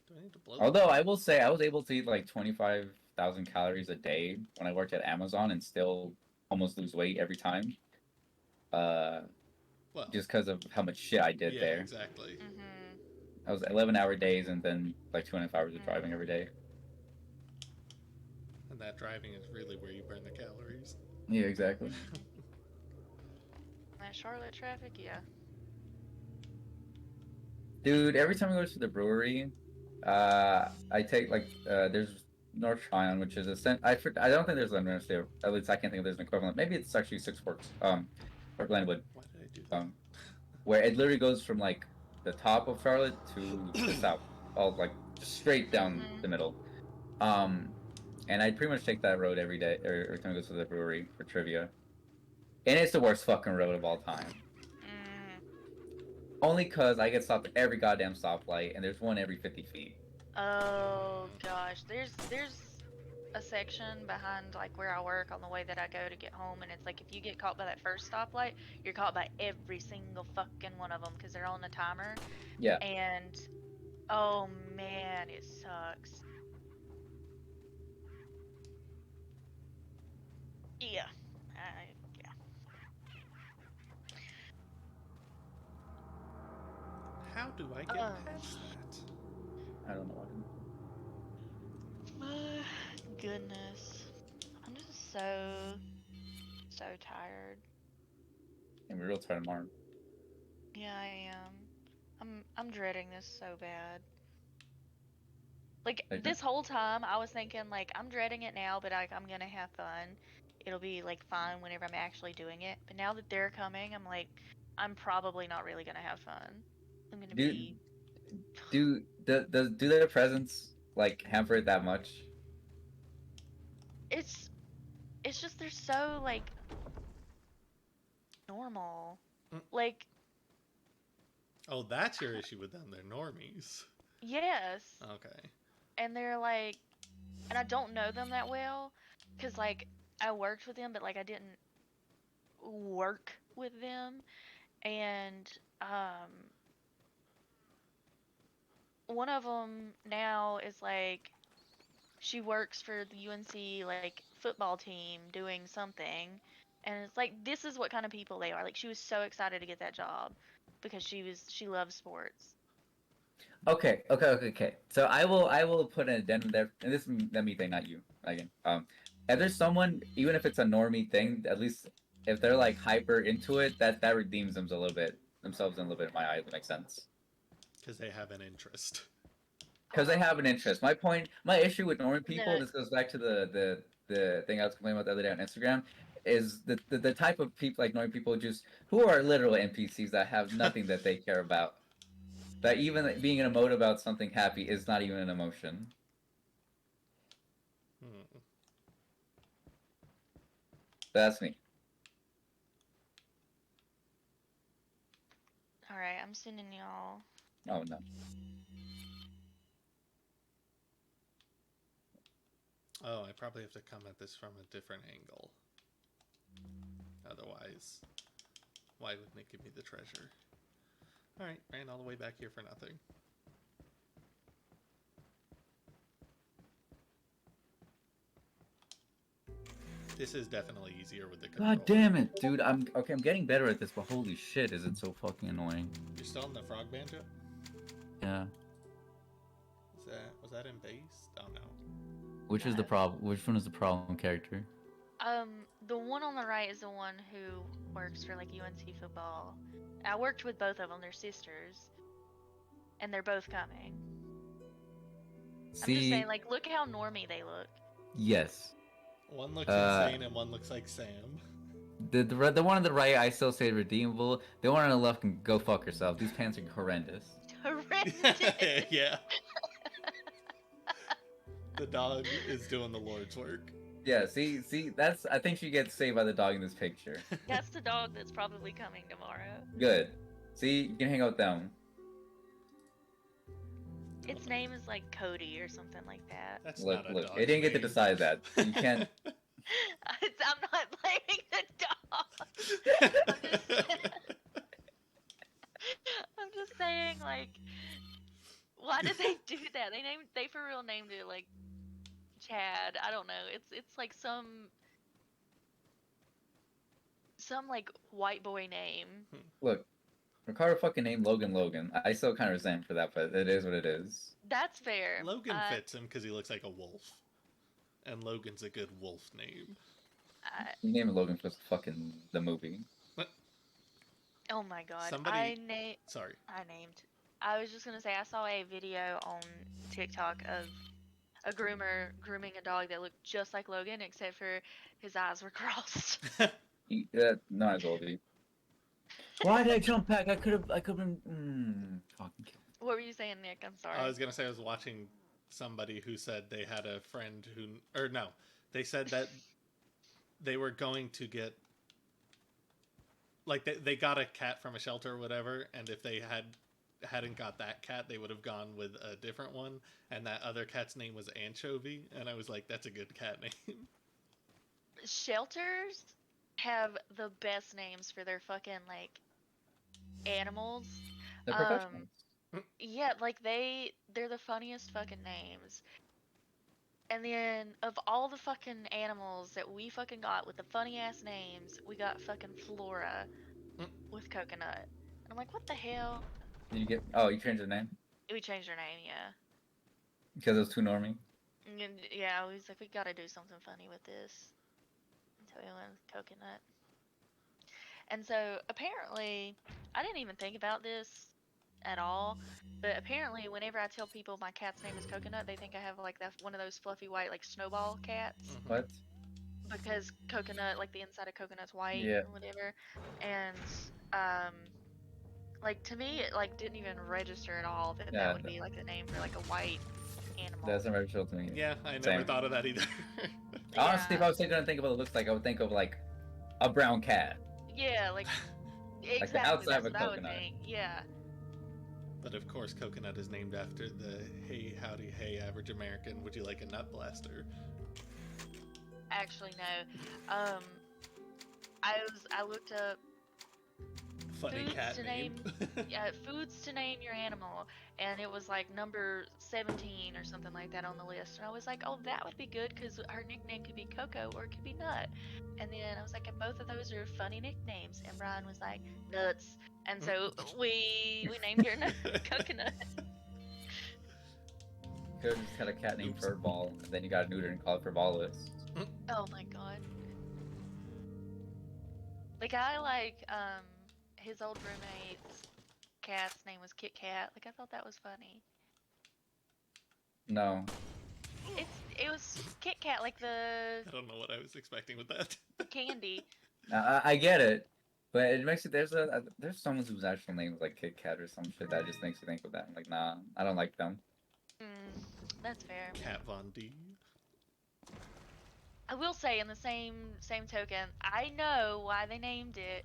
Do I need to blow? Although I will say I was able to eat like 25,000 calories a day when I worked at Amazon and still almost lose weight every time. Well, Just because of how much shit I did yeah, there. exactly. Mm-hmm. I was 11-hour days and then like 2.5 hours of driving every day. And that driving is really where you burn the calories. Yeah, exactly. That Charlotte traffic, yeah. Dude, every time I go to the brewery, I take like there's North Tryon, which is I don't think there's an at least I can't think of there's an equivalent. Maybe it's actually Six Forks, or Glenwood, Why did I do that? where it literally goes from like the top of Charlotte to the south, all like just straight down the middle. And I pretty much take that road every day, or every time I go to the brewery for trivia. And it's the worst fucking road of all time. Only cause I get stopped at every goddamn stoplight, and there's one every 50 feet. Oh gosh, there's a section behind like where I work on the way that I go to get home, and it's like if you get caught by that first stoplight, you're caught by every single fucking one of them because they're on a timer. Yeah. And oh man, it sucks. Yeah. Yeah. How do I get past that? I don't know. My goodness. I'm just so tired. I'm real tired tomorrow. Yeah, I am. I'm dreading this so bad. Like Okay. this whole time I was thinking like I'm dreading it now, but like I'm gonna have fun. It'll be like fine whenever I'm actually doing it. But now that they're coming, I'm like I'm probably not really gonna have fun. I'm gonna be Do their presents like hamper it that much? it's just they're so like normal. Like Oh, that's your issue with them. They're normies. yes. Okay. And they're like, and I don't know them that well because like I worked with them but like I didn't work with them. And one of them now is like she works for the UNC like football team doing something, and it's like this is what kind of people they are. Like she was so excited to get that job because she loves sports. Okay. So I will put an addendum there, and this is me thing, not you, Megan. If there's someone, even if it's a normie thing, at least if they're like hyper into it, that redeems them a little bit, themselves in a little bit in my eyes. It makes sense. Because they have an interest. Because they have an interest. My issue with normie people, No. this goes back to the thing I was complaining about the other day on Instagram, is the type of people like normie people just who are literal NPCs that have nothing that they care about. That even being in a mode about something happy is not even an emotion. Hmm. That's me. Alright, I'm sending y'all. Oh no. Oh, I probably have to come at this from a different angle. Otherwise, why wouldn't it give me the treasure? Alright, ran all the way back here for nothing. This is definitely easier with the controller. God damn it, dude. I'm getting better at this, but holy shit, is it so fucking annoying? You're still in the frog banjo? Yeah. Was that in base? Oh no. Which is the problem? Which one is the problem character? The one on the right is the one who works for like UNC football. I worked with both of them. They're sisters, and they're both coming. I'm just See, saying, like, look how normie they look. yes. One looks insane and one looks like Sam. The one on the right, I still say redeemable. The one on the left can go fuck herself. These pants are horrendous. Horrendous. Yeah. The dog is doing the Lord's work. Yeah, see, that's. I think she gets saved by the dog in this picture. That's the dog that's probably coming tomorrow. Good. See, you can hang out with them. Its name is like Cody or something like that. That's Look, not a look. dog's It didn't get to name. decide that. You can't. I'm not blaming the dog. I'm just saying, like, why did they do that? They for real named it like Chad. I don't know. It's like some like white boy name. Look, Ricardo fucking named Logan. I still kind of resent for that, but it is what it is. That's fair. Logan fits him because he looks like a wolf. And Logan's a good wolf name. You named Logan for fucking the movie. Oh my god. Somebody- Sorry. Sorry. I was just gonna say, I saw a video on TikTok of a groomer grooming a dog that looked just like Logan, except for his eyes were crossed. No, I told you. Why did I jump back? I could have been. Fucking kill. What were you saying, Nick? I'm sorry. I was gonna say I was watching somebody who said they had a friend who, or no, they said that they were going to get, like they got a cat from a shelter or whatever, and if they hadn't got that cat, they would have gone with a different one, and that other cat's name was Anchovy, and I was like, that's a good cat name. Shelters have the best names for their fucking like animals. They're professionals. Yeah, like they're the funniest fucking names. And then of all the fucking animals that we fucking got with the funny ass names, we got fucking Flora with Coconut. And I'm like, what the hell? Did you get? Oh, you changed the name We changed her name, yeah. because it was too normie. And yeah, we was like, we gotta do something funny with this. So we went with Coconut. And so apparently, I didn't even think about this at all, but apparently whenever I tell people my cat's name is Coconut, they think I have like that one of those fluffy white like snowball cats, What? because coconut, like the inside of coconut's white Yeah. or whatever. And like to me it like didn't even register at all that Yeah, that would be like the name for like a white animal. That's not original to me. Yeah, I never Same. thought of that either. Honestly, if Yeah. I was gonna think of what it looks like, I would think of like a brown cat. Yeah, like exactly. the outside That's of a what I would coconut. think. Yeah. But of course, Coconut is named after the Hey Howdy Hey Average American. Would you like a nut blaster? Actually, no. I looked up Funny foods cat to name. foods to name your animal, and it was like number 17 or something like that on the list. And I was like, oh, that would be good because her nickname could be Coco or it could be Nut. And then I was like, and both of those are funny nicknames. And Brian was like, Nuts. And so we named her Coconut. Could have just had a cat named Oops. Furball, and then you got neutered and called Furballlus. Oh my god. The guy, like, his old roommate's cat's name was Kit Kat. Like, I thought that was funny. No. It was Kit Kat, like the I don't know what I was expecting with that. candy. I get it, But it makes it there's someone whose actual name is like Kit Kat or some shit that just makes you think of that. I'm like, nah, I don't like them. That's fair. Kat Von D. I will say, in the same token, I know why they named it,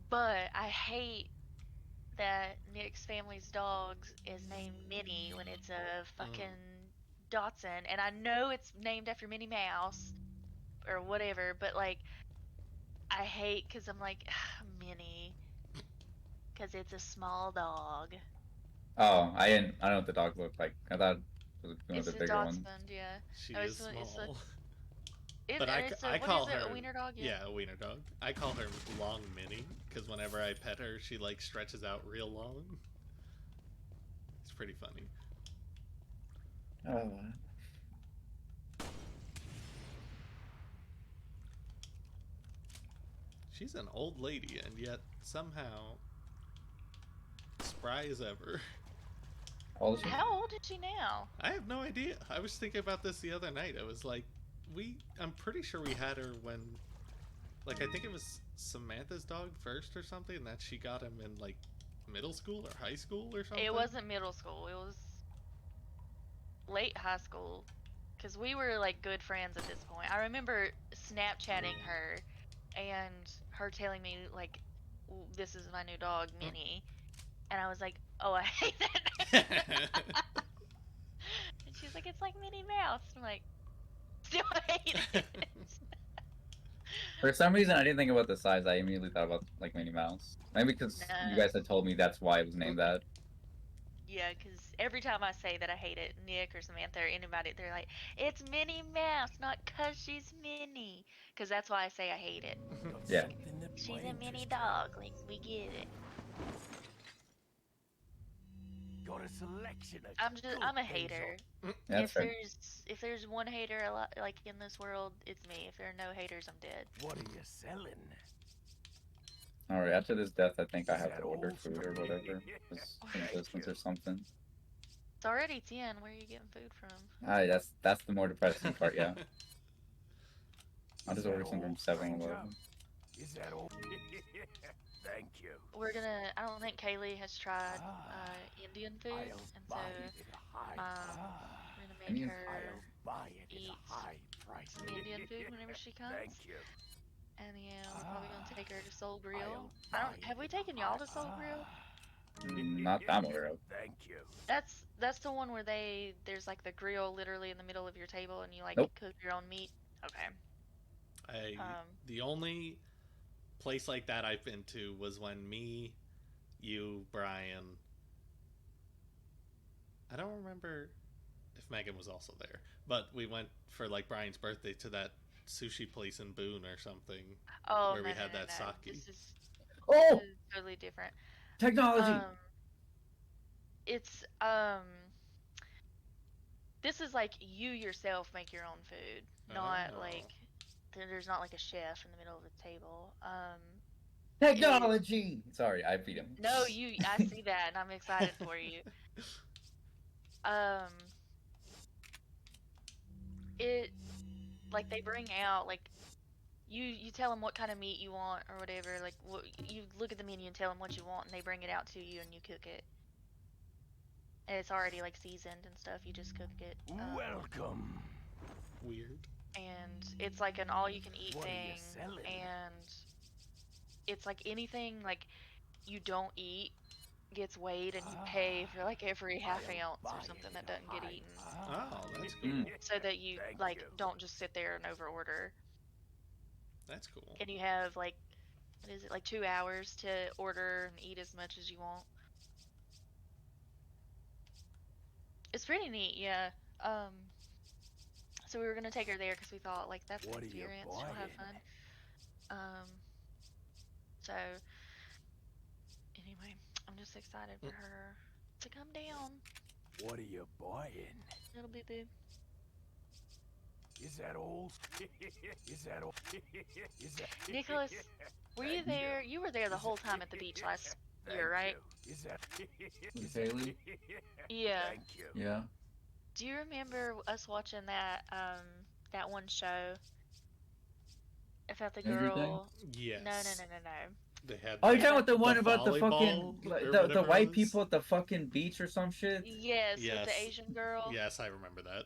but I hate that Nick's family's dog is named Minnie when it's a fucking Dotson, and I know it's named after Minnie Mouse or whatever, but like I hate because I'm like Minnie because it's a small dog. Oh, I don't know what the dog looked like. I thought it was one of It's the a bigger Dachshund, ones. yeah. She No, is it's a- small. But I call her a wiener dog? Yeah, a wiener dog. I call her Long Minnie because whenever I pet her, she like stretches out real long. It's pretty funny. Oh. She's an old lady, and yet somehow spry as ever. All the How old is she now? I have no idea. I was thinking about this the other night. I was like, I'm pretty sure we had her when, like, I think it was Samantha's dog first or something, and that she got him in, like, middle school or high school or something. It wasn't middle school. It was late high school. Because we were, like, good friends at this point. I remember Snapchatting her and her telling me, like, this is my new dog, Minnie. And I was like, oh, I hate that. And she's like, it's like Minnie Mouse. I'm like, still hate it. For some reason, I didn't think about the size. I immediately thought about like Minnie Mouse. Maybe because you guys had told me that's why it was named that. Yeah, because every time I say that I hate it, Nick or Samantha or anybody, they're like, it's Minnie Mouse, not because she's Minnie. Because that's why I say I hate it. Yeah. She's a mini dog, like, we get it. Got a selection of I'm a hater. Yeah, If that's right. there's one hater like in this world, it's me. If there are no haters, I'm dead. What are you selling? All right. After this death, I think I Is have that to order old food or school? whatever. Just some assistance or something. It's already 10. Where are you getting food from? Alright, that's the more depressing part. Yeah. I'll just order some from 7-Eleven. Is that all? Thank you. We're gonna. I don't think Kaylee has tried Indian food, I'll and so buy it at a high we're gonna make Indian- her I'll buy it eat at a high price. some Indian food whenever she comes. Thank you. And yeah, we're probably gonna take her to Soul Grill. I'll I buy don't. Have it we at a taken y'all to high- Soul Grill? Not that I'm aware of. Thank you. That's the one where there's like the grill literally in the middle of your table, and you like Nope. cook your own meat. Okay. The only place like that I've been to was when me, you, Brian. I don't remember if Megan was also there, but we went for like Brian's birthday to that sushi place in Boone or something. Oh, Where we no, had no, that no. sake. This is Oh, totally different. technology. It's this is like you yourself make your own food, not Oh. like there's not like a chef in the middle of the table. Technology. Sorry, I beat him. No, I see that and I'm excited for you. It like they bring out like you tell them what kind of meat you want or whatever. Like you look at the menu and tell them what you want, and they bring it out to you and you cook it. And it's already like seasoned and stuff. You just cook it. Welcome. Weird. And it's like an all-you-can-eat What are you thing, selling? and it's like anything like you don't eat gets weighed, and you pay for like every half ounce or something that doesn't get eaten, Oh, that's cool. Mm. so that you Thank like you. don't just sit there and over order. That's cool. And you have like, what is it, like 2 hours to order and eat as much as you want. It's pretty neat, yeah. So we were gonna take her there because we thought like that's an What are you experience. She'll have buying? fun. So anyway, I'm just excited for her to come down. What are you buying? Little boo boo. Is that all? Is that all? Is that Nicholas, were you Thank there? You were there the whole time at the beach last year, right? you. Is that With Haley? Yeah. Thank you. Yeah. Do you remember us watching that that one show? About the Everything? girl. Yes. No. They had Oh, you're the, talking about the one about the volleyball fucking or the whatever it white was? people at the fucking beach or some shit? Yes, with the Yes. Asian girl. Yes, I remember that.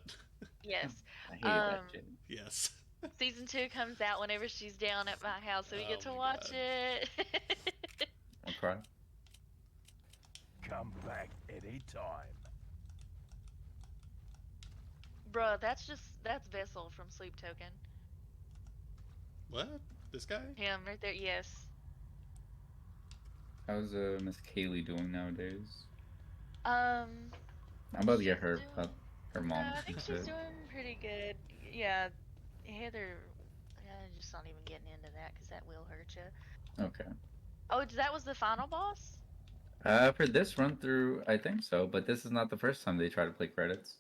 Yes. I hated that shit. Yes. Season 2 comes out whenever she's down at my house, so we get Oh to my watch God. it. I'll cry. Come back anytime. Bruh, that's Vessel from Sleep Token. What? This guy? Him right there, yes. How's Miss Kaylee doing nowadays? Um, I'm about to get she's her doing. her mom I some think she's shit. doing pretty good. Yeah, Heather. I'm just not even getting into that because that will hurt you. Okay. Oh, that was the final boss? For this run through, I think so, but this is not the first time they try to play credits.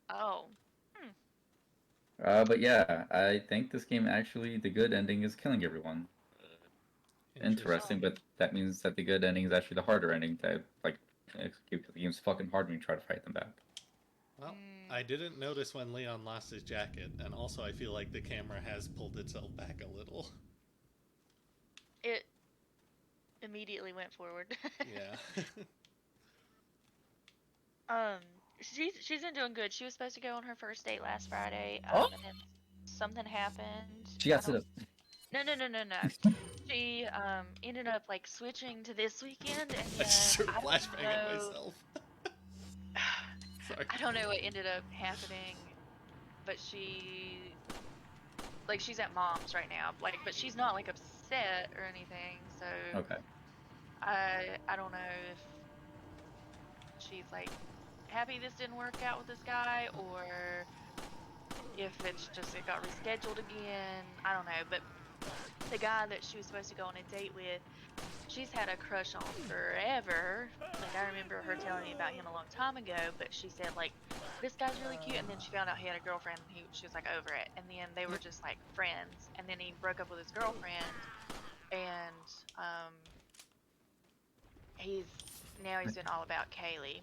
Oh. But yeah, I think this game actually, the good ending is killing everyone. Interesting, but that means that the good ending is actually the harder ending to like execute, because the game's fucking hard when you try to fight them back. Well, I didn't notice when Leon lost his jacket, and also I feel like the camera has pulled itself back a little. It immediately went forward. Yeah. She's been doing good. She was supposed to go on her first date last Friday, Oh! and then something happened. She got to the. No. She ended up like switching to this weekend, and I just started I don't flashbanging know. myself. Sorry. I don't know what ended up happening, but she's at mom's right now. Like, but she's not like upset or anything. So Okay. I don't know if she's like happy this didn't work out with this guy, or if it's just it got rescheduled again. I don't know, but the guy that she was supposed to go on a date with, she's had a crush on forever. Like, I remember her telling me about him a long time ago, but she said like, this guy's really cute, and then she found out he had a girlfriend, and she was like over it, and then they were just like friends, and then he broke up with his girlfriend, and he's been all about Kaylee.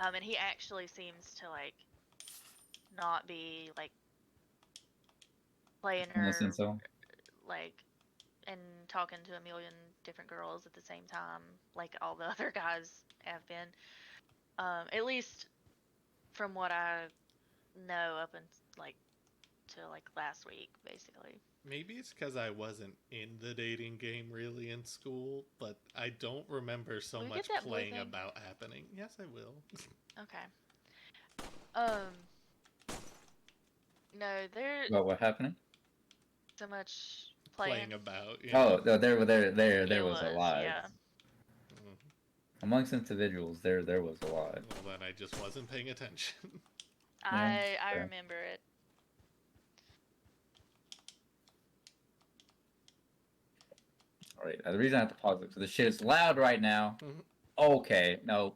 And he actually seems to like not be like playing her, So. like, and talking to a million different girls at the same time, like all the other guys have been. At least from what I know, up and like to like last week, basically. Maybe it's because I wasn't in the dating game really in school, but I don't remember so Will you much get that blue playing thing? about happening. Yes, I will. Okay. No, there About what happening? so much Playing about. Oh, no, there It was a lot. yeah. Mm. Amongst individuals, there was a lot. Well, then I just wasn't paying attention. I fair. remember it. Alright, the reason I have to pause it because the shit is loud right now. Okay, no.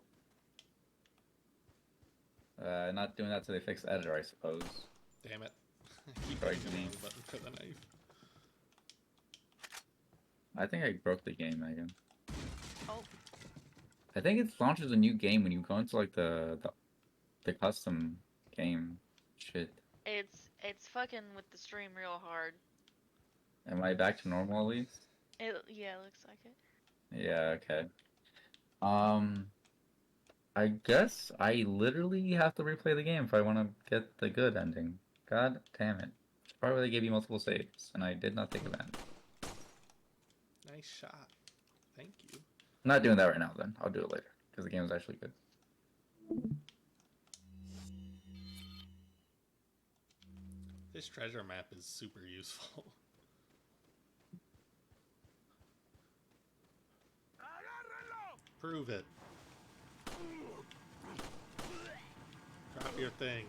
Not doing that till they fix the editor, I suppose. Damn it. I keep Sorry, hitting the Janine. wrong button for the knife. I think I broke the game, Megan. Oh. I think it launches a new game when you go into like the custom game shit. It's fucking with the stream real hard. Am I back to normal at least? It looks like it. Yeah, okay. I guess I literally have to replay the game if I want to get the good ending. God damn it. Probably they gave you multiple saves, and I did not take advantage. Nice shot. Thank you. I'm not doing that right now then. I'll do it later, because the game is actually good. This treasure map is super useful. Prove it. Drop your thing.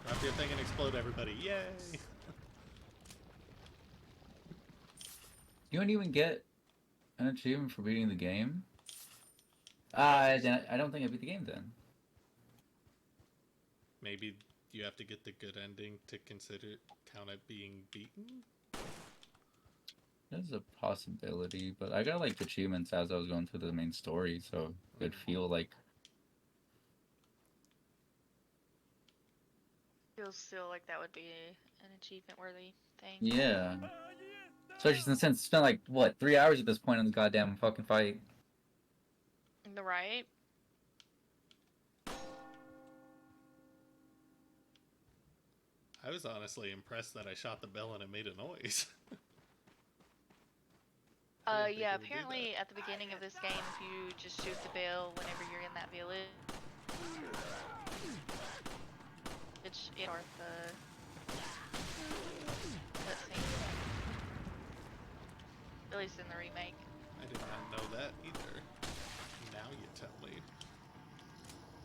Drop your thing and explode everybody. Yay! You don't even get an achievement for beating the game? I don't think I beat the game then. Maybe you have to get the good ending to count it being beaten? There's a possibility, but I got like achievements as I was going through the main story, so it'd feel like Feels still like that would be an achievement worthy thing. yeah. Especially since it's spent like what 3 hours at this point in the goddamn fucking fight. Right? I was honestly impressed that I shot the bell and it made a noise. I didn't think Yeah, it would do apparently at the beginning of this game, if you just shoot the bell whenever you're in that village, it's start the cutscene. At least in the remake. I did not know that either. Now you tell me.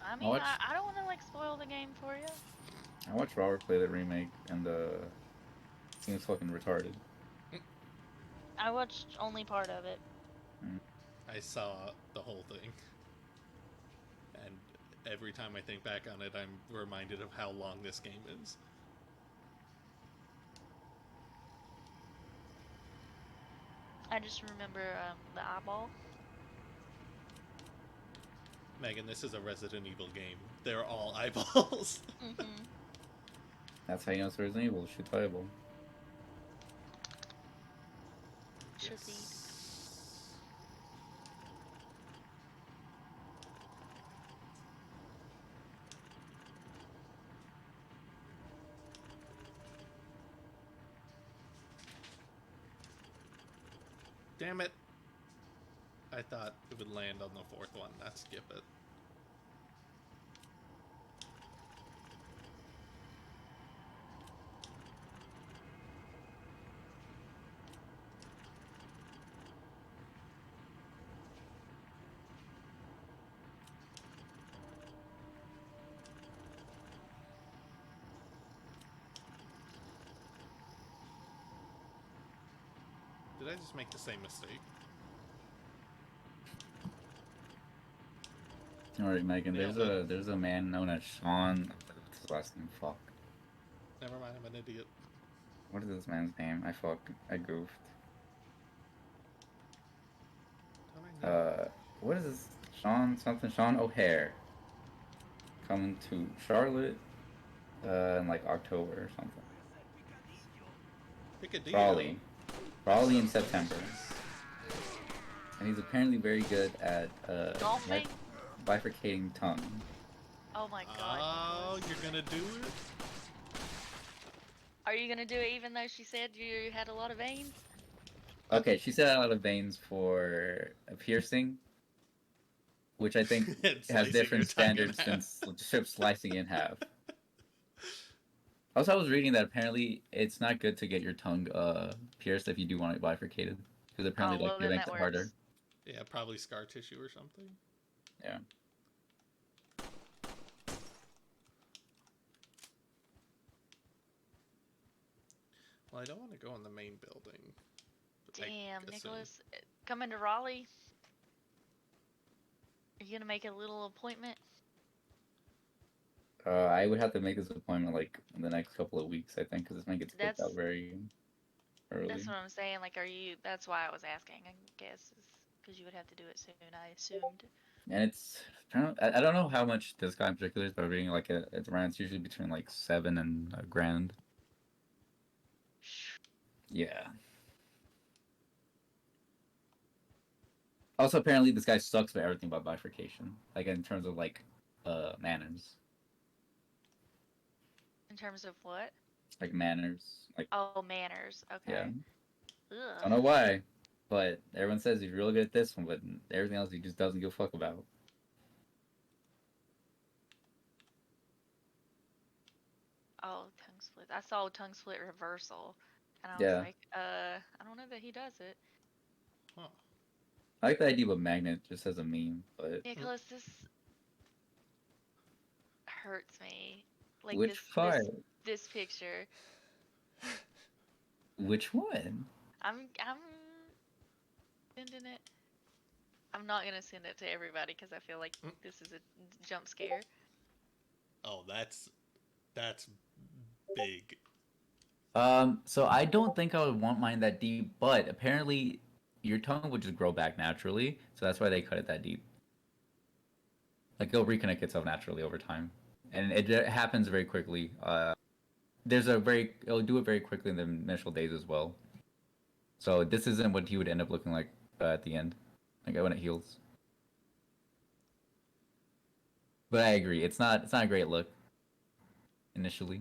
I mean, I don't want to like spoil the game for you. I watched Robert play the remake, and seems fucking retarded. I watched only part of it. I saw the whole thing. And every time I think back on it, I'm reminded of how long this game is. I just remember the eyeball. Megan, this is a Resident Evil game. They're all eyeballs. That's how you know it's Resident Evil. Shoot the eyeball. Should be. Damn it. I thought it would land on the fourth one, not skip it. Did I just make the same mistake? Alright, Megan. Yeah, There's a man known as Sean. What's his last name? Fuck. Never mind, I'm an idiot. What is this man's name? I goofed. Don't I know? What is this? Sean something? Sean O'Hare. Coming to Charlotte, in like October or something. Picadillo. Raleigh in September. And he's apparently very good at Golfing? bifurcating tongue. Oh my god. Oh, you're gonna do it? Are you gonna do it even though she said you had a lot of veins? Okay, she said a lot of veins for a piercing, which I think has different standards than strip slicing in half. Also, I was reading that apparently it's not good to get your tongue pierced if you do want it bifurcated, because apparently it makes it harder. Yeah, probably scar tissue or something. Yeah. Well, I don't want to go in the main building. Damn, Nicholas. Coming to Raleigh? Are you gonna make a little appointment? I would have to make this appointment like in the next couple of weeks, I think, because this might get booked out very early. That's what I'm saying. Like, are you? That's why I was asking. I guess because you would have to do it soon. I assumed. And it's I don't know how much this guy in particular is, but reading like it's around, it's usually between like $7,000 and $1,000. Yeah. Also, apparently, this guy sucks at everything about bifurcation, like in terms of like manners. In terms of what? Like manners, like. Oh, manners. Okay. Yeah. Ugh. I don't know why, but everyone says he's really good at this one, but everything else he just doesn't give a fuck about. Oh, tongue split. I saw tongue split reversal, and I Yeah. was like, I don't know that he does it. Huh. I like the idea of a magnet just as a meme, but Nicholas, this hurts me. Like which part? This picture. Which one? I'm sending it. I'm not gonna send it to everybody because I feel like this is a jump scare. Oh, that's big. So I don't think I would want mine that deep, but apparently your tongue would just grow back naturally, so that's why they cut it that deep. Like it'll reconnect itself naturally over time, and it happens very quickly. It'll do it very quickly in the initial days as well. So this isn't what he would end up looking like at the end, like when it heals. But I agree, it's not a great look initially.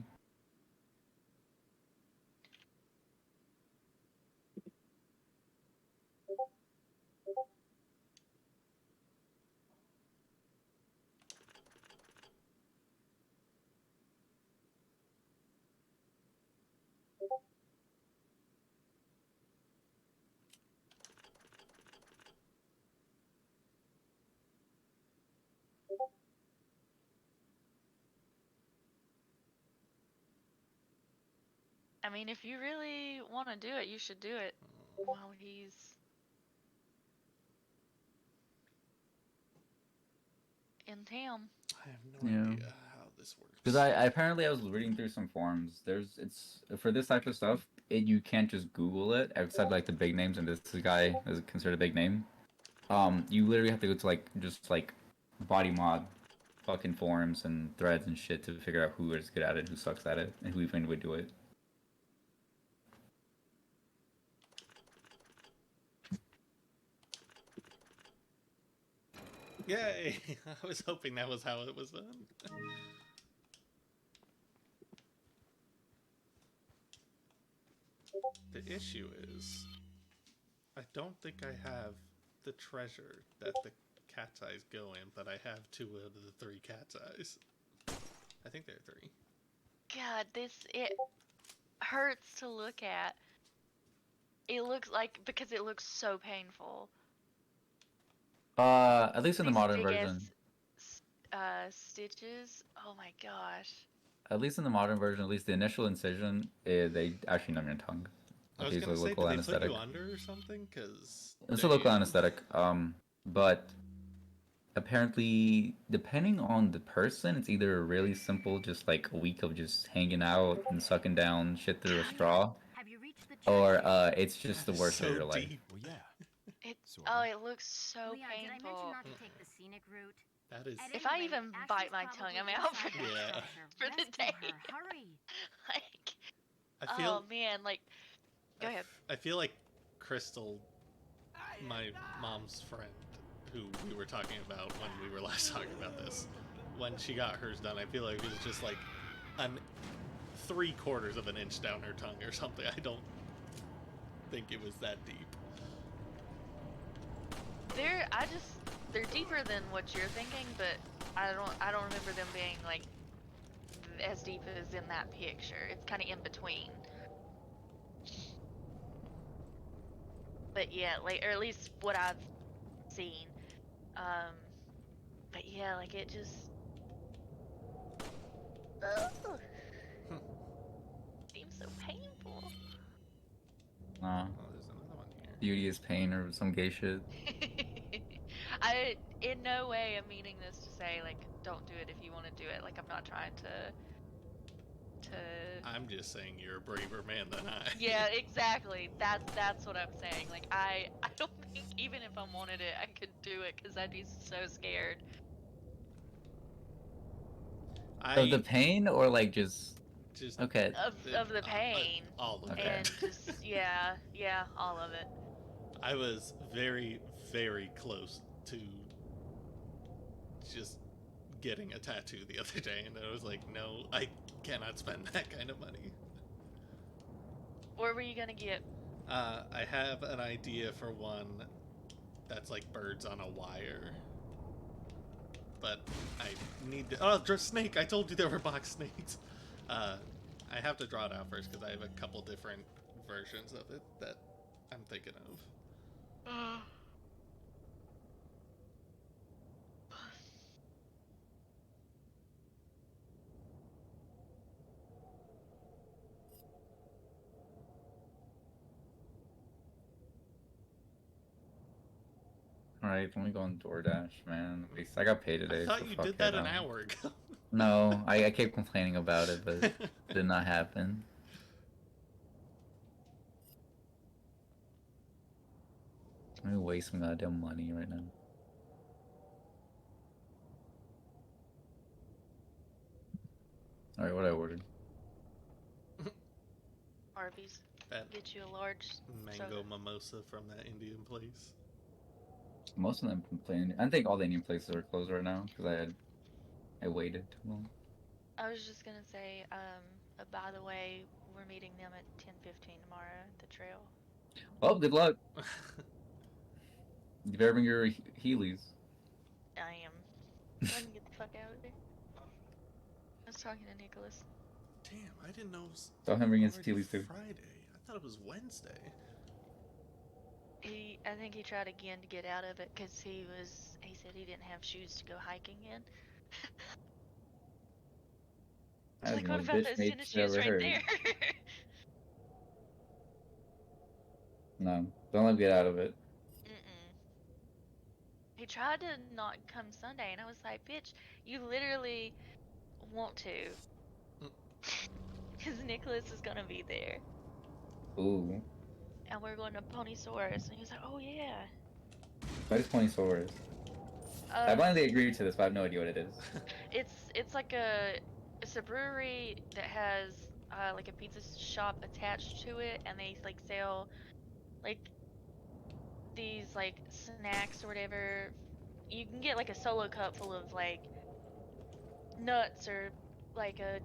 I mean, if you really want to do it, you should do it while he's in town. I have no Yeah. idea how this works. Because I apparently I was reading through some forums. It's for this type of stuff. You can't just Google it, except like the big names, and this guy is considered a big name. You literally have to go to like just like body mod, fucking forums and threads and shit to figure out who is good at it, who sucks at it, and who even would do it. Yay! I was hoping that was how it was done. The issue is, I don't think I have the treasure that the cat's eyes go in, but I have 2 out of the 3 cat's eyes. I think there are 3. God, it hurts to look at. It looks like, because it looks so painful. At least in the These modern big version. Stitches. Oh my gosh. At least in the modern version, at least the initial incision, they actually numb your tongue. I was It's gonna a say, local did they anesthetic. put you under or something? Cause It's a local anesthetic. But apparently, depending on the person, it's either really simple, just like a week of just hanging out and sucking down shit through a straw, Have you reached the or church? it's just the That is worst so of your life. deep. Well, yeah. It Sort oh, of. it looks so Leon, did I mention painful. not to take the scenic route? That is. At If any I rate, even Ashley's bite my tongue, I'm probably out for inside that Yeah. treasure. for the Rescue day. her. Hurry. Like, I feel. oh man, like, go ahead. I feel like Crystal, my mom's friend, who we were talking about when we were last talking about this, when she got hers done, I feel like it was just like an 3/4 of an inch down her tongue or something. I don't think it was that deep. They're deeper than what you're thinking, but I don't remember them being like as deep as in that picture. It's kind of in between. But yeah, like, or at least what I've seen. But yeah, like, it just seems so painful. Nah, Oh, there's another one here. beauty is pain or some gay shit. I in no way am meaning this to say like don't do it if you want to do it. Like, I'm not trying to I'm just saying you're a braver man than I. yeah, exactly. That's what I'm saying. Like, I don't think even if I wanted it, I could do it because I'd be so scared. Of the pain or like just just okay. Of the pain. all of Okay. And it. just yeah, all of it. I was very, very close to just getting a tattoo the other day, and I was like, no, I cannot spend that kind of money. Where were you gonna get? I have an idea for one that's like birds on a wire. But I need to... Oh, snake! I told you there were box snakes! I have to draw it out first, because I have a couple different versions of it that I'm thinking of. Alright, let me go on DoorDash, man. At least I got paid today. I thought so you fuck did that it, an hour ago. No, I kept complaining about it, but it did not happen. I'm gonna waste some goddamn money right now. Alright, what I ordered. Arby's. That Get you a large mango soda. mimosa from that Indian place. Most of them complain. I think all the Indian places are closed right now because I waited too long. I was just gonna say, by the way, we're meeting them at 10:15 tomorrow at the trail. Well, good luck. You better bring your Heelys. I am. Let me get the fuck out of there. I was talking to Nicholas. Damn, I didn't know it was Tell him bring his already Heelys too. Friday. I thought it was Wednesday. I think he tried again to get out of it because he said he didn't have shoes to go hiking in. I was I like, don't what know, about bitch those made tennis shit shoes ever right heard. there? No, don't let him get out of it. Mm-mm. He tried to not come Sunday, and I was like, bitch, you literally want to. Because Nicholas is going to be there. Ooh. And we're going to Ponysaurus. And he was like, oh, yeah. What is Ponysaurus? I blindly agreed to this, but I have no idea what it is. It's like it's a brewery that has like a pizza shop attached to it, and they like sell like these like snacks or whatever. You can get like a solo cup full of like nuts or like a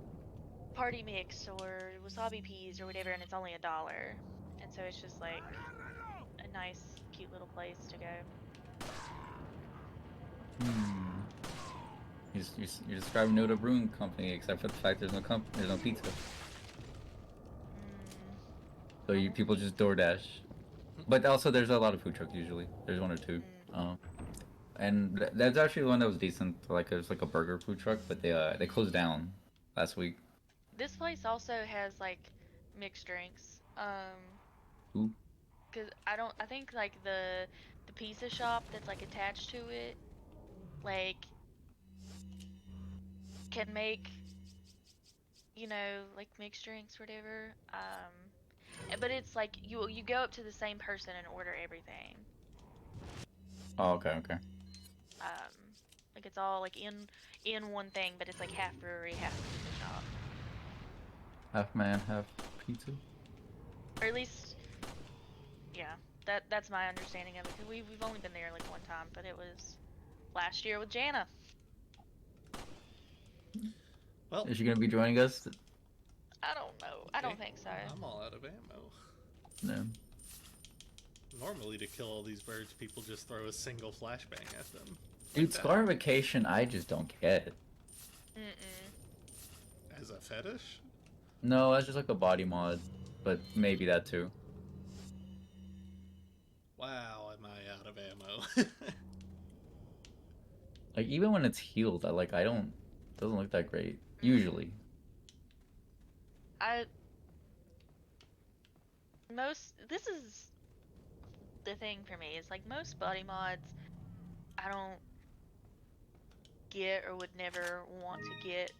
party mix or wasabi peas or whatever, and it's only $1. And so it's just like a nice, cute little place to go. You're describing Noda Brewing Company, except for the fact there's no pizza. So people just DoorDash. But also there's a lot of food trucks usually. There's one or two. And that's actually the one that was decent. Like it was like a burger food truck, but they closed down last week. This place also has like mixed drinks. Ooh. Cause I think like the pizza shop that's like attached to it, like can make, like mixed drinks or whatever. But it's like you go up to the same person and order everything. Oh, okay. Like it's all like in one thing, but it's like half brewery, half pizza shop. Half man, half pizza. Or at least, yeah, that's my understanding of it. Cause we've only been there like one time, but it was last year with Jana. Well, is she gonna be joining us? I don't know. I don't think so. I'm all out of ammo. No. Normally, to kill all these birds, people just throw a single flashbang at them. Dude, scarification, I just don't get. As a fetish? No, that's just like a body mod, but maybe that too. Wow, am I out of ammo? Like even when it's healed, doesn't look that great usually. This is the thing for me. It's like most body mods, I don't get or would never want to get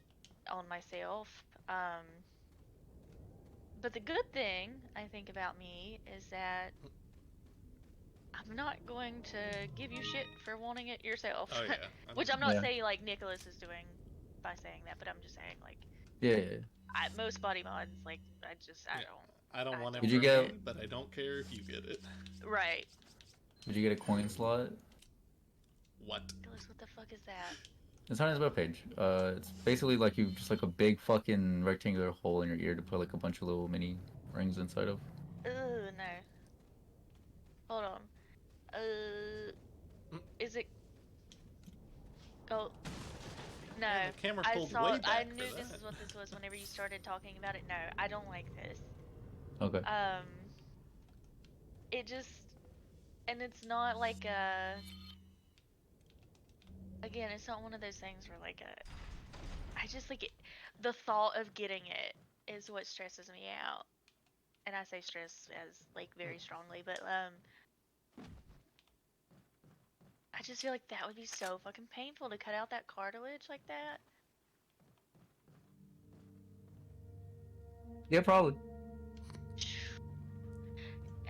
on myself. But the good thing I think about me is that I'm not going to give you shit for wanting it yourself. Oh, yeah. Which I'm not saying like Nicholas is doing by saying that, but I'm just saying like most body mods, like I don't want it Did you for get- me, but I don't care if you get it. Right. Did you get a coin slot? What? Nicholas, what the fuck is that? It's on his webpage. It's basically like you just like a big fucking rectangular hole in your ear to put like a bunch of little mini rings inside of. Ugh, no. Hold on. Is it? Oh. No. Yeah, the camera I pulled saw. way back I for knew this that. is what this was whenever you started talking about it. No, I don't like this. Okay. It just, and it's not like a. Again, it's not one of those things where like I just like it, the thought of getting it is what stresses me out. And I say stress as like very strongly, but I just feel like that would be so fucking painful to cut out that cartilage like that. Yeah, probably.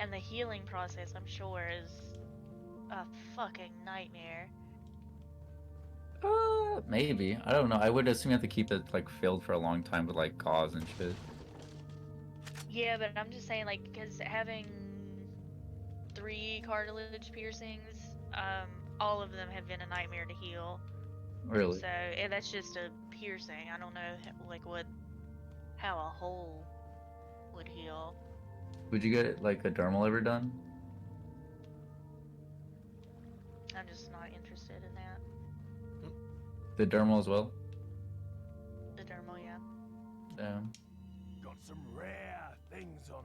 And the healing process, I'm sure, is a fucking nightmare. Maybe. I don't know. I would assume you have to keep it like filled for a long time with like gauze and shit. Yeah, but I'm just saying, like, because having 3 cartilage piercings, all of them have been a nightmare to heal. Really? So and that's just a piercing. I don't know, like, how a hole would heal. Would you get like a dermal ever done? I'm just not interested in that. The dermal as well? The dermal, yeah. Damn. Got some rare things on.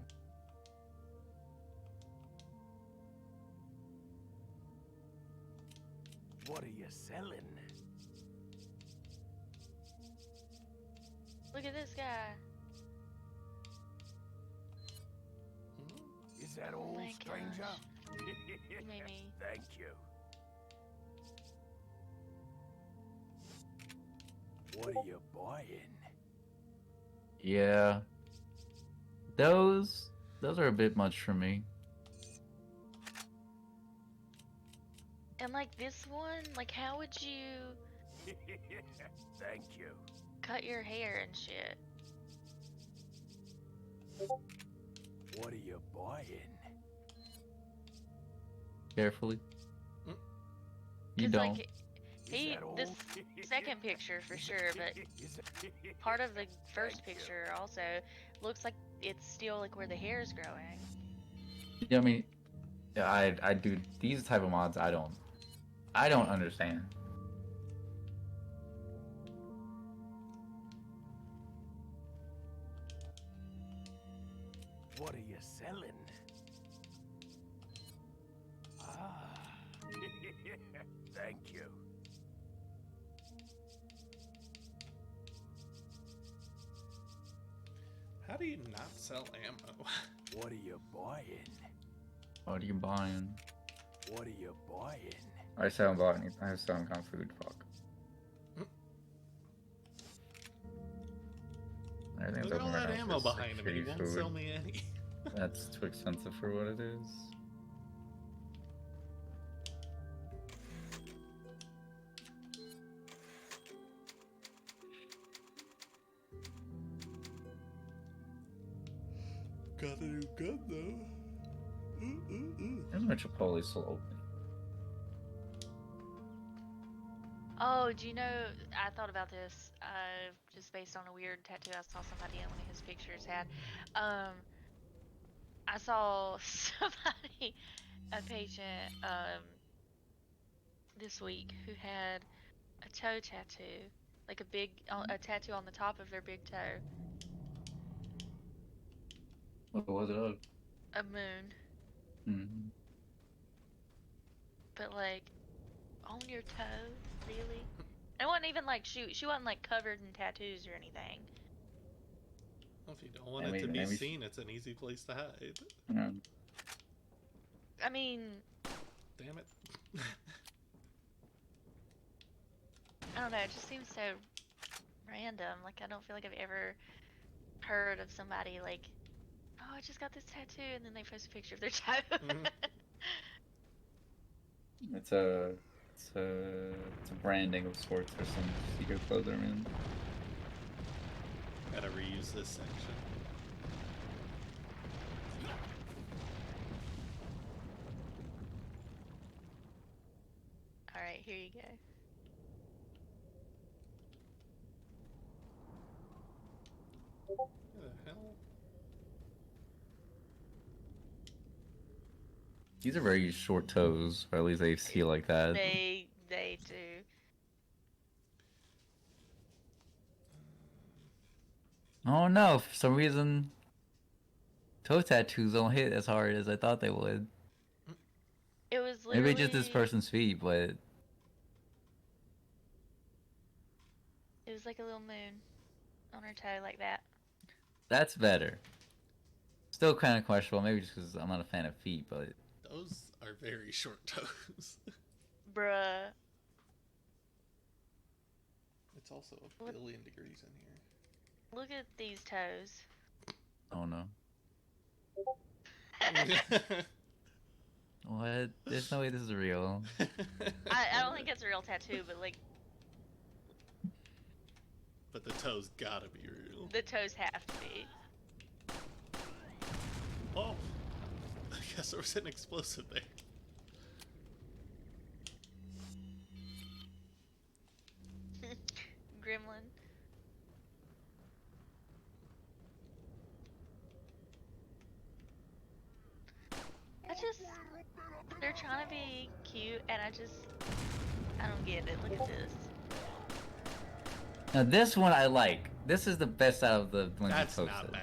What are you selling? Look at this guy. Is that all, my stranger? gosh. You made me. Thank you. What are you buying? Yeah. Those are a bit much for me. And like this one, like how would you Thank you. cut your hair and shit? What are you buying? Carefully. Mm. You 'Cause, don't. like, this second picture for sure, but part of the first picture also looks like it's still like where the hair is growing. Yeah, I mean, yeah, I do these type of mods. I don't understand. What are you selling? Ah. Thank you. How do you not sell ammo? What are you buying? What are you buying? What are you buying? I still haven't bought anything. I still haven't got food. Fuck. Everything's Look at all open right that now, ammo it's just, behind him, like, and he shitty won't sell food. me any. That's too expensive for what it is. Got a new gun though. And my Chipotle's still open. Oh, do you know? I thought about this just based on a weird tattoo I saw somebody in one of his pictures had. I saw somebody, a patient, this week who had a toe tattoo, like a tattoo on the top of their big toe, What was it of? a moon, Mm-hmm. but like on your toe, really? It wasn't even like she wasn't like covered in tattoos or anything. Well, if you don't want I it to mean, be maybe- seen, it's an easy place to hide. Yeah. I mean, Damn it. I don't know, it just seems so random. Like, I don't feel like I've ever heard of somebody like, oh, I just got this tattoo, and then they post a picture of their toe. Mhm. It's a branding of sorts for some secret clothing. Man. Gotta reuse this section. Alright, here you go. What the hell? These are very short toes, or at least they feel like that. They do. Oh no! For some reason, toe tattoos don't hit as hard as I thought they would. It was literally Maybe just this person's feet, but It was like a little moon on her toe, like that. that's better. Still kind of questionable, maybe just because I'm not a fan of feet, but Those are very short toes. Bruh. It's also a What? billion degrees in here. Look at these toes. oh no. What? There's no way this is real. I don't think it's a real tattoo, but like But the toes gotta be real. the toes have to be. guess there was an explosive there. Gremlin. They're trying to be cute, and I don't get it. Look at this. Now this one I like. This is the best out of the ones you That's posted. not bad.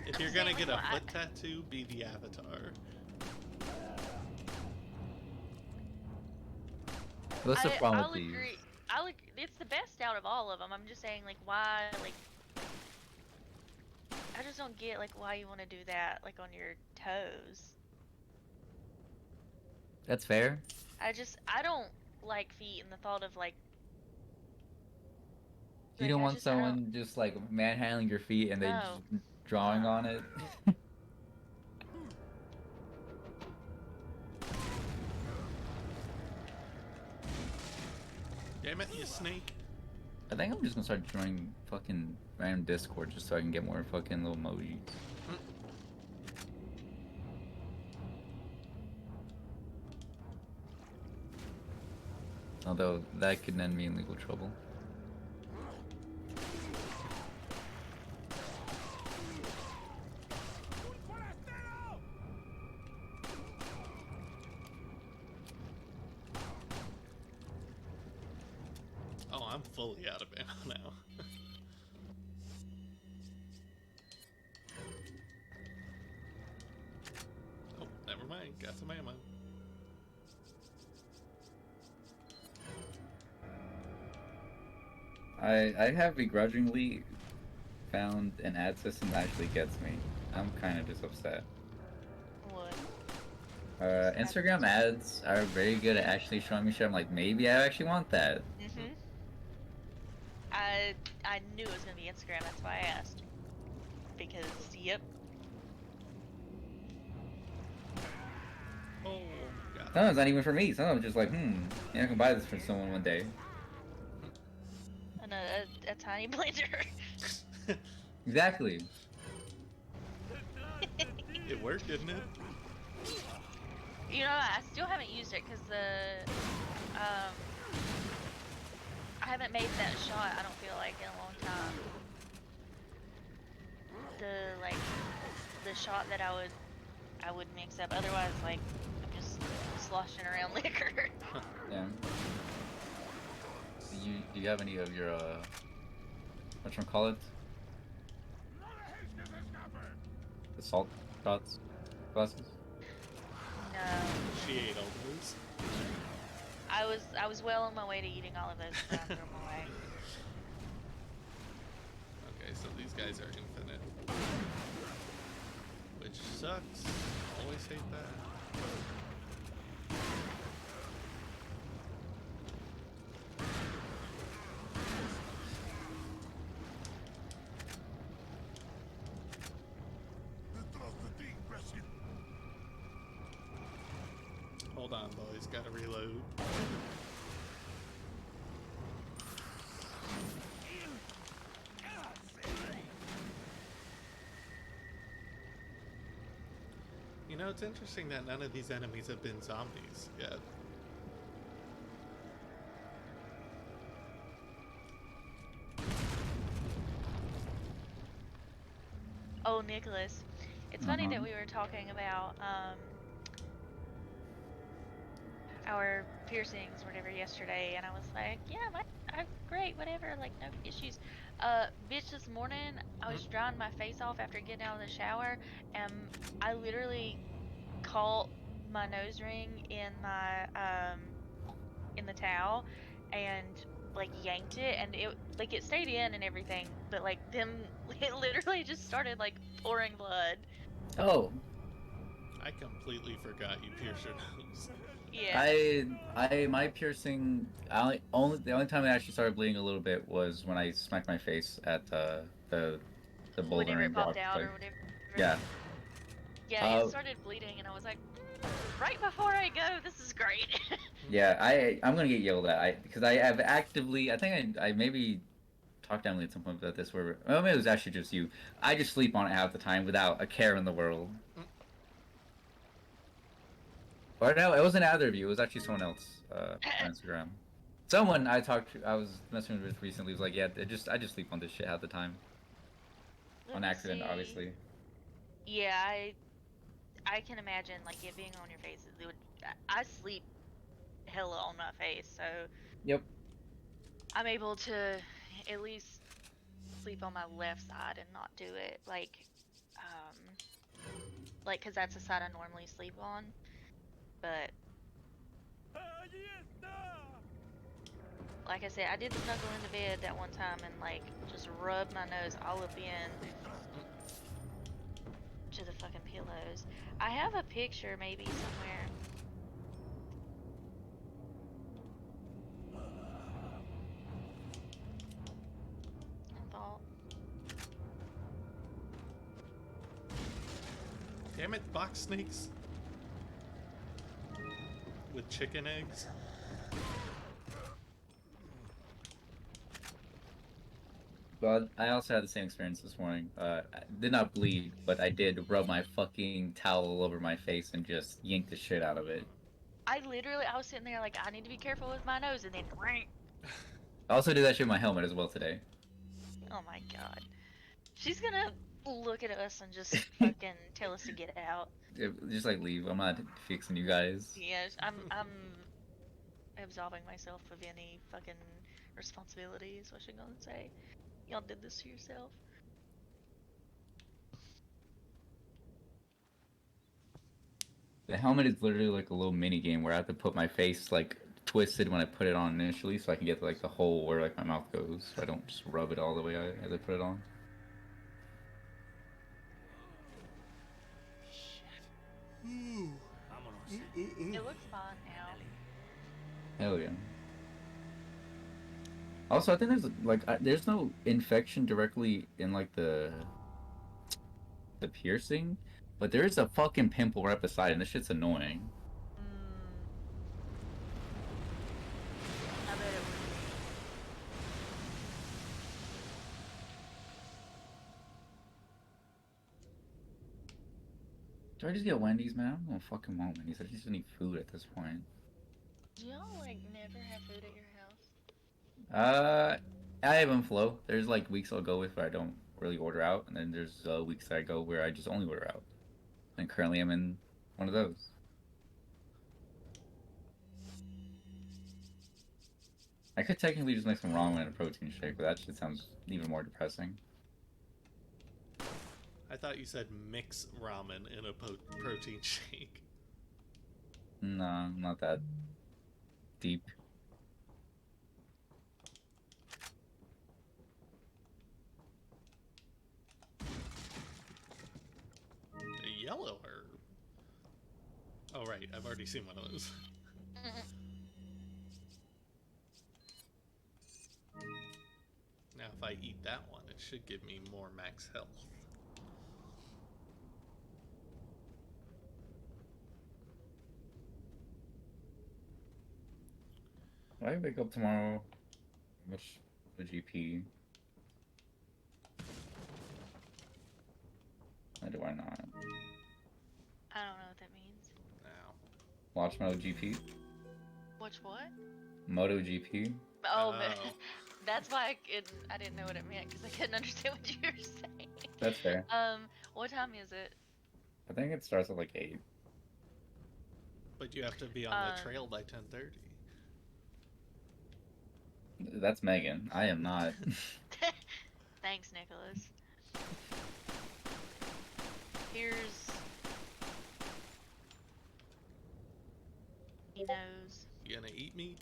If you're I'm gonna saying, get a like, foot tattoo, be the Avatar. What's the problem I'll with these? agree. It's the best out of all of them. I'm just saying, like, why, like, I just don't get, like, why you want to do that, like, on your toes. That's fair. I don't like feet, and the thought of, like, You like, don't I want just- I don't- someone just like manhandling your feet and they No. just drawing on it. Damn it, you snake. I think I'm just gonna start joining fucking random Discord just so I can get more fucking little emojis. Although that could end me in legal trouble. Oh, I'm fully out of ammo now. Oh, never mind. Got some ammo. I have begrudgingly found an ad system that actually gets me. I'm kind of just upset. What? Instagram ads are very good at actually showing me shit. I'm like, maybe I actually want that. Mhm. I knew it was gonna be Instagram. That's why I asked. Because yep. Oh, God. Sometimes not even for me. Sometimes I'm just like, yeah, I can buy this for someone one day. And a tiny blender. Exactly. It worked, didn't it? You know, I still haven't used it because I haven't made that shot. I don't feel like in a long time. The shot that I would mix up. Otherwise, like, I'm just sloshing around liquor. Yeah. Do you have any of your whatchamacallit? The salt shots glasses? No, She ate all those. I was well on my way to eating all of those, but I threw them away. Okay, so these guys are infinite. Which sucks. Always hate that. Hold on, boys. Gotta reload. You know, it's interesting that none of these enemies have been zombies yet. Oh, Nicholas, it's funny that we were talking about our piercings or whatever yesterday, and I was like, yeah, I'm great, whatever, like no issues. Bitch, this morning I was drying my face off after getting out of the shower, and I literally caught my nose ring in my in the towel, and like yanked it, and it stayed in and everything, but like it literally just started like pouring blood. Oh, I completely forgot you pierced your nose. Yeah. my piercing. The only time it actually started bleeding a little bit was when I smacked my face at the Whenever bouldering it popped block. out Like, or whatever. yeah. Yeah, it started bleeding, and I was like, right before I go, this is great. Yeah, I'm gonna get yelled at because I have actively. I think I maybe talked to Emily at some point about this, where well, maybe it was actually just you. I just sleep on it half the time without a care in the world. Or no, it wasn't either of you. It was actually someone else on Instagram. Someone I was messing with recently was like, yeah, I just sleep on this shit half the time. Let On me accident, see. obviously. Yeah, I can imagine like it being on your face. It would. I sleep hella on my face, so Yep. I'm able to at least sleep on my left side and not do it like because that's the side I normally sleep on. But like I said, I did snuggle into bed that one time and like just rub my nose all up in to the fucking pillows. I have a picture maybe somewhere. I thought. Damn it, box snakes. With chicken eggs. Well, I also had the same experience this morning. I did not bleed, but I did rub my fucking towel all over my face and just yank the shit out of it. I was sitting there like, I need to be careful with my nose, and then I also did that shit with my helmet as well today. oh my god. She's gonna look at us and just fucking tell us to get out. Just like leave. I'm not fixing you guys. Yes, I'm absolving myself of any fucking responsibility is what she's gonna say. Y'all did this to yourself. The helmet is literally like a little mini game where I have to put my face like twisted when I put it on initially, so I can get like the hole where like my mouth goes. So I don't just rub it all the way as I put it on. It looks fine now. Hell yeah. Also, I think there's like there's no infection directly in like the piercing, but there is a fucking pimple right beside it, and this shit's annoying. I bet it would. Do I just get Wendy's, man? I don't fucking want Wendy's. I just need food at this point. Do y'all like never have food at your house? I have inflow. There's like weeks I'll go with where I don't really order out, and then there's weeks that I go where I just only order out. And currently I'm in one of those. I could technically just make some ramen and a protein shake, but that shit sounds even more depressing. I thought you said mix ramen in a protein shake. No, not that deep. A yellow herb. Oh right, I've already seen one of those. Now if I eat that one, it should give me more max health. I wake up tomorrow, watch the GP. Or do I not? I don't know what that means. Now. Watch MotoGP? Watch what? MotoGP? Oh, that's why I didn't know what it meant because I couldn't understand what you were saying. That's fair. What time is it? I think it starts at like 8. But you have to be on the trail by 10:30. That's Megan. I am not. Thanks, Nicholas. Here's... He knows. You gonna eat me?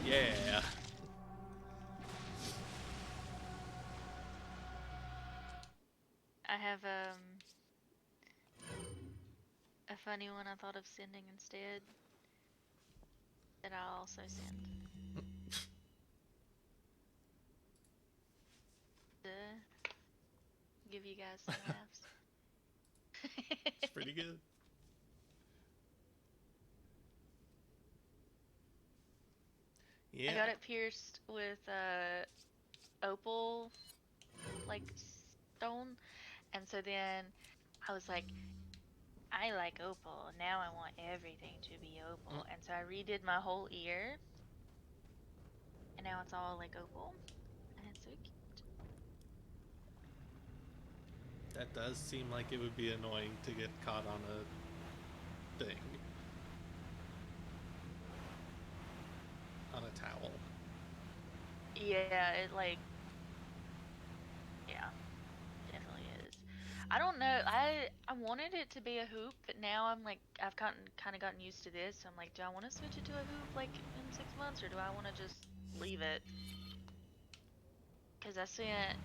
Yeah. I have a funny one I thought of sending instead that I'll also send. To give you guys some laughs. It's pretty good. Yeah. I got it pierced with opal like stone, and so then I was like, I like opal. Now I want everything to be opal, and so I redid my whole ear, and now it's all like opal, and it's so cute. That does seem like it would be annoying to get caught on a thing. On a towel. Yeah, it like, yeah, definitely is. I don't know. I wanted it to be a hoop, but now I'm like, I've kind of gotten used to this. So I'm like, do I want to switch it to a hoop like in 6 months, or do I want to just leave it? Because I spent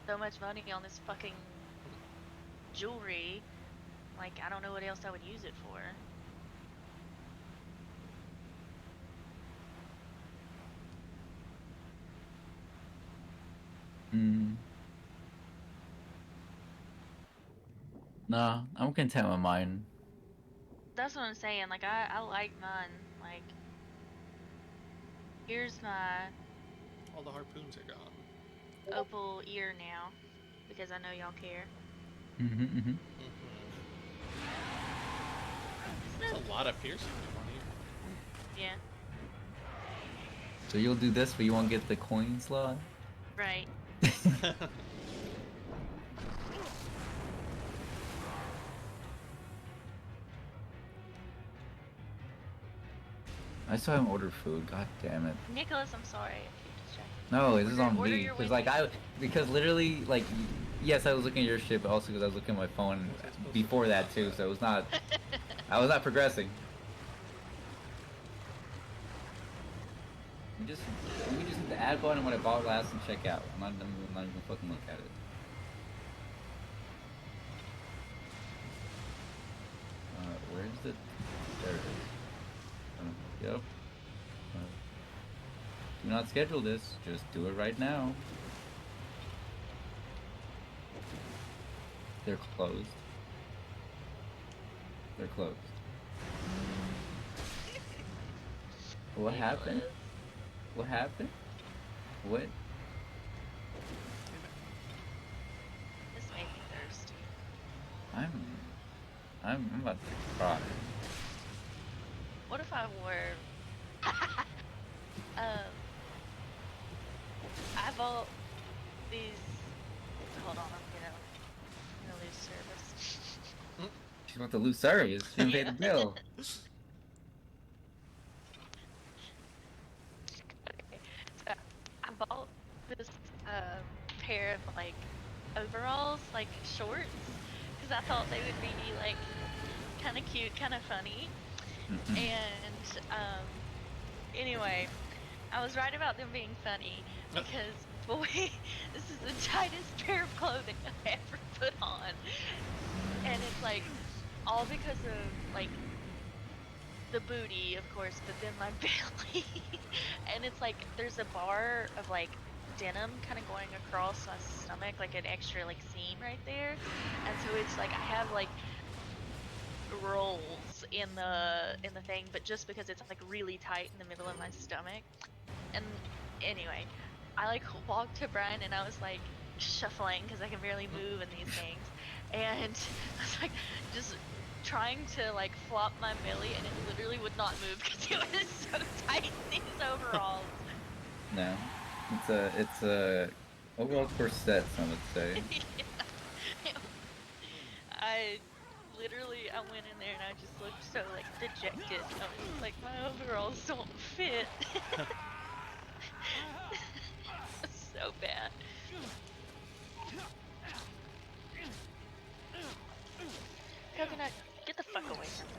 so much money on this fucking jewelry. Like, I don't know what else I would use it for. Hmm. Nah, I'm content with mine. That's what I'm saying. Like, I like mine. Like, here's my All the harpoons are gone. opal ear now, because I know y'all care. Mm-hmm, mm-hmm. There's a lot of piercing on here. Yeah, So you'll do this, but you won't get the coin slot? right. I still haven't ordered food. God damn it. Nicholas, I'm sorry if you distracted. No, this is on Order me. your Because Wendy's. because literally, like, yes, I was looking at your shit, but also because I was looking at my phone before that too. So it was not. I was not progressing. You just hit the add button when I bought last and check out. I'm not even fucking look at it. Where's the? There it is. Yep. Do not schedule this. Just do it right now. They're closed. They're closed. What happened? What happened? What? This made me thirsty. I'm about to cry. What if I were I bought these. Hold on, I'm gonna lose service. She's about to lose service. She didn't pay the bill. Okay, so I bought this pair of like overalls, like shorts, because I thought they would be like kind of cute, kind of funny. And anyway, I was right about them being funny because boy, this is the tightest pair of clothing I've ever put on, and it's like all because of like the booty, of course, but then my belly, and it's like there's a bar of like denim kind of going across my stomach, like an extra like seam right there, and so it's like I have like rolls in the thing, but just because it's like really tight in the middle of my stomach. And anyway, I like walked to Brian and I was like shuffling because I can barely move in these things, and I was like just trying to like flop my belly, and it literally would not move because it was so tight in these overalls. No, it's a overall corset, some would say. Yeah. I went in there and I just looked so like dejected. I was like, my overalls don't fit. So bad. Coconut, get the fuck away from me.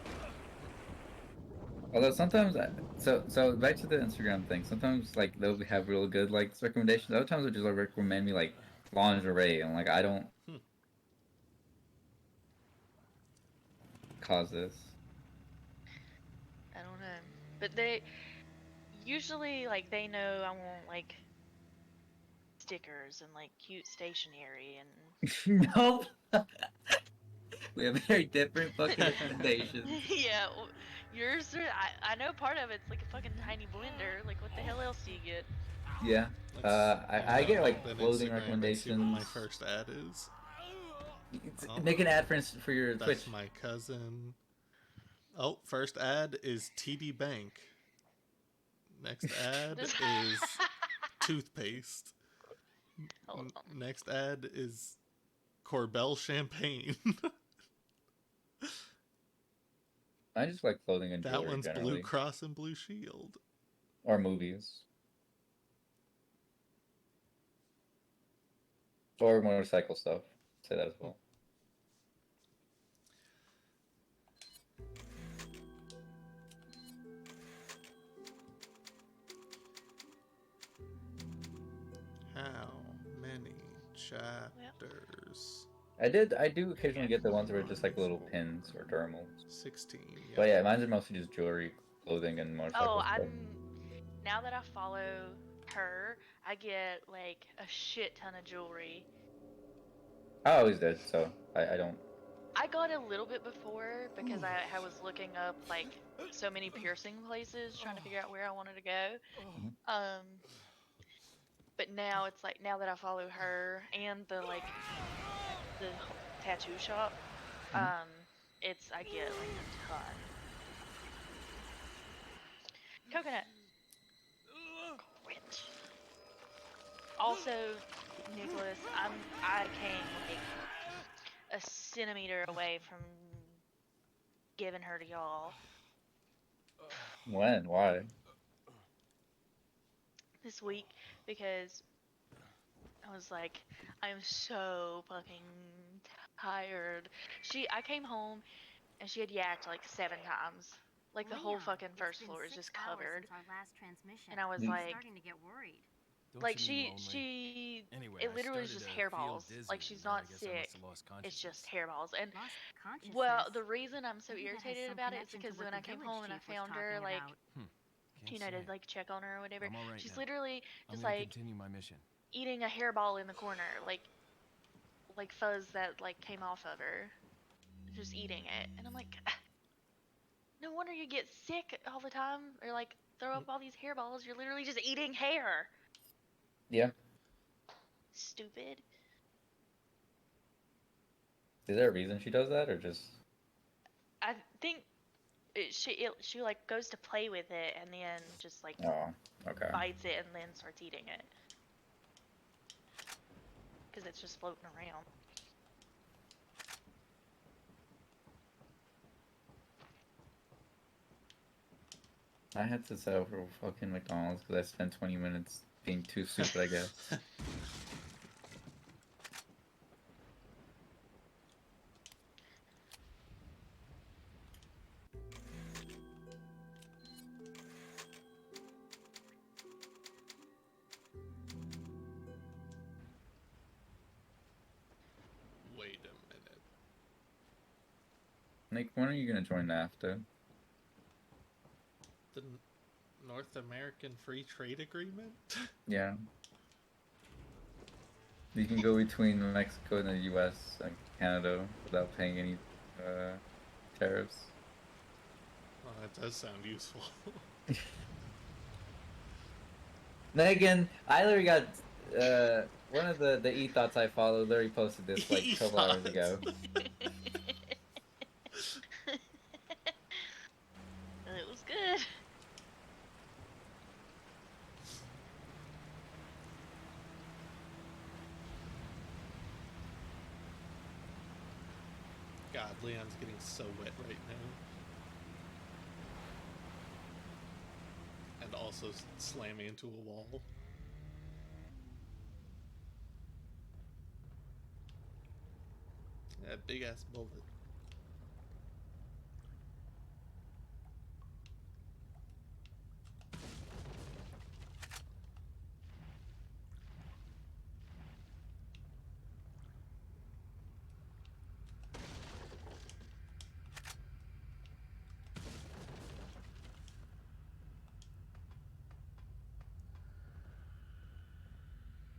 Although sometimes, so back to the Instagram thing. Sometimes like they'll have real good like recommendations. Other times they'll just like recommend me like lingerie, and like I don't cause this. I don't know, but they usually like they know I want like stickers and like cute stationery and Nope. We have very different fucking recommendations. Yeah, yours are. I know part of it's like a fucking tiny blender. Like, what the hell else do you get? Yeah. I get like open clothing Instagram and see what my recommendations. first ad is. Oh, Make an ad for your that's Twitch. my cousin. Oh, first ad is TD Bank. Next ad is toothpaste. Hold on. Next ad is Corbel champagne. I just like clothing and That jewelry one's generally, Blue Cross and Blue Shield. or movies, or motorcycle stuff. Say that as well. How many chapters? I do occasionally get the ones where it's just like little pins or thermals. 16. Yeah. But yeah, mine's are mostly just jewelry, clothing, and motorcycle stuff. Now that I follow her, I get like a shit ton of jewelry. I always did, so I don't. I got a little bit before because I was looking up like so many piercing places, trying to figure out where I wanted to go. But now it's like, now that I follow her and the tattoo shop, I get like a ton. Coconut. Quit. Also, Nicholas, I came like a centimeter away from giving her to y'all. When? Why? This week, because I was like, I'm so fucking tired. I came home and she had yacked like 7 times. Like the whole fucking first floor is just covered. And I was like, starting to get worried. like she Anyway, it literally is just hairballs. Like she's not sick. It's just hairballs. And well, the reason I'm so irritated about it is because when I came home and I found her like to like check on her or whatever, she's literally just like continue my mission. eating a hairball in the corner, like fuzz that like came off of her, just eating it. And I'm like, no wonder you get sick all the time or like throw up all these hairballs. You're literally just eating hair. Yeah. Stupid. Is there a reason she does that, or just? I think she like goes to play with it and then just like Oh, okay. bites it and then starts eating it because it's just floating around. I had to settle for fucking McDonald's because I spent 20 minutes being too stupid, I guess. Wait a minute. Nick, when are you gonna join NAFTA? The North American Free Trade Agreement? Yeah. You can go between Mexico and the U.S. and Canada without paying any tariffs. Well, that does sound useful. Megan, I literally got one of the e-thoughts I follow literally posted this like a couple hours ago. It was good. God, Leon's getting so wet right now. And also slamming into a wall. That big ass bullet.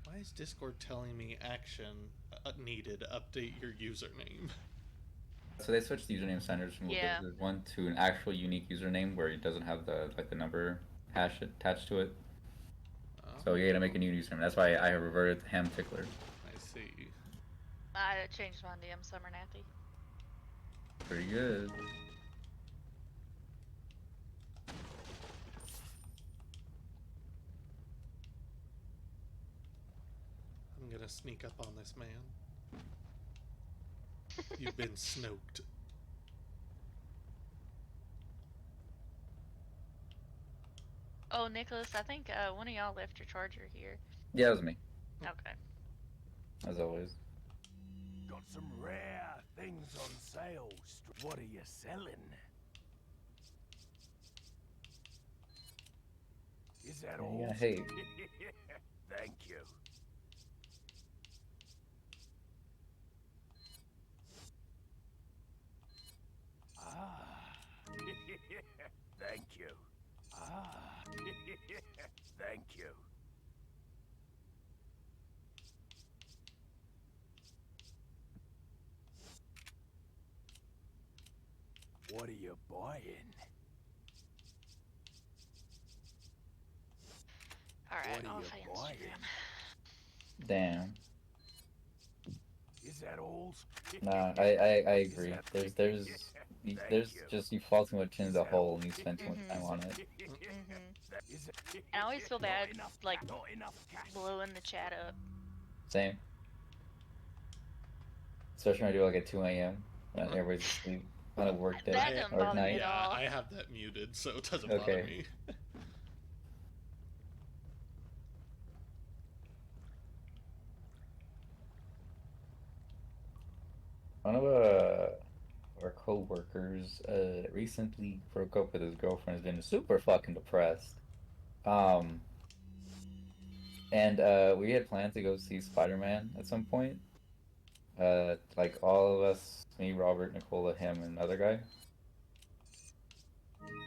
Why is Discord telling me action needed? Update your username. So they switched the username standards from Yeah. Wizard 1 to an actual unique username where it doesn't have the the number hash attached to it. So you gotta make a new username. That's why I reverted to Ham Tickler. I see. I changed mine to Summer Nathy. Pretty good. I'm gonna sneak up on this man. You've been snoked. Oh, Nicholas, I think one of y'all left your charger here. Yeah, that was me, Okay. as always. Got some rare things on sale. What are you selling? Is that Yeah, all? you gotta hate. Thank you. Ah. Thank you. Ah. Thank you. What are you buying? Alright, What are off you Instagram. buying? Damn. Is that all? Nah, I agree. that- There's Thank you. just you fall too much into the hole and you spend too much time on it. Is it- And I always feel bad, Not enough like, cash. Not enough cash. blowing the chat up. Same. Especially when I do like at 2 a.m. when everybody's asleep on a work day That doesn't or bother me night. at Yeah, all. I have that muted, so it doesn't bother Okay. me. One of our co-workers recently broke up with his girlfriend. Has been super fucking depressed. And we had planned to go see Spider-Man at some point. Like all of us, me, Robert, Nicola, him, and another guy.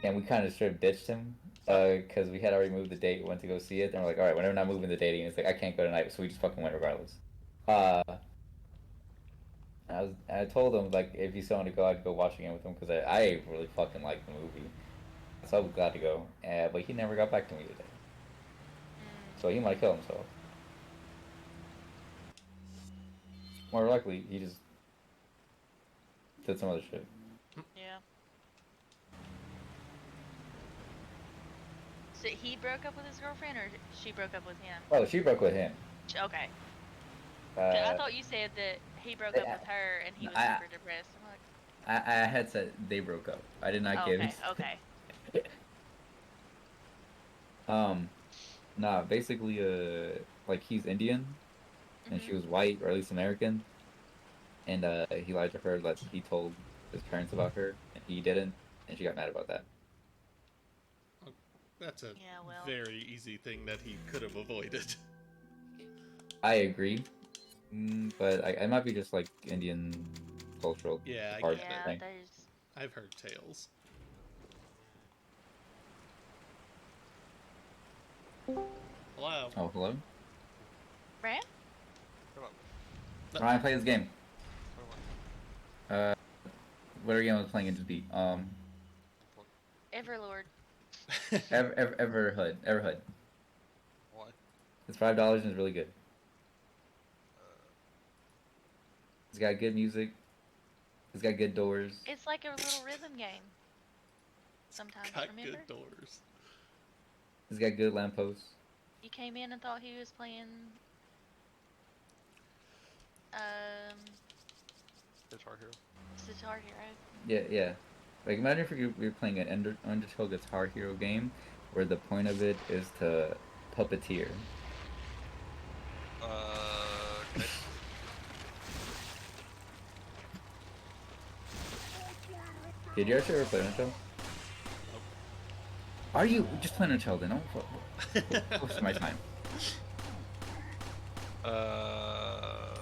And we kind of straight up ditched him because we had already moved the date, went to go see it, and we're like, all right, whenever not moving the date, and it's like I can't go tonight, so we just fucking went regardless. I told him like if he still wanted to go, I'd go watch again with him because I really fucking liked the movie, so I was glad to go. But he never got back to me today, so he might kill himself. More likely, he just did some other shit. Yeah. So he broke up with his girlfriend, or she broke up with him? Oh, she broke with him. Okay. 'Cause I thought you said that he broke up I- with her and he was I- super depressed. I'm like, I had said they broke up. I did not give. okay. Nah, basically, like he's Indian, and she was white, or at least American, and he lied to her that he told his parents about her, and he didn't, and she got mad about that. That's a Yeah, well. very easy thing that he could have avoided. I agree, but it might be just like Indian cultural Yeah, I part get of the Yeah, thing. there's. I've heard tales. Hello. Oh, hello. Brand? Ryan, play this game. Whatever game I was playing, it just beat. Everlord. Everhood. What? It's $5 and it's really good. It's got good music. It's got good doors. It's like a little rhythm game. Sometimes, Got remember? good doors. It's got good lampposts. You came in and thought he was playing. Guitar Hero. Guitar Hero. Yeah. Like imagine if you're playing an Undertale Guitar Hero game, where the point of it is to puppeteer. Okay. Did you actually ever play Undertale? Are you just playing Undertale then? What's my time? I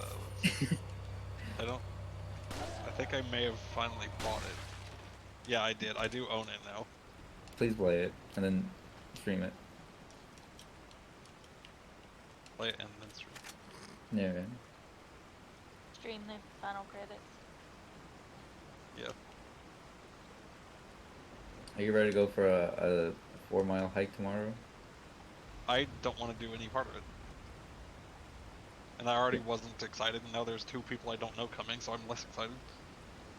don't. I think I may have finally bought it. Yeah, I did. I do own it now. Please play it and then stream it. Play it and then stream. Yeah. Stream the final credits. Yeah. Are you ready to go for a 4-mile hike tomorrow? I don't want to do any part of it. And I already wasn't excited, and now there's 2 people I don't know coming, so I'm less excited.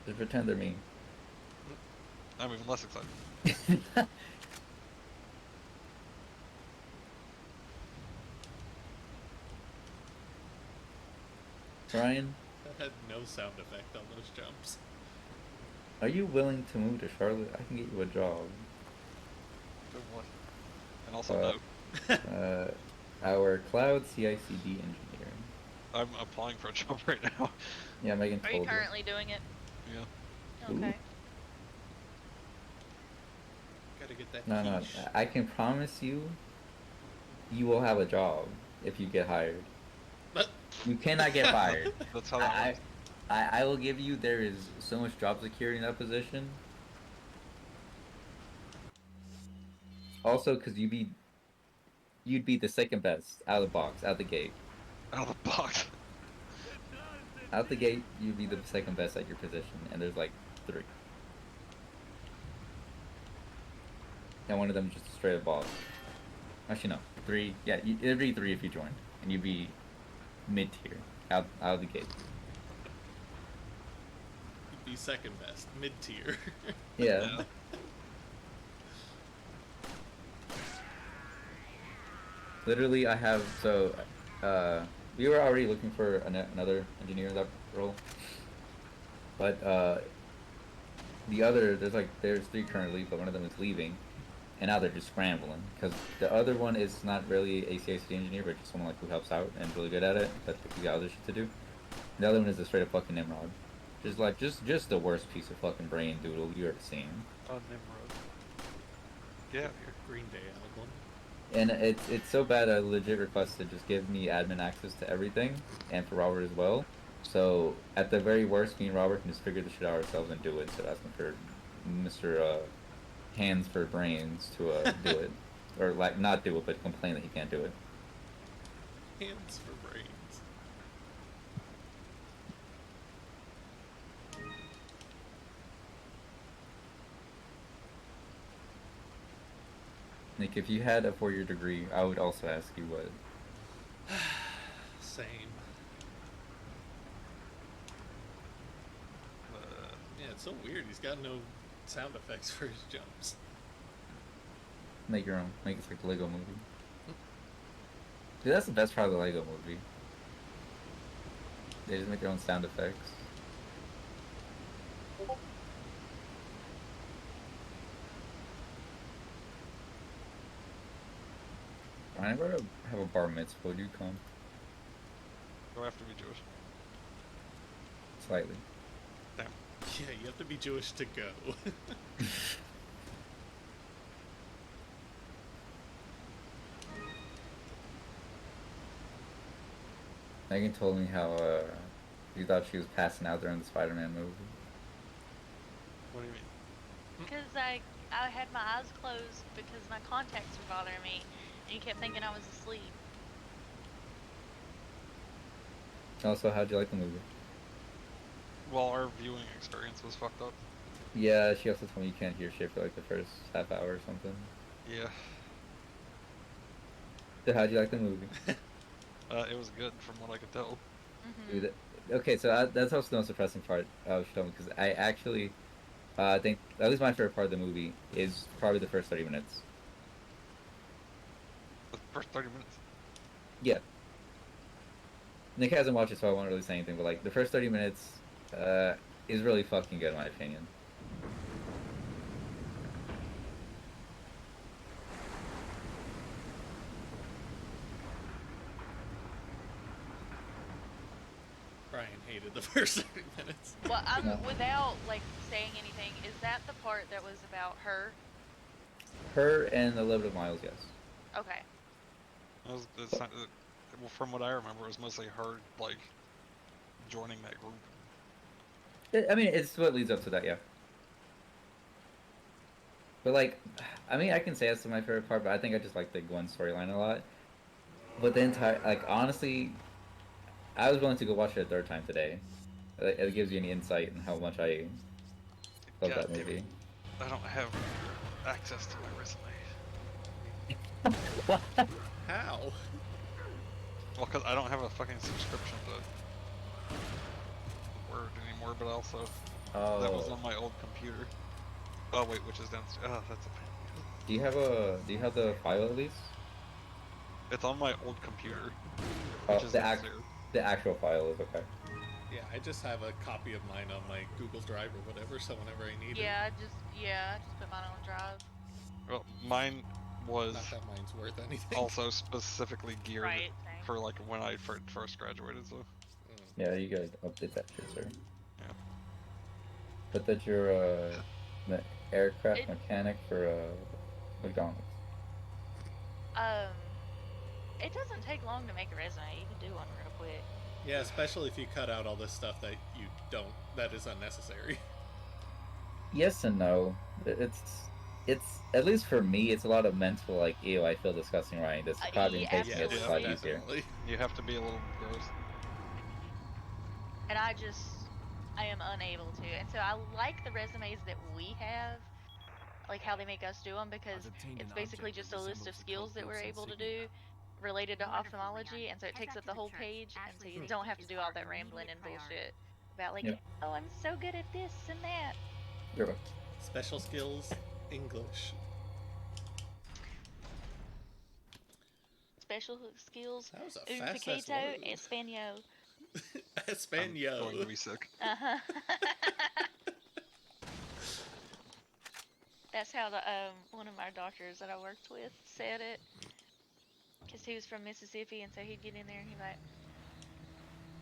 Just pretend they're me. I'm even less excited. Ryan, That had no sound effect on those jumps. are you willing to move to Charlotte? I can get you a job. Good one. And also no. Our cloud CI/CD engineer. I'm applying for a job right now. Yeah, Megan Are told you currently doing it? Yeah. Okay. Gotta get that No, quiche. I can promise you, you will have a job if you get hired. You cannot get fired. That's how that works. I will give you, there is so much job security in that position. Also, because you'd be the second best out of the box, out the gate. Out of the box. Out the gate, you'd be the second best at your position, and there's like 3. And one of them just a straight up boss. Actually, no, 3. Yeah, it'd be 3 if you joined, and you'd be mid tier, out of the gate. You'd be second best, mid tier. Yeah. Literally, I have we were already looking for another engineer in that role, but there's 3 currently, but one of them is leaving, and now they're just scrambling because the other one is not really a CICD engineer, but just someone like who helps out and is really good at it, but he got other shit to do. The other one is a straight up fucking Nimrod, just the worst piece of fucking brain doodle you ever seen. Oh, Nimrod. Get out of here. Green Day album. And it's so bad I legit requested just give me admin access to everything, and for Robert as well. So at the very worst, me and Robert can just figure the shit out ourselves and do it. So asking for Mr. Hands for Brains to do it, or like not do it, but complain that he can't do it. Hands for brains. Nick, if you had a 4-year degree, I would also ask you what. Same. Yeah, it's so weird. He's got no sound effects for his jumps. Make your own. Make it like the Lego movie. Dude, that's the best part of the Lego movie. They just make their own sound effects. Ryan, if I ever have a bar mitzvah, would you come? Do I have to be Jewish? Slightly. Damn. Yeah, you have to be Jewish to go. Megan told me how you thought she was passing out during the Spider-Man movie. What do you mean? Because I had my eyes closed because my contacts were bothering me, and you kept thinking I was asleep. Also, how'd you like the movie? Well, our viewing experience was fucked up. Yeah, she also told me you can't hear shit for like the first half hour or something. Yeah. So how'd you like the movie? It was good from what I could tell. Dude, okay, so that's also the most depressing part of she told me, because I actually think at least my favorite part of the movie is probably the first 30 minutes. The first 30 minutes? Yeah. Nick hasn't watched it, so I won't really say anything, but like the first 30 minutes is really fucking good in my opinion. Brian hated the first 30 minutes. Well, No. without like saying anything, is that the part that was about her? Her and a little bit of Miles, yes. Okay. Well, from what I remember, it was mostly her, like, joining that group. I mean, it's what leads up to that, yeah. But like, I mean, I can say that's my favorite part, but I think I just like the Gwen storyline a lot. But the entire, like, honestly, I was willing to go watch it a third time today. It gives you any insight in how much I Love God that damn it. movie. I don't have access to my resume. What? How? Well, because I don't have a fucking subscription to Word anymore, but also that was on my old computer. Oh wait, which is downstairs. Oh, that's a pain. Do you have the file at least? It's on my old computer, Oh, which is downstairs. the actual file is okay. Yeah, I just have a copy of mine on my Google Drive or whatever, so whenever I need Yeah, I just put mine on Drive. Well, mine was it. Not that mine's worth anything. also specifically geared Right, same. for like when I first graduated. So Yeah, you gotta update that shit, sir. Yeah. But that you're an aircraft It- mechanic for McDonald's. It doesn't take long to make a resume. You can do one real quick. Yeah, especially if you cut out all this stuff that that is unnecessary. Yes and no. It's at least for me, it's a lot of mental like, ew, I feel disgusting writing this. Copy and pasting is a lot absolutely. easier. you have to be a little gross. And I am unable to. And so I like the resumes that we have, like how they make us do them, because obtained it's an basically object just that a list of resembles the skills that we're Codefields able to insignia. do related to Wonderful, ophthalmology, Leon. and so it Head takes back up the to the whole church. page, and Ashley so you said don't keep have to his do all car that an rambling and immediate bullshit about like, Yep. oh, I'm so good at this and that. You're right. Special skills, English. Special skills, That was a un fast poquito word. español. I'm going to Espanol. be sick. Uh-huh. That's how the one of my doctors that I worked with said it, because he was from Mississippi, and so he'd get in there and he'd be like,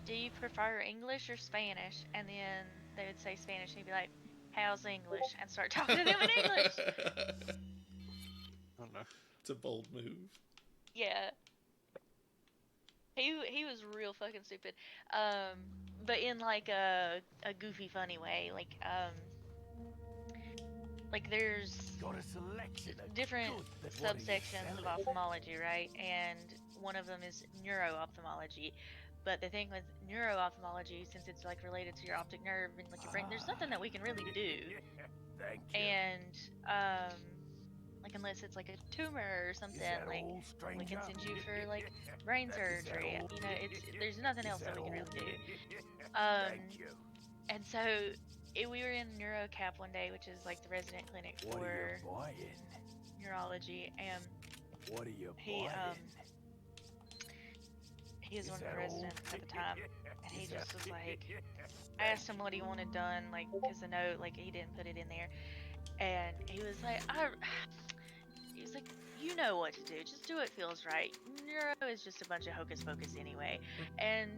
do you prefer English or Spanish? And then they would say Spanish, and he'd be like, how's English? And start talking to them in English. Oh no. It's a bold move. Yeah. He was real fucking stupid. But in like a goofy funny way. Like there's Got a selection of different good, but what are you subsections of selling? ophthalmology, right? And one of them is neuro-ophthalmology. But the thing with neuro-ophthalmology, since it's like related to your optic nerve and like your brain, there's nothing that we can really do. Thank you. And like unless it's like a tumor or Is something, that like all, we can stranger? send you for like brain Is that surgery. all? You know, there's nothing Is else that we all? can really do. Thank you. And so we were in NeuroCap one day, which is like the resident clinic What are for you buying? neurology, and What are you he buying? he was Is one of that the all? residents at the time, and he Is just that- was like, I asked him what he wanted done, like, because the note, like, he didn't put it in there, and he was like, he was like, you know what to do, just do what feels right. Neuro is just a bunch of hocus pocus anyway, and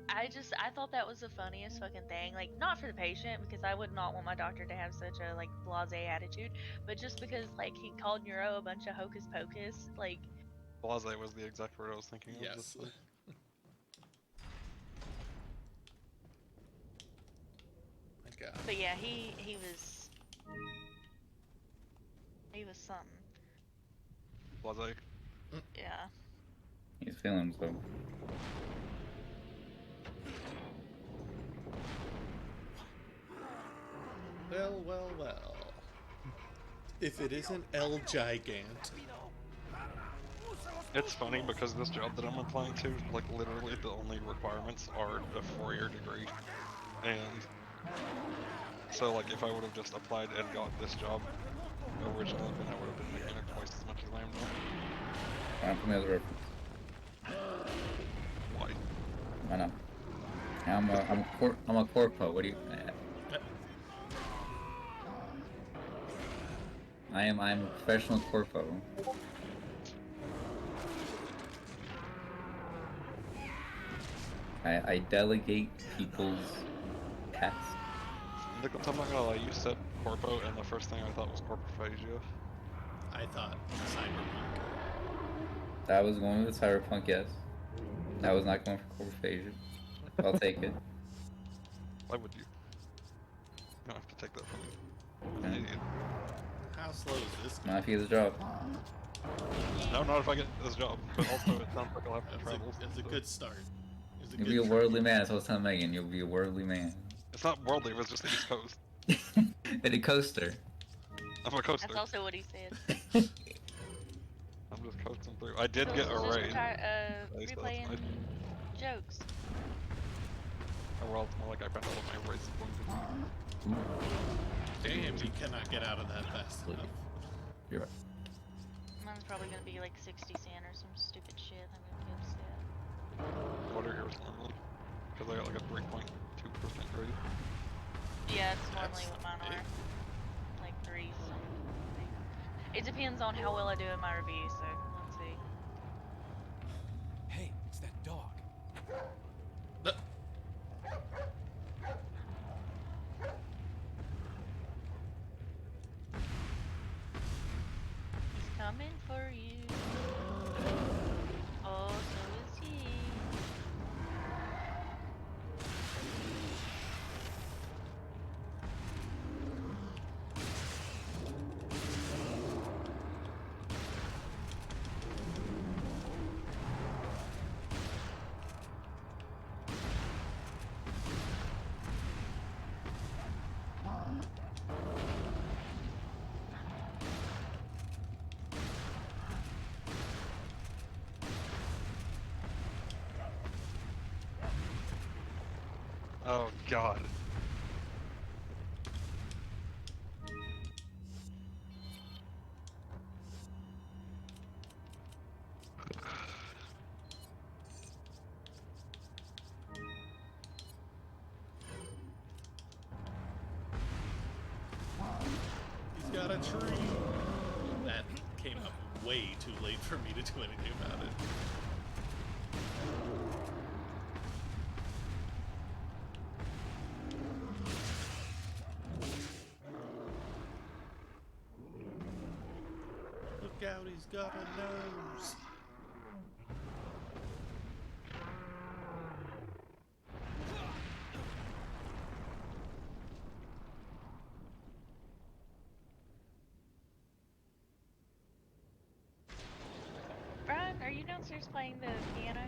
I thought that was the funniest fucking thing, like, not for the patient, because I would not want my doctor to have such a, like, blasé attitude, but just because, like, he called neuro a bunch of hocus pocus, like, Blase was the exact word I was thinking of. Yes. My God. but yeah, he was something, Blase. yeah. He's feeling himself. Well, well, well. If it isn't El Gigant. It's funny because this job that I'm applying to, like literally the only requirements are a 4-year degree. And so like if I would have just applied and got this job originally, then I would have been making like twice as much as I am now. I'm familiar with reference. Why? Why not? I'm a corpo. What do you? I'm a professional corpo. I delegate people's tasks. Nicholas, I'm not gonna lie, you said corpo and the first thing I thought was corpophagia. I thought Cyberpunk. That was going with Cyberpunk, yes. I was not going for corpophagia. I'll take it. Why would you? You don't have to take that from me. I'm an Mm. idiot. How slow is this? Not if he has a job. No, not if I get this job. But also it sounds like I'll have to travel. It's a so- good start. It's a You'll good be a trip. worldly man. That's what I was telling Megan. You'll be a worldly man. It's not worldly, it was just the East Coast. In a coaster. I'm a coaster. That's also what he said. I'm just coasting through. I did get a Just raise. Nice, that's replaying nice. jokes. Oh, well, it's more like I bet all of my race is going to be. Damn, you cannot get out of that fast enough. You're right. Mine's probably gonna be like 60 cent or some stupid shit. I'm gonna be upset. What are yours normally? Because I got like a 3.2% raise. Yeah, it's normally That's what mine big. are. Like 3 something. It depends on how well I do in my review, so let's see. Hey, it's that dog. He's coming for you. Oh, so is he. Oh god. He's got a tree. That came up way too late for me to do anything about it. Look out, he's got a nose. Brian, are you downstairs playing the piano?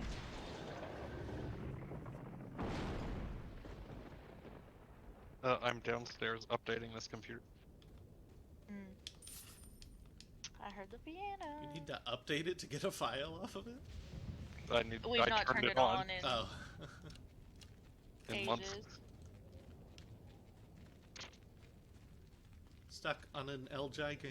I'm downstairs updating this computer. I heard the piano. You need to update it to get a file off of it? We've I not turned turned it it on in Oh. in months. ages. Stuck on an L Gigant.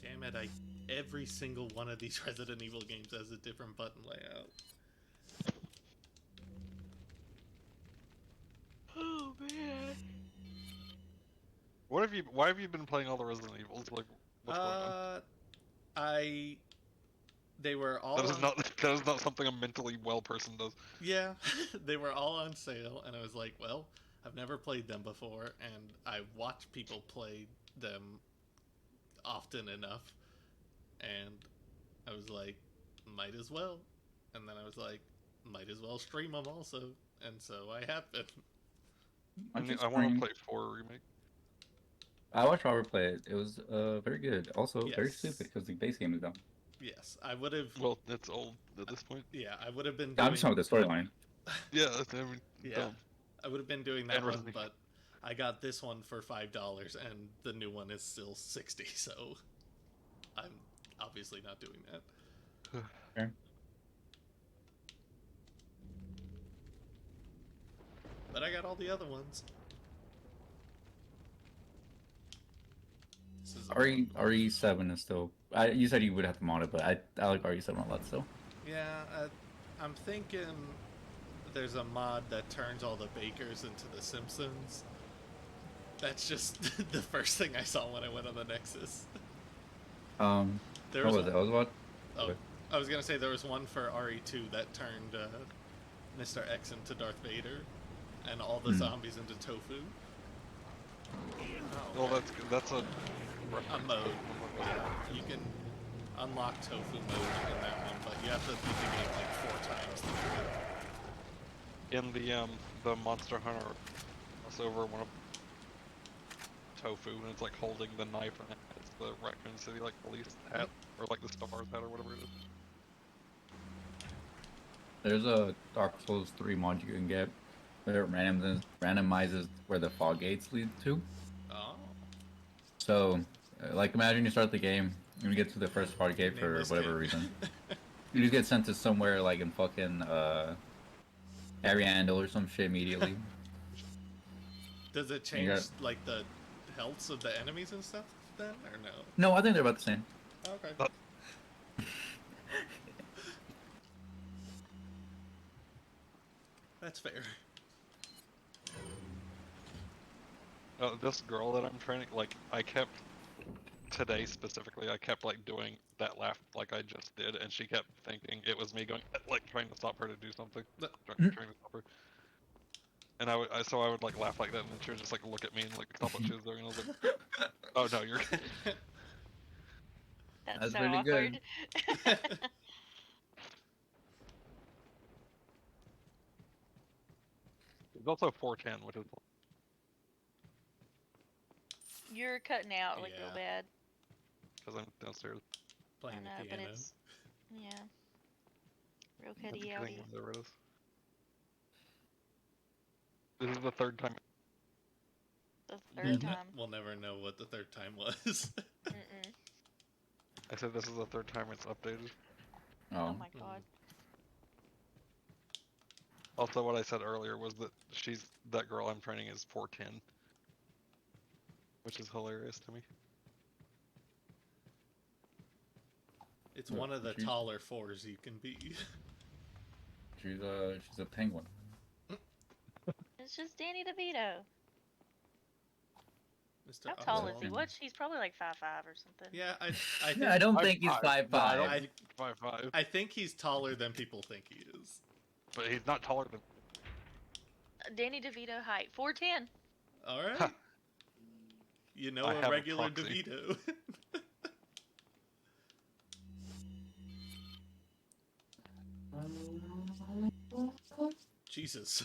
Damn it, every single one of these Resident Evil games has a different button layout. Oh man. Why have you been playing all the Resident Evils? Like, what's going on? They were all That is on, that is not something a mentally well person does. yeah, they were all on sale, and I was like, well, I've never played them before, and I watch people play them often enough, and I was like, might as well. And then I was like, might as well stream them also, and so I have been. I want to play 4 remake. I watched Robert play it. It was very good. Also very Yes. stupid because the base game is dumb. Yes, I would have. Well, it's old at this point. Yeah, I would have been. I'm just talking about the storyline. Yeah, I mean, Yeah, dumb. I would have been doing that And one, Resident Evil. but I got this one for $5, and the new one is still $60. So I'm obviously not doing that. Fair. But I got all the other ones. This is RE7 is still. You said you would have to mod it, but I like RE7 a lot still. Yeah, I'm thinking there's a mod that turns all the bakers into the Simpsons. That's just the first thing I saw when I went on the Nexus. What was it? I was what? Oh, I was gonna say there was one for RE2 that turned Mr. X into Darth Vader, and all the zombies into tofu. Well, that's a mode. Yeah, you can unlock tofu mode in that one, but you have to beat the game like 4 times to do it. in the Monster Hunter crossover, one of tofu, and it's like holding the knife, and it's the Raccoon City like police hat, or like the Stars hat, or whatever it is. There's a Dark Souls 3 mod you can get where it randomizes where the fog gates lead to. Oh. So, like, imagine you start the game, and you get to the first fog gate for Nameless whatever kid. reason. You just get sent to somewhere, like, in fucking, Ariandel or some shit immediately. Does it You change got- like the healths of the enemies and stuff then, or no? No, I think they're about the same. Okay. That's fair. This girl that I'm training, like, I kept today specifically, I kept like doing that laugh like I just did, and she kept thinking it was me going like trying to stop her to do something, trying to stop her. And so I would like laugh like that, and then she would just like look at me and like stop what she was doing, and I was like, "Oh no, you're." That's so pretty awkward. good. It's also 410, which is You're cutting out like real Yeah. bad. because I'm downstairs. I Playing know, the but piano. it's yeah, real I'm cutty kidding, outy. whatever it is. This is the third time. The third time. We'll never know what the third time was. Mm-mm. I said this is the third time it's updated. Oh my god. Also, what I said earlier was that that girl I'm training is 410, which is hilarious to me. It's Look, one of the she's- taller fours you can be. She's a penguin. It's just Danny DeVito. Mr. How tall is he? Oswald. What? He's probably like 5'5" or something. Yeah, I think, I don't think he's 5'5". No, I don't think he's 5'5", I think he's taller than people think he is. but he's not taller than. Danny DeVito height 4'10". All right. Huh. You know I a have a regular proxy. DeVito. Jesus.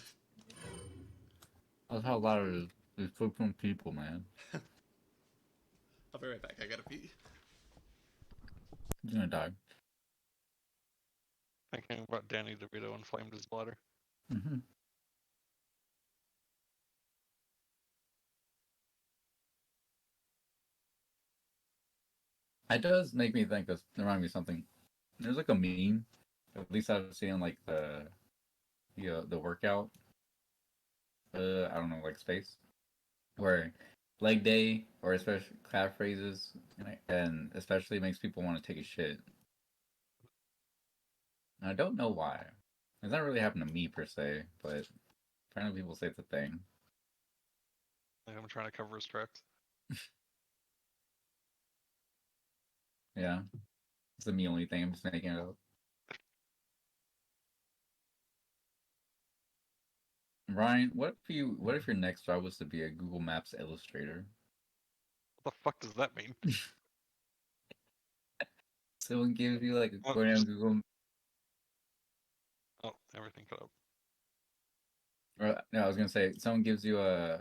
That's how a lot of these freaking people, man. I'll be right back. I gotta pee. He's gonna die. Thinking about Danny DeVito inflamed his bladder. Mm-hmm. It does make me think of, remind me of something. There's like a meme, at least I've seen like the workout, I don't know, like space, where leg day or especially calf raises and especially makes people want to take a shit. And I don't know why. It's not really happened to me per se, but apparently people say it's a thing. Like I'm trying to cover his tracks. Yeah. It's the only thing I'm just making it up. Ryan, what if your next job was to be a Google Maps illustrator? What the fuck does that mean? Someone gives you like a Oh, coordinate on just- Google. Oh, everything cut up. Or, no, I was gonna say someone gives you a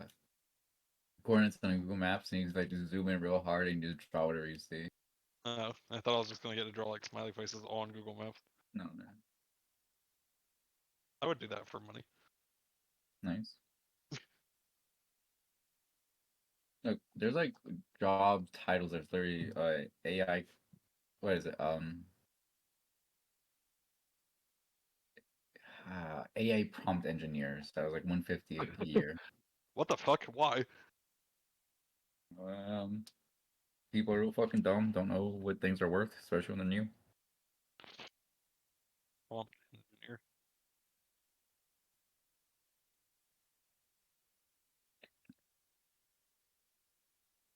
coordinates on Google Maps and you like just zoom in real hard and you just draw whatever you see. I thought I was just gonna get to draw like smiley faces on Google Maps. No. I would do that for money. Nice. Look, there's like job titles. There's literally AI. What is it? AI prompt engineers. That was like 150 a year. What the fuck? Why? People are real fucking dumb. Don't know what things are worth, especially when they're new. Well, engineer.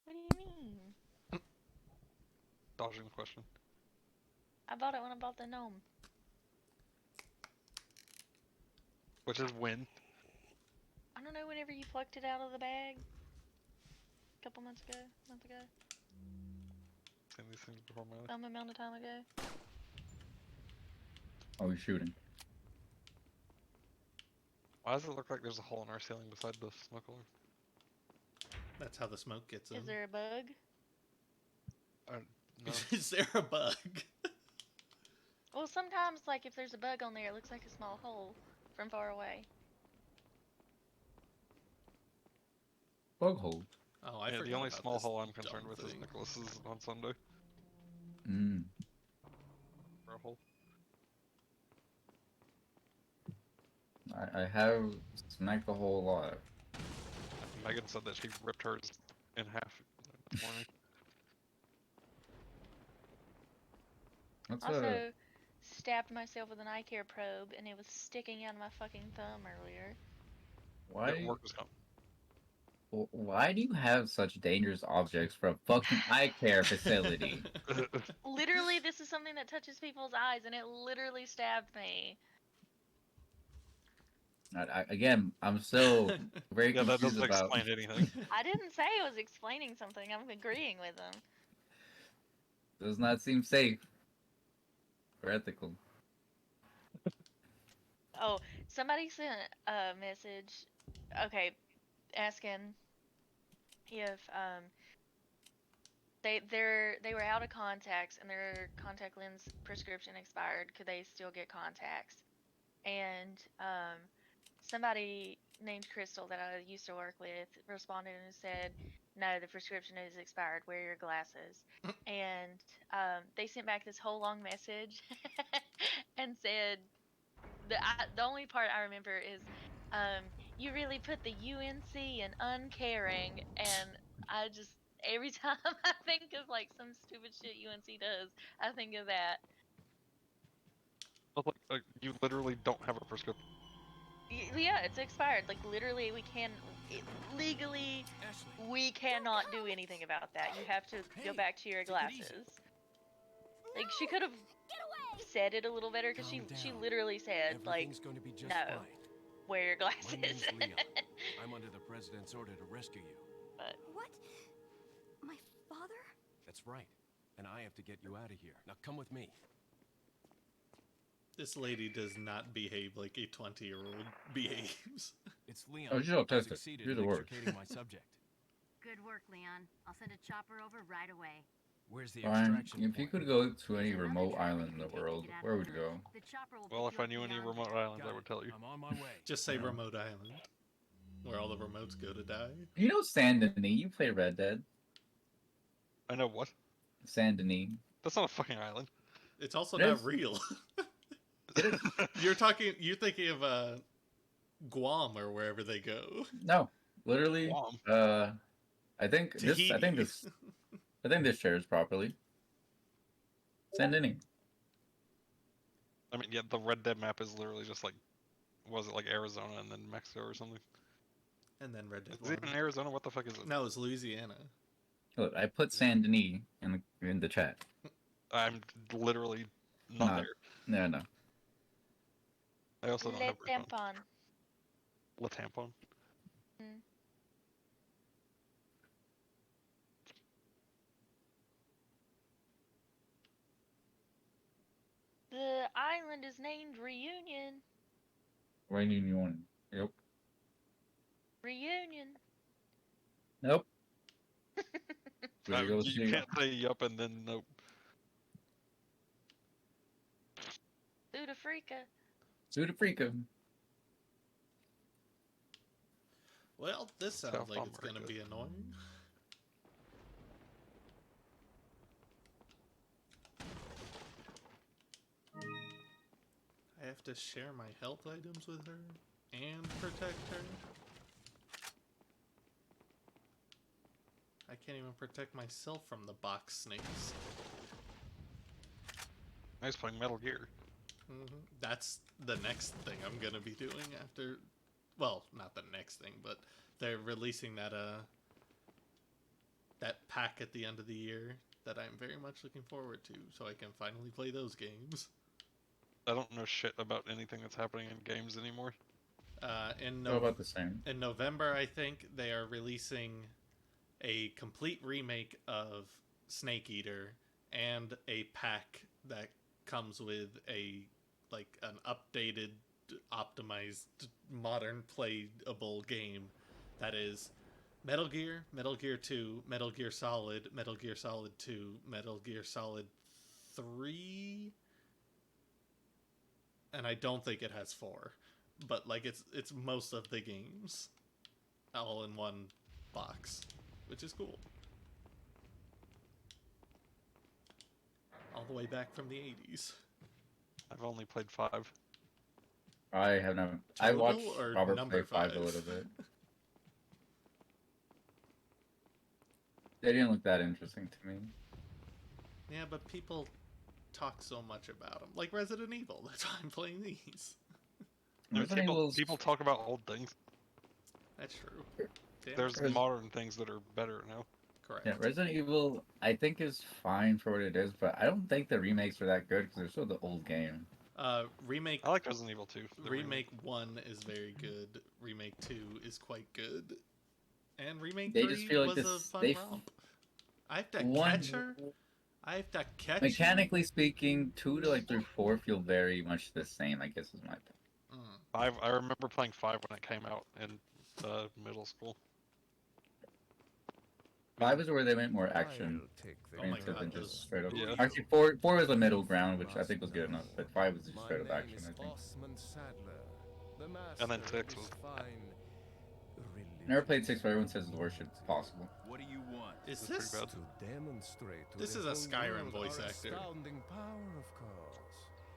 What do you mean? Dodging the question. I bought it when I bought the gnome. Which is when? I don't know, whenever you plucked it out of the bag. A couple month ago. Seen these things before my life. Some amount of time ago. Oh, he's shooting. Why does it look like there's a hole in our ceiling beside the smoke alarm? That's how the smoke gets in. Is there a bug? No. Is there a bug? Well, sometimes, like, if there's a bug on there, it looks like a small hole from far away. Bug hole. Oh, I Yeah, forgot the only about small this hole I'm dumb concerned with is thing. Nicholas's on Sunday. Mm. For a hole. I have smacked the hole alive. Megan said that she ripped hers in half this morning. What's Also, stabbed myself with an eye care probe, and it was sticking out of my fucking thumb earlier. Yeah, workers' comp. Why do you have such dangerous objects for a fucking eye care facility? Literally, this is something that touches people's eyes, and it literally stabbed me. Again, I'm still very Yeah, that confused doesn't about. explain anything. I didn't say I was explaining something. I'm agreeing with them. Does not seem safe or ethical. Oh, somebody sent a message. Okay, asking if they were out of contacts and their contact lens prescription expired. Could they still get contacts? And somebody named Crystal that I used to work with responded and said, "No, the prescription is expired. Wear your glasses." And they sent back this whole long message and said, the only part I remember is, "You really put the UNC in uncaring," and I just every time I think of like some stupid shit UNC does, I think of that. But, like, you literally don't have a prescription. Yeah, it's expired. Like literally, legally, we cannot do anything about that. You have to go back to your glasses. Like she could have said it a little better because she literally said like, Everything's going to be just "No, fine. wear your My glasses." name's Leon. I'm under the president's order to rescue you. But What? My father? That's right. And I have to get you out of here. Now come with me. This lady does not behave like a 20-year-old behaves. It's Leon. Oh, she's I've autistic. succeeded Do in the work. extricating my subject. Good work, Leon. I'll send a chopper over right away. Where's the Fine. extraction If you point? could go to There's any another remote track island you in the can take to world, get out where of would you Earth. go? The chopper will Well, pick if you I up knew any beyond remote there. islands, Got I would it. tell you. I'm on my way. Just say Yeah. remote island, where all the remotes go to die. You know Saint Denis? You play Red Dead. I know what? Saint Denis. That's not a fucking island. It's also It not is. real. It is. You're thinking of Guam or wherever they go. No, literally. Guam. I think Tahiti. this shares properly. Saint Denis. I mean, yeah, the Red Dead map is literally just like, was it like Arizona and then Mexico or something? And then Red Dead Is it 1. even Arizona? What the fuck is it? No, it's Louisiana. Look, I put Saint Denis in the chat. I'm literally not Not- there. No. I also don't Le have Recon. Tampon. Le Tampon. Mm. The island is named Reunion. Right in you want. Yep. Reunion. Nope. Gotta go You see. can't say yup and then nope. Sudafrika. Sudafrika. Well, this sounds South like it's going to America. be annoying. I have to share my health items with her and protect her. I can't even protect myself from the box snakes. I was playing Metal Gear. That's the next thing I'm gonna be doing after. Well, not the next thing, but they're releasing that that pack at the end of the year that I'm very much looking forward to, so I can finally play those games. I don't know shit about anything that's happening in games anymore. How about the same? In November, I think they are releasing a complete remake of Snake Eater and a pack that comes with an updated, optimized, modern playable game that is Metal Gear, Metal Gear 2, Metal Gear Solid, Metal Gear Solid 2, Metal Gear Solid 3, and I don't think it has 4, but like it's most of the games all in one box, which is cool. All the way back from the 80s. I've only played 5. I have not. I Total watched or Robert number play 5 a 5? little bit. They didn't look that interesting to me. Yeah, but people talk so much about them. Like Resident Evil. That's why I'm playing these. I mean, Resident Evil's- people talk about old things. That's true. Damn, There's Res- modern things that are better now. correct. Yeah, Resident Evil, I think is fine for what it is, but I don't think the remakes are that good because they're still the old game. Remake. I like Resident Evil 2. the Remake 1 is very good. Remake 2 is quite good. And Remake They 3 just feel like was this. a fun They romp. I have to one catch her. I have to catch her. mechanically speaking, 2 to like 3, 4 feel very much the same. I guess is my opinion. Mm. I remember playing 5 when it came out in middle school. 5 is where they went more action I'll take the Oh my oriented God, than those- just straight up. Yeah. Actually, 4 was the middle ground, which I think was good enough, but 5 was just straight up action. I think. And then 6 was- Never played 6, but everyone says it's the worst shit possible. What do you want? Is That's pretty this? bad. To demonstrate to This the is a whole Skyrim world voice our actor. astounding power, of course.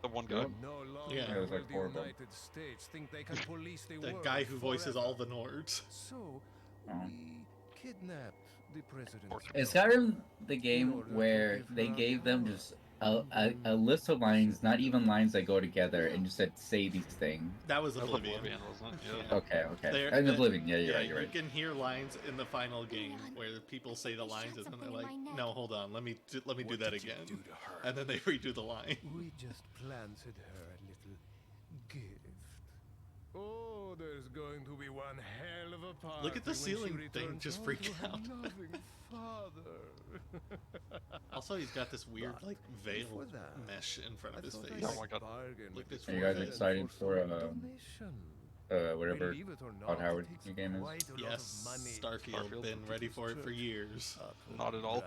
The one guy. No longer Yeah. It was like will the horrible. United States think they can police the The world guy who voices forever. all the Nords. So, Oh. we kidnapped the president's Is daughter. Skyrim the game where they gave them just a list of lines, not even lines that go together, and just said, say these things? That was That was Oblivion. Oblivion, wasn't it? Yeah. Yeah. Okay. They're- And they- Oblivion, yeah, you're right, you're you right. can hear lines in the final game where the people say the lines and then they're like, "No, hold on, let me do What that did you again," do to her? and then they redo the line. We just planted her a little gift. Oh, there's going to be one hell of a party. Look at the when she ceiling thing returns just home freaked to her out. loving father. Also, he's got this weird like veil Before that, mesh in front of his face. Oh my God. Look at this Are you guys forehead. excited for whatever Believe it or Todd not, Howard it takes new game is? quite a lot of Yes, money Starfield. Starfield. Been ready for it for years. Not at all.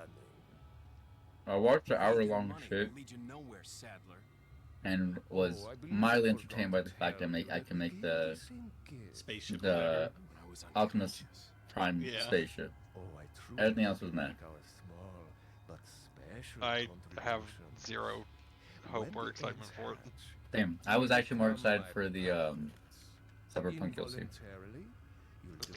I watched the hour-long shit Lead you nowhere, Sadler. and was Oh, I believe mildly I entertained by the forgot fact to that I can make the Spaceship. the whatever. When I was Optimus unconscious. Prime Yeah. spaceship. Oh, Everything else was meh. I have zero hope or excitement for it. Same. I was actually more excited for the Cyberpunk DLC.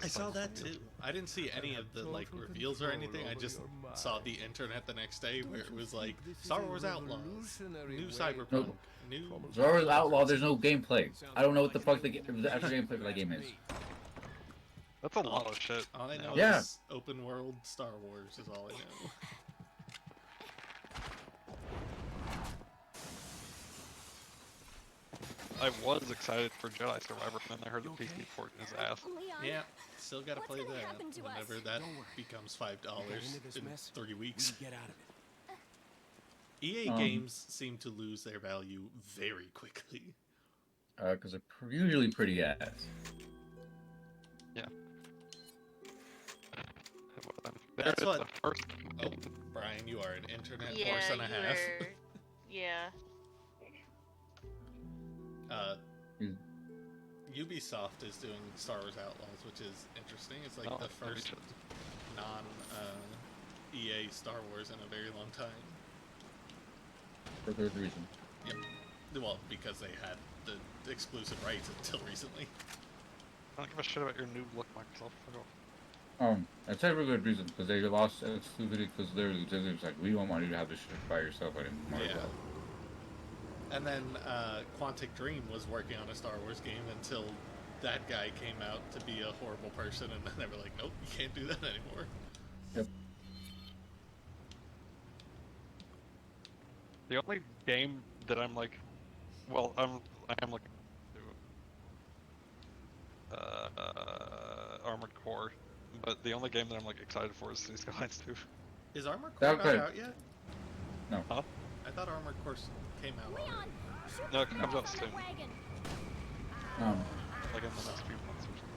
I saw that too. I didn't see any of the like reveals or anything. I just saw the internet the next day where it was like Star Wars Outlaws, new Cyberpunk, Nope. new. Star Wars Outlaw, there's no gameplay. I don't know what the fuck the actual gameplay for that game is. That's a lot of shit. All I know Yeah. is open world Star Wars is all I know. I was excited for Jedi Survivor, and then I heard the PC port in his ass. Yeah, still gotta What's play gonna that happen to us? whenever that Don't worry. becomes $5 into this in mess? 30 We weeks. can get out of it. EA games seem to lose their value very quickly. Because they're usually pretty ass. Yeah. That's There is what- the first. Oh, Brian, you are an internet Yeah, horse and a half. Yeah. Uh, Ubisoft is doing Star Wars Outlaws, which is interesting. It's like Oh, the maybe first should- non EA Star Wars in a very long time. For good reason. Yep. Well, because they had the exclusive rights until recently. I don't give a shit about your noob look, Microsoft. Fuck off. I said for good reason, because they lost exclusivity because they're just like, we don't want you to have this shit by yourself anymore. Yeah. And then Quantic Dream was working on a Star Wars game until that guy came out to be a horrible person, and then they were like, nope, you can't do that anymore. Yep. The only game that I'm like, well, I am looking to Armored Core, but the only game that I'm like excited for is Cities Skylines 2. Is Armored That Core not good. out yet? No. Huh? I thought Armored Core came out already. No, it comes out soon, Um, like in the next few months or something.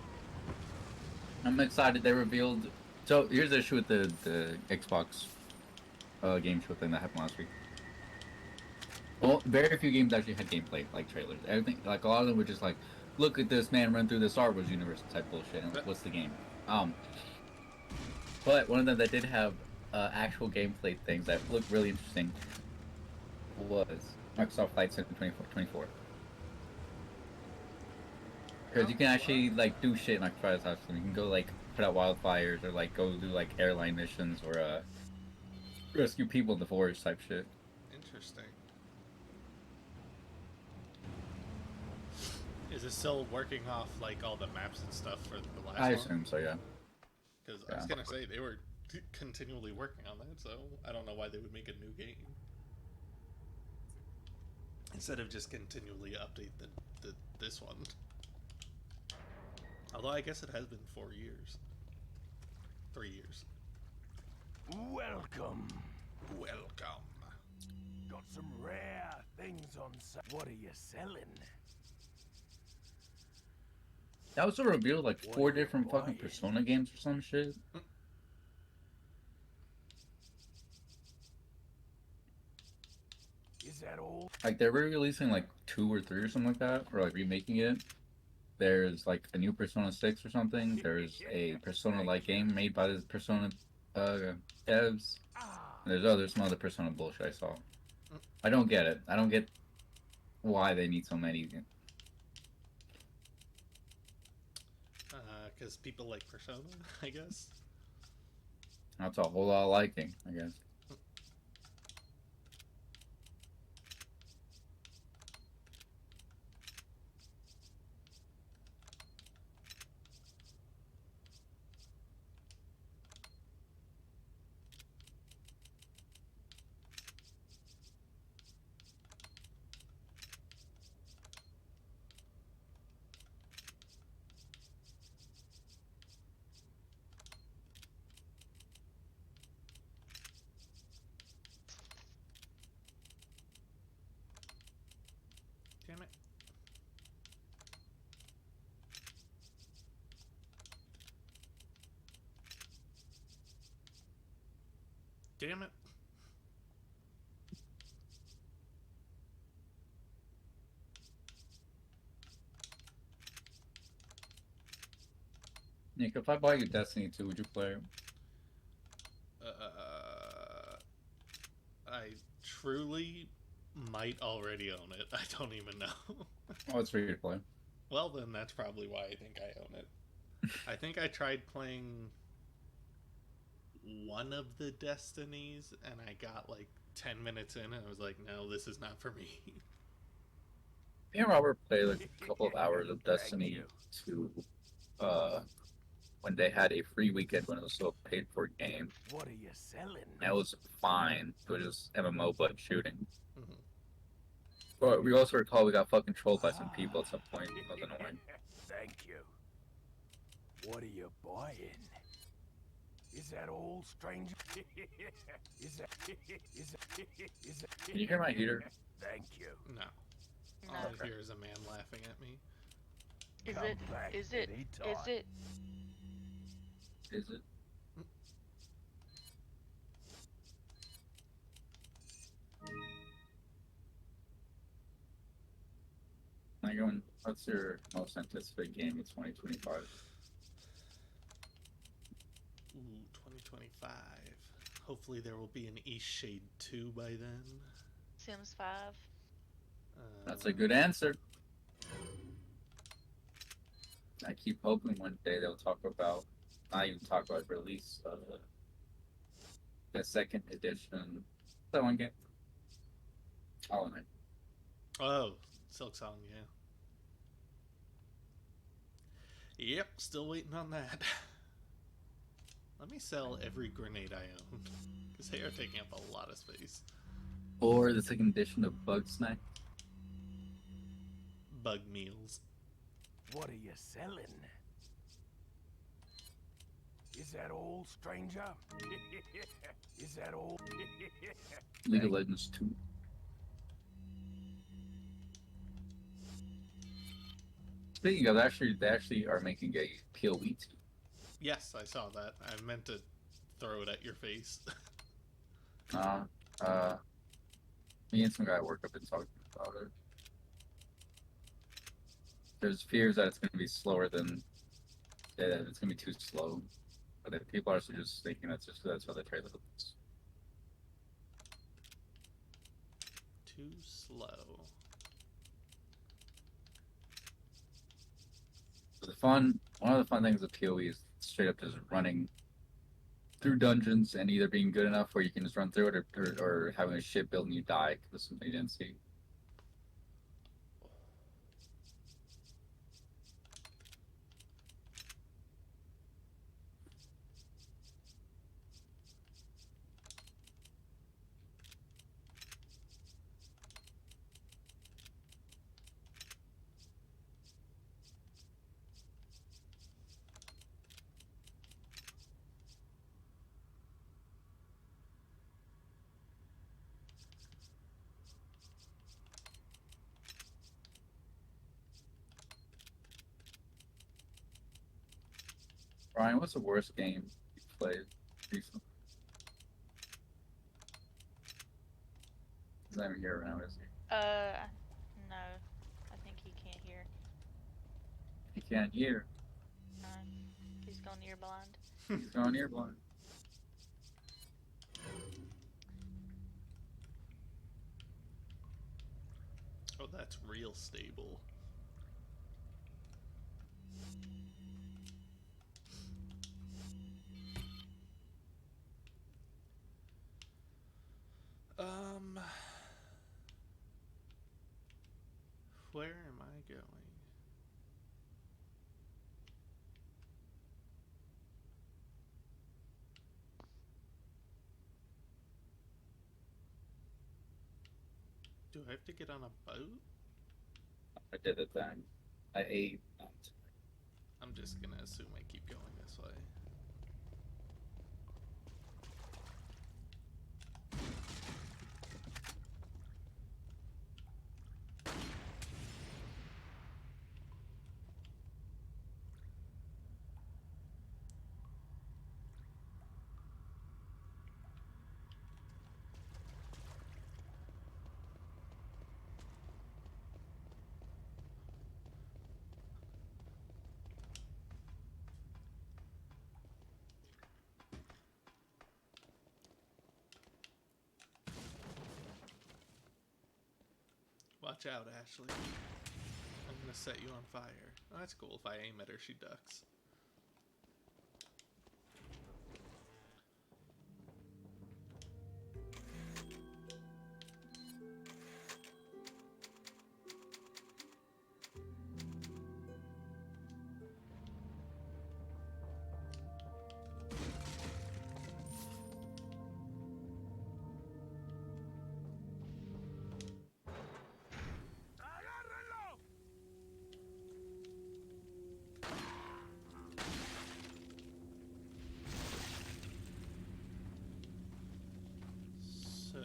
I'm excited they revealed. So here's the issue with the Xbox game show thing that happened last week. Well, very few games actually had gameplay like trailers. Everything, like a lot of them were just like, look at this man run through the Star Wars universe type bullshit. And like, what's the game? But one of them that did have actual gameplay things that looked really interesting was Microsoft Flight Sim 24. Because you can actually like do shit in Microsoft Flight Sim. You can go like put out wildfires or like go do like airline missions or rescue people in the forest type shit. Interesting. Is it still working off like all the maps and stuff for the last I one? assume so, yeah. Because I was gonna say they were continually working on that, so I don't know why they would make a new game instead of just continually update this one. Although I guess it has been 4 years, 3 years. Welcome. Welcome. Got some rare things on sale. What are you selling? That was a reveal of like 4 different fucking Persona games or some shit. Is that all? Like they're re-releasing like 2 or 3 or something like that, or like remaking it. There's like a new Persona 6 or something. There's a Persona-like game made by the Persona devs. And there's some other Persona bullshit I saw. I don't get it. I don't get why they need so many. Because people like Persona, I guess. That's a whole lot of liking, I guess. Damn it. Damn it. Nick, if I buy you Destiny 2, would you play it? I truly might already own it. I don't even know. Oh, it's free to play. Well, then that's probably why I think I own it. I think I tried playing one of the Destinies and I got like 10 minutes in and I was like, no, this is not for me. Me and Robert played like a couple of hours of Destiny 2 when they had a free weekend when it was still a paid for game. What are you selling? That was fine. It was just MMO but shooting. Mm-hmm. But we also recall we got fucking trolled by some people at some point. It was annoying. Thank you. What are you buying? Is that all, stranger? Can you hear my heater? Thank you. No. All I hear is a man laughing at me. Is Come it? back Is it? anytime. Is it? Is it? Like, what's your most anticipated game in 2025? Ooh, 2025. Hopefully there will be an Eastshade 2 by then. Sims 5. That's a good answer. I keep hoping one day they'll talk about, not even talk about release of the second edition. That one game. Hollow Knight. Oh, Silk Song, yeah. Yep, still waiting on that. Let me sell every grenade I own, because they are taking up a lot of space. Or the second edition of Bugsnax. Bug meals. What are you selling? Is that all, stranger? Is that all? League of Legends 2. Speaking of, they actually are making a PoE 2. Yes, I saw that. I meant to throw it at your face. Me and some guy at work have been talking about it. There's fears that it's going to be slower than it's going to be too slow, but if people are just thinking that's how the trailer looks. Too slow. One of the fun things of PoE is straight up just running through dungeons and either being good enough where you can just run through it, or having a ship build and you die because of something you didn't see. Brian, what's the worst game you played recently? He's not even here right now, is he? No. I think he can't hear. He can't hear. No. He's gone ear blind. He's gone ear blind. Oh, that's real stable. Where am I going? Do I have to get on a boat? I did it then. I ate. I'm just gonna assume I keep going this way. Watch out, Ashley. I'm gonna set you on fire. Oh, that's cool. If I aim at her, she ducks. So...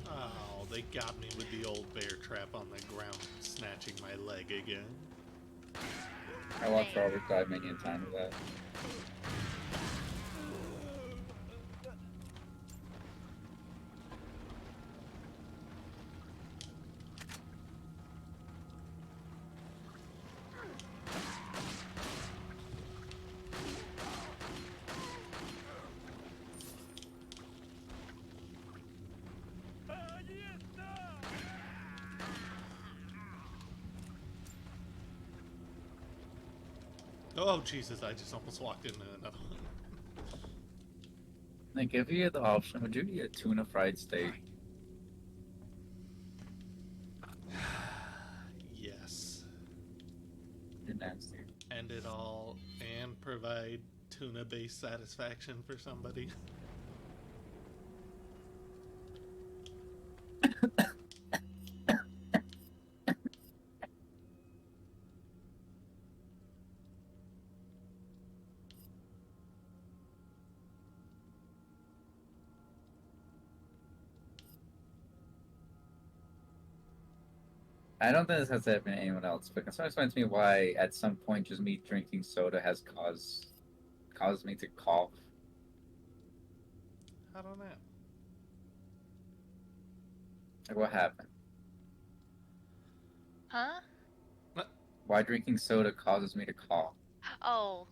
Oh, they got me with the old bear trap on the ground, snatching my leg again. I watched Robert die many a time with that. Oh, Jesus, I just almost walked into another one. Like, if you had the option, would you eat a tuna fried steak? Yes. You're nasty. End it all and provide tuna-based satisfaction for somebody. I don't think this has happened to anyone else, but can someone explain to me why at some point just me drinking soda has caused me to cough? I don't know. Like what happened? Huh? Why drinking soda causes me to cough? Oh.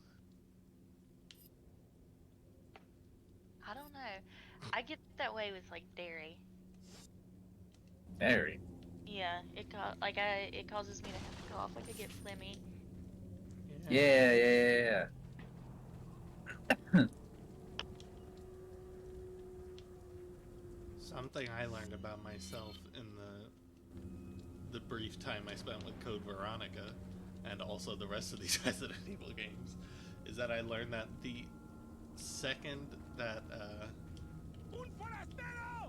I don't know. I get that way with like dairy. Dairy. Yeah, it causes me to have to cough. Like I get phlegmy. Yeah. Something I learned about myself in the brief time I spent with Code Veronica, and also the rest of these Resident Evil games, is that I learned that the second that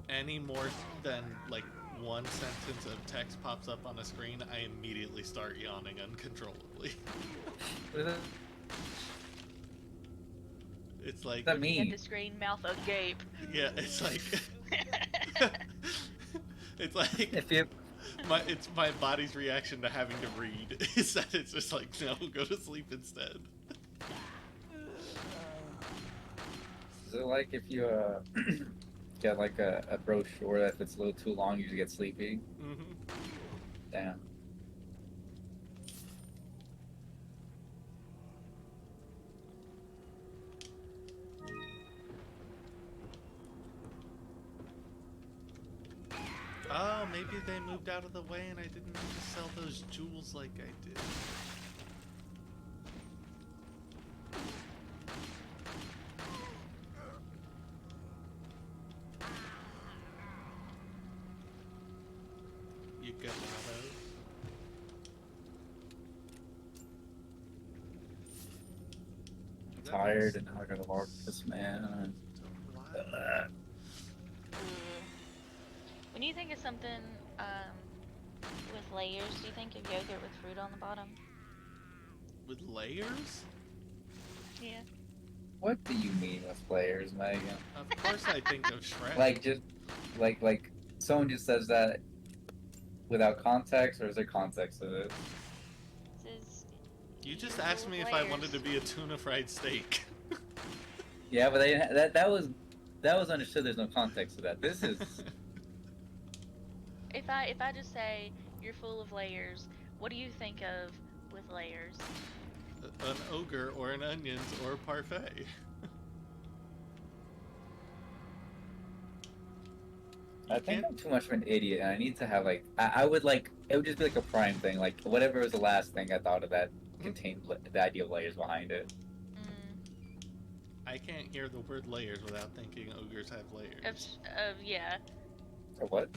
any more than like one sentence of text pops up on a screen, I immediately start yawning uncontrollably. What does It's like that mean? Get the screen, mouth agape. Yeah, it's like it's like If you it's my body's reaction to having to read is that it's just like, no, go to sleep instead. Is it like if you get like a brochure that if it's a little too long you just get sleepy? Mm-hmm. Damn. Oh, maybe they moved out of the way and I didn't need to sell those jewels like I did. You got those? I'm tired and I gotta work this man. When you think of something with layers, do you think of yogurt with fruit on the bottom? With layers? Yeah. What do you mean with players, Megan? Of course I think of Shrek. Like just like someone just says that without context, or is there context to this? You just asked me if I wanted to be a tuna fried steak. Yeah, but that was understood. There's no context to that. This is If I just say you're full of layers, what do you think of with layers? An ogre or an onions or a parfait. I think I'm too much of an idiot, and I need to have like I would like it would just be like a prime thing, like whatever was the last thing I thought of that contained the idea of layers behind it. I can't hear the word layers without thinking ogres have layers. Yeah. Or what?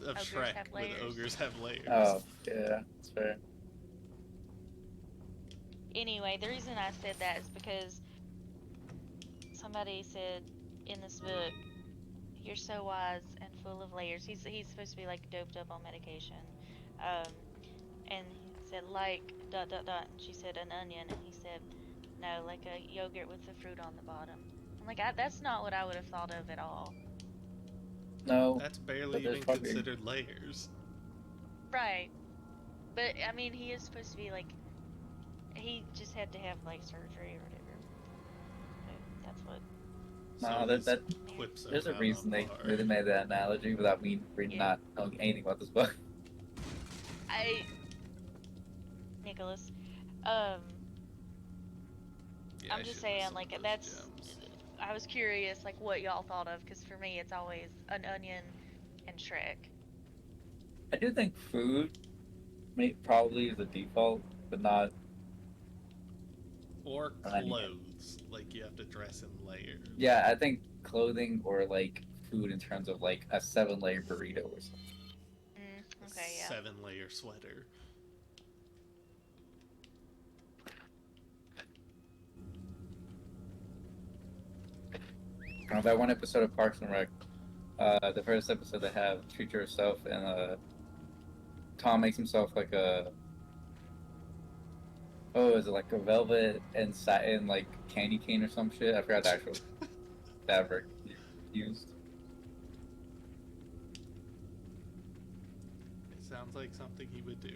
Of Ogres Shrek, have with layers. ogres have layers. Oh yeah, that's fair. Anyway, the reason I said that is because somebody said in this book, "You're so wise and full of layers." He's supposed to be like doped up on medication, and he said like ... And she said an onion, and he said no, like a yogurt with the fruit on the bottom. I'm like, that's not what I would have thought of at all. No. That's barely even considered layers. Right, but I mean, he is supposed to be like. He just had to have like surgery or whatever. But that's what. No, there's a reason they really made that analogy without me really not knowing anything about this book. Nicholas, Yeah, I'm just saying, like that's. I was curious, like what y'all thought of, because for me, it's always an onion and Shrek. I do think food, probably is the default, but not. Or clothes, like you have to dress in layers. Yeah, I think clothing or like food in terms of like a 7-layer burrito or something. Okay, yeah. 7-layer sweater. That one episode of Parks and Rec, the first episode they have Treat Yourself, and Tom makes himself like a. Oh, is it like a velvet and satin like candy cane or some shit? I forgot the actual fabric used. It sounds sounds like something he would do.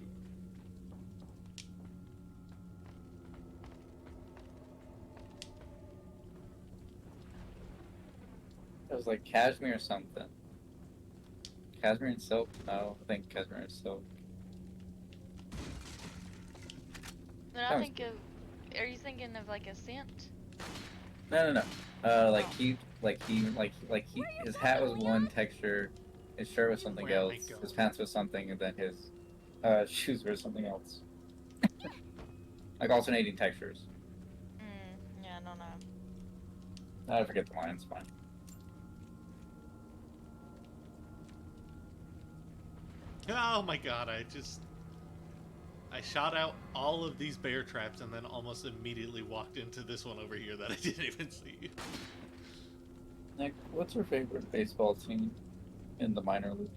It was like cashmere or something. Cashmere and silk? No, I think cashmere and silk. Then I Sounds think of. Are you thinking of like a scent? No. His hat was one texture, his shirt was something Where am I else, going? his pants was something, and then his shoes were something else. Like alternating textures. Yeah, I don't know. I forget the line, it's fine. Oh my god, I shot out all of these bear traps and then almost immediately walked into this one over here that I didn't even see. Nick, what's your favorite baseball team in the minor leagues?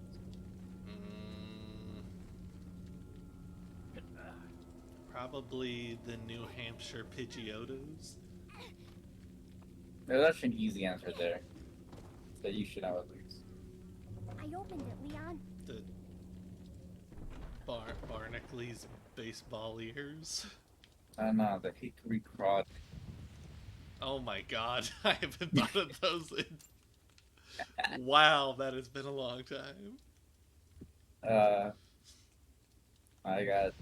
Probably the New Hampshire Pidgeotos. There's actually an easy answer there that you should know at least. I opened it, Leon. The Barnacle baseball ears. I don't know, the Hickory Crawd. Oh my god, I haven't thought of those in... Wow, that has been a long time. I got...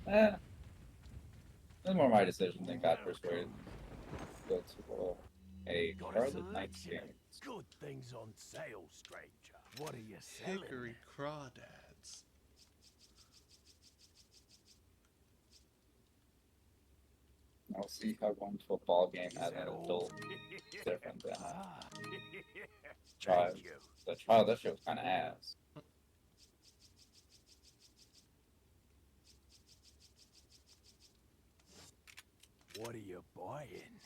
it was more my decision than got persuaded. Go to a Got a Charlotte Knights selection. game. Good things on sale, stranger. What are you selling? Hickory Crawdads. I'll see how going to a ball game Is as that an all? adult is different than Ah, child. thank you. The child, that shit was kind of ass. What are you buying?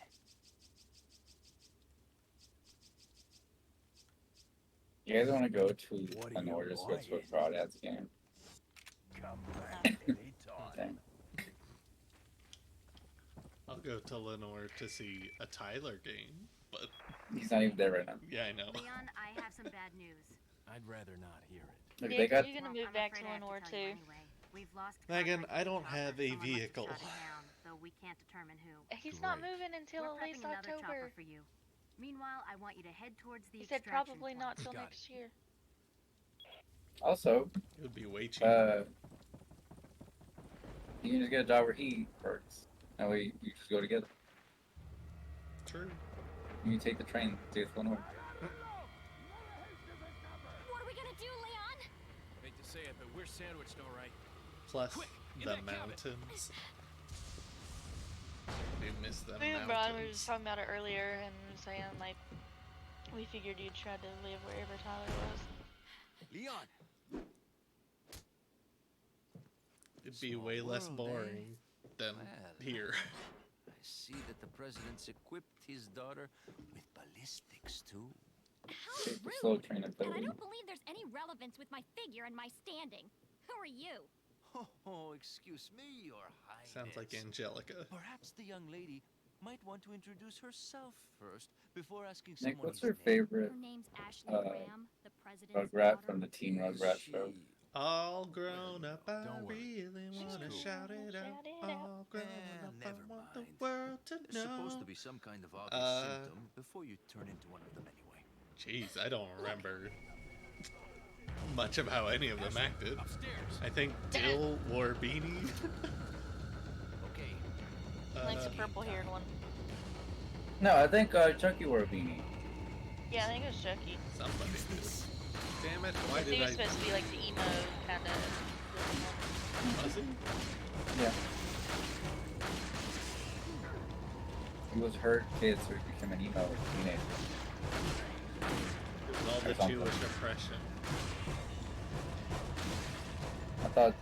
You guys want to go to What are an you order to go to a buying? Crawdads game? Come back anytime. Okay. I'll go to Lenore to see a Tyler game, but He's not even there right now. yeah, I know. Leon, I have some bad news. I'd rather not hear it. Look, Yeah, they got. you're gonna Well, move I'm back afraid to I have Lenore tell you too. anyway. We've lost Megan, contact I with don't the have author. a Someone must have vehicle. shut it down, though we can't determine who. He's not Great. moving until We're at least prepping another chopper October. for you. Meanwhile, I want you to head towards the He said extraction probably point. not till Got next year. Also, It would be way cheaper. you can just get a job where he works. That way you just go together. True. You can take the train to Lenore. What are we gonna do, Leon? Hate to say it, but we're sandwiched all right. Plus Quick, in the that cabin. mountains. We miss the Me and Brian were just mountains. talking about it earlier and saying like we figured you'd try to live wherever Tyler was. Leon! It'd be Small way less world, boring than Well, here. I see that the president's equipped his daughter with ballistics too. How Take the slow rude! train up And I there. don't believe there's any relevance with my figure and my standing. Who are you? Oh, excuse me, Your Highness. Sounds like Angelica. Perhaps the young lady might want to introduce herself first before asking Nick, someone. what's your favorite Her name's Ashley Uh, Graham, the president's Rugrat daughter. from the Teen Rugrat show? All grown up, I Don't worry. really wanna cool. shout it out. Shout it out. All grown up, I Never want the mind. world to There's know. supposed to be some kind of obvious Uh, symptom before you turn into one of them anyway. Jeez, I don't remember much of how any of them acted. Upstairs. I think Dill wore a beanie. Okay. Like the purple haired one. No, I think Chucky wore a beanie. Yeah, I think it was Chucky. Somebody did. Damn it, why He did was I... supposed to be like the emo kind of. Was he? Yeah. He was hurt kid, so he became an emo teenager. It was all the Or something. Jewish oppression. I thought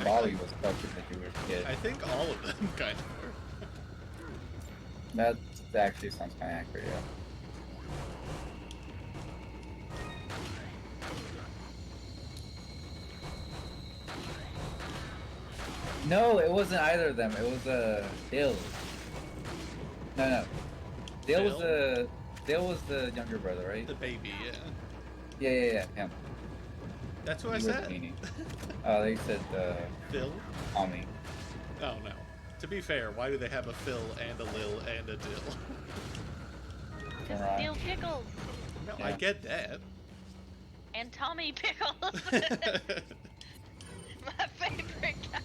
Bobby was fucking the Jewish kid. I think all of them kind of were. That actually sounds kind of accurate, yeah. No, it wasn't either of them. It was Dill. No. Dill was the younger brother, right? The baby, yeah. Yeah, him. That's what I You were the said. meanie. Oh, they said Phil? Tommy. Oh no. To be fair, why do they have a Phil and a Lil and a Dill? Because Alright. Dill Pickles No, I Yeah. get that. and Tommy Pickles. My favorite guy.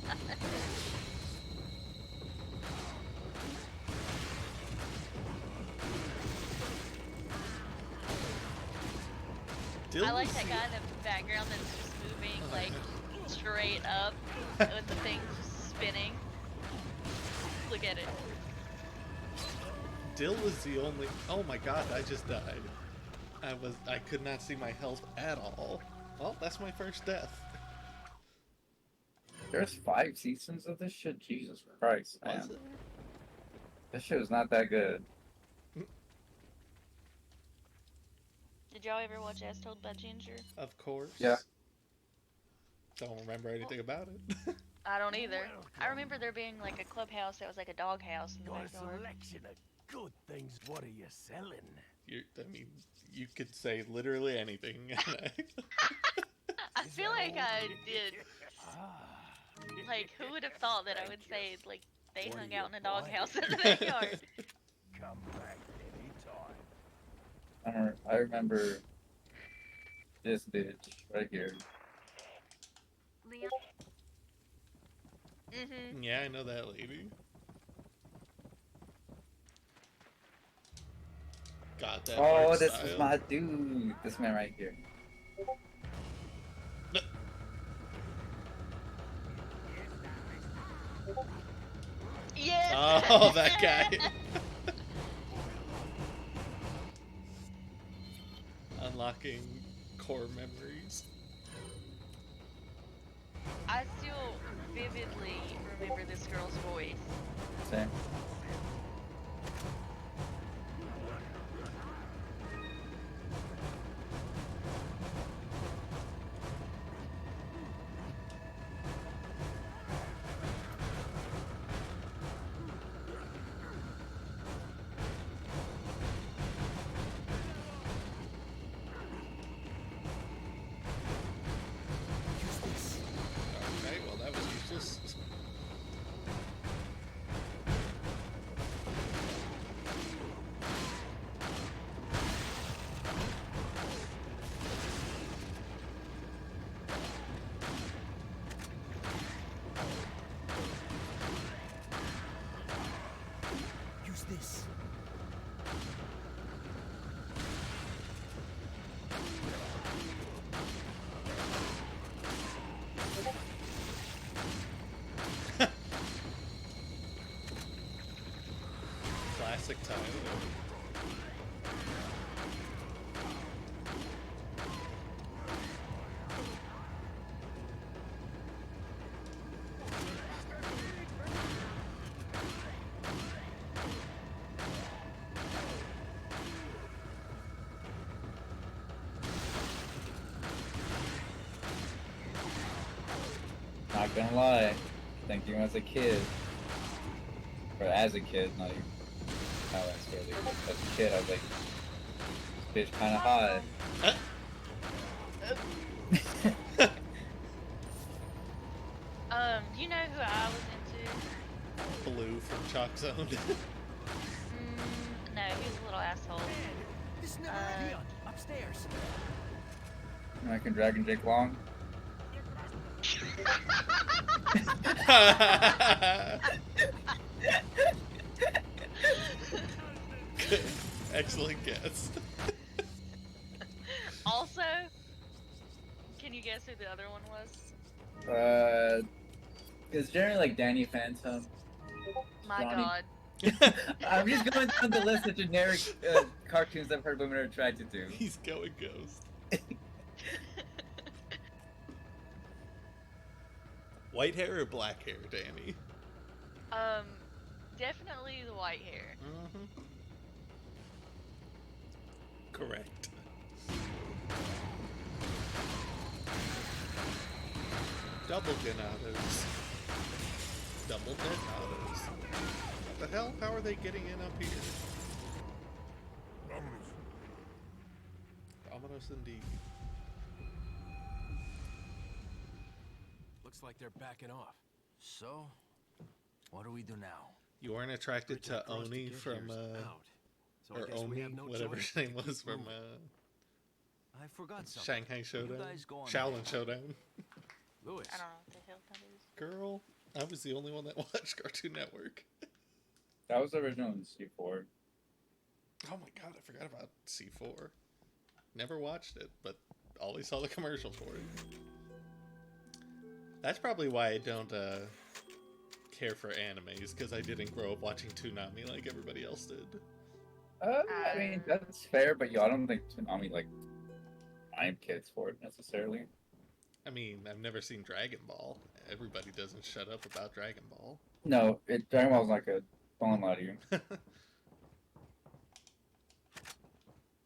Dill I like was that the- guy in the background that's just moving like straight up with the thing just spinning. Look at it. Dill was the only. Oh my god! I just died. I could not see my health at all. Well, that's my first death. There's 5 seasons of this shit? Jesus Christ, man. Was it? This shit is not that good. Did y'all ever watch As Told by Ginger? Of course. Yeah. Don't remember anything about it. I don't either. I remember there being like a clubhouse that was like a doghouse in the Got a backyard. selection of good things. What are you selling? I mean, you could say literally anything. I feel like I did. Ah. Like, who would have thought that I would say like they What hung are out you in a doghouse in buying? the backyard? Come back anytime. I remember this bitch right here. Leon, Mm-hmm. Yeah, I know that lady. Got that. Oh, art this style. is my dude. This man right here. Yes. Oh, that guy. Unlocking core memories. I still vividly remember this girl's voice. Same. Okay, well that was useless. Use this. Classic time. Not gonna lie. Thinking as a kid. Or as a kid, not even how that's really. As a kid, I was like, this bitch kinda hot. Do you know who I was into? Blue from Chalk Zone. No, he was a little asshole. This never Leon, upstairs. American Dragon Jake Long. Good. Excellent guess. Also, can you guess who the other one was? It's generally like Danny Phantom. My Johnny. God. I'm just going down the list of generic cartoons I've heard women are attracted to. He's going ghost. White hair or black hair, Danny? Definitely the white hair. Mm-hmm. Correct. Double detonados. Double detonados. What the hell? How are they getting in up here? Ominous indeed. like they're backing off. So, what do we do now? You weren't attracted Bridge to across to Oni get from, here is out. So I or guess we Omi, have no whatever choice his name but to was keep from, moving. I forgot something. Shanghai Showdown? You guys go on Shaolin ahead. Showdown. Louis, I don't know what the hell that is. Girl, I was the only one that watched Cartoon Network. That was the original in C4. Oh my god, I forgot about C4. Never watched it, but always saw the commercial for it. That's probably why I don't care for animes, because I didn't grow up watching Toonami like everybody else did. I mean, that's fair, but I don't think Toonami, like, I'm kids for it necessarily. I mean, I've never seen Dragon Ball. Everybody doesn't shut up about Dragon Ball. No, Dragon Ball's not good. Don't lie to you.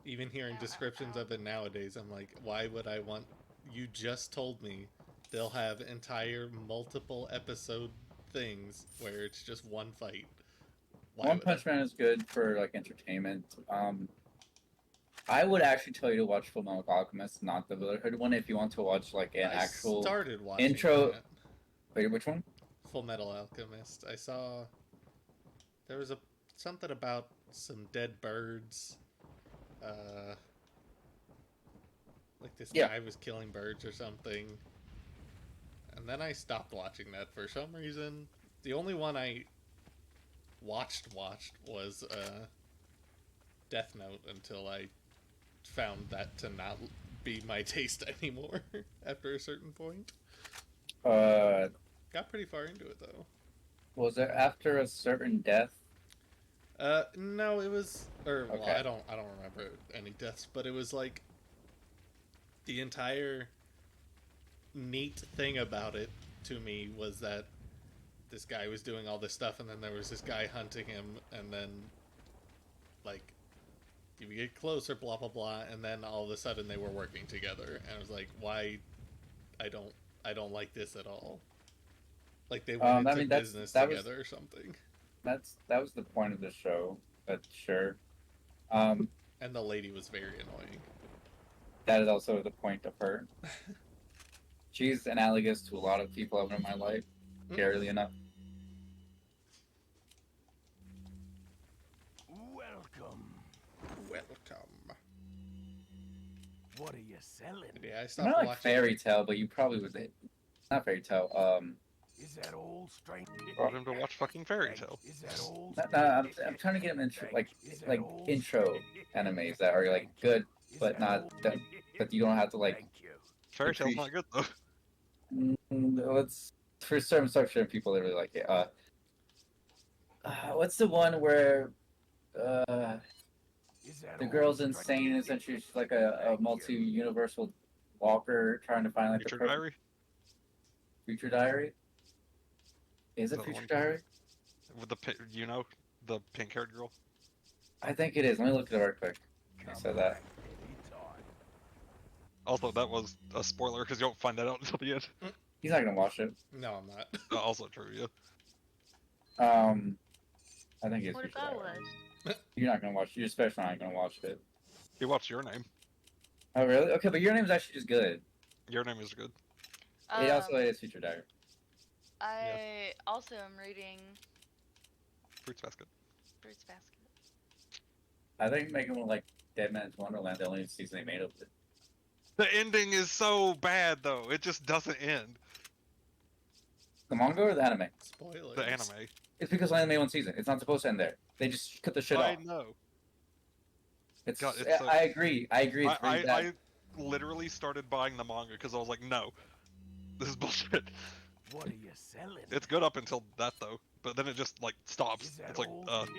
Even hearing descriptions of it nowadays, I'm like, why would I want... You just told me they'll have entire multiple episode things where it's just one fight. Why One would Punch Man is good for, like, entertainment. I would actually tell you to watch Fullmetal Alchemist, not the Brotherhood one, if you want to watch, like, an actual started watching intro. that. Wait, which one? Full Metal Alchemist. I saw there was something about some dead birds. Like this guy was killing birds or something. And then I stopped watching that for some reason. The only one I watched was Death Note until I found that to not be my taste anymore after a certain point. Got pretty far into it though. Was it after a certain death? No, it was, well, Okay. I don't remember any deaths, but it was like the entire neat thing about it to me was that this guy was doing all this stuff, and then there was this guy hunting him, and then like you get closer, blah blah blah, and then all of a sudden they were working together, and I was like, why? I don't like this at all. Like they went into business together or something. That was the point of the show. But sure. And the lady was very annoying. That is also the point of her. She's analogous to a lot of people I've in my life, scarily enough. Welcome. What are you selling? Yeah, I Not stopped like watching. Fairy Tale, but you probably would. Not Fairy Tale. Is that old strength? Brought him to watch fucking Fairy Tale. Is that old? I'm trying to get him intro, like intro animes that are like good, but not that. But you don't have to like. Fairy Tale's not good though. Let's for certain people that really like it. What's the one where the girl's insane? Essentially, she's like a multi-universal walker trying to find like Future the perfect... Diary? Future Diary? Is it that Future one? Diary? With the pink-haired girl. I think it is. Let me look it up real quick. I said that. Also, that was a spoiler because you don't find that out until the end. He's not gonna watch it. No, I'm not. Also true, yeah. I think it's What if Future I Diary. was? You're not gonna watch it. You're especially not gonna watch it. You watched Your Name. Oh really? Okay, but Your Name's actually just good. Your Name is good. It also is Future Diary. I also am reading Fruits Basket. Fruits Basket. I think making one like Dead Man's Wonderland, the only season they made of it. The ending is so bad though. It just doesn't end. The manga or the anime? Spoilers. The anime. It's because they only made one season. It's not supposed to end there. They just cut the shit I off. know. It's, God, it's so- I agree. I agree. It's very bad. I literally started buying the manga because I was like, no, this is bullshit. What are you selling? It's good up until that though, but then it just like stops. Is that It's like, old?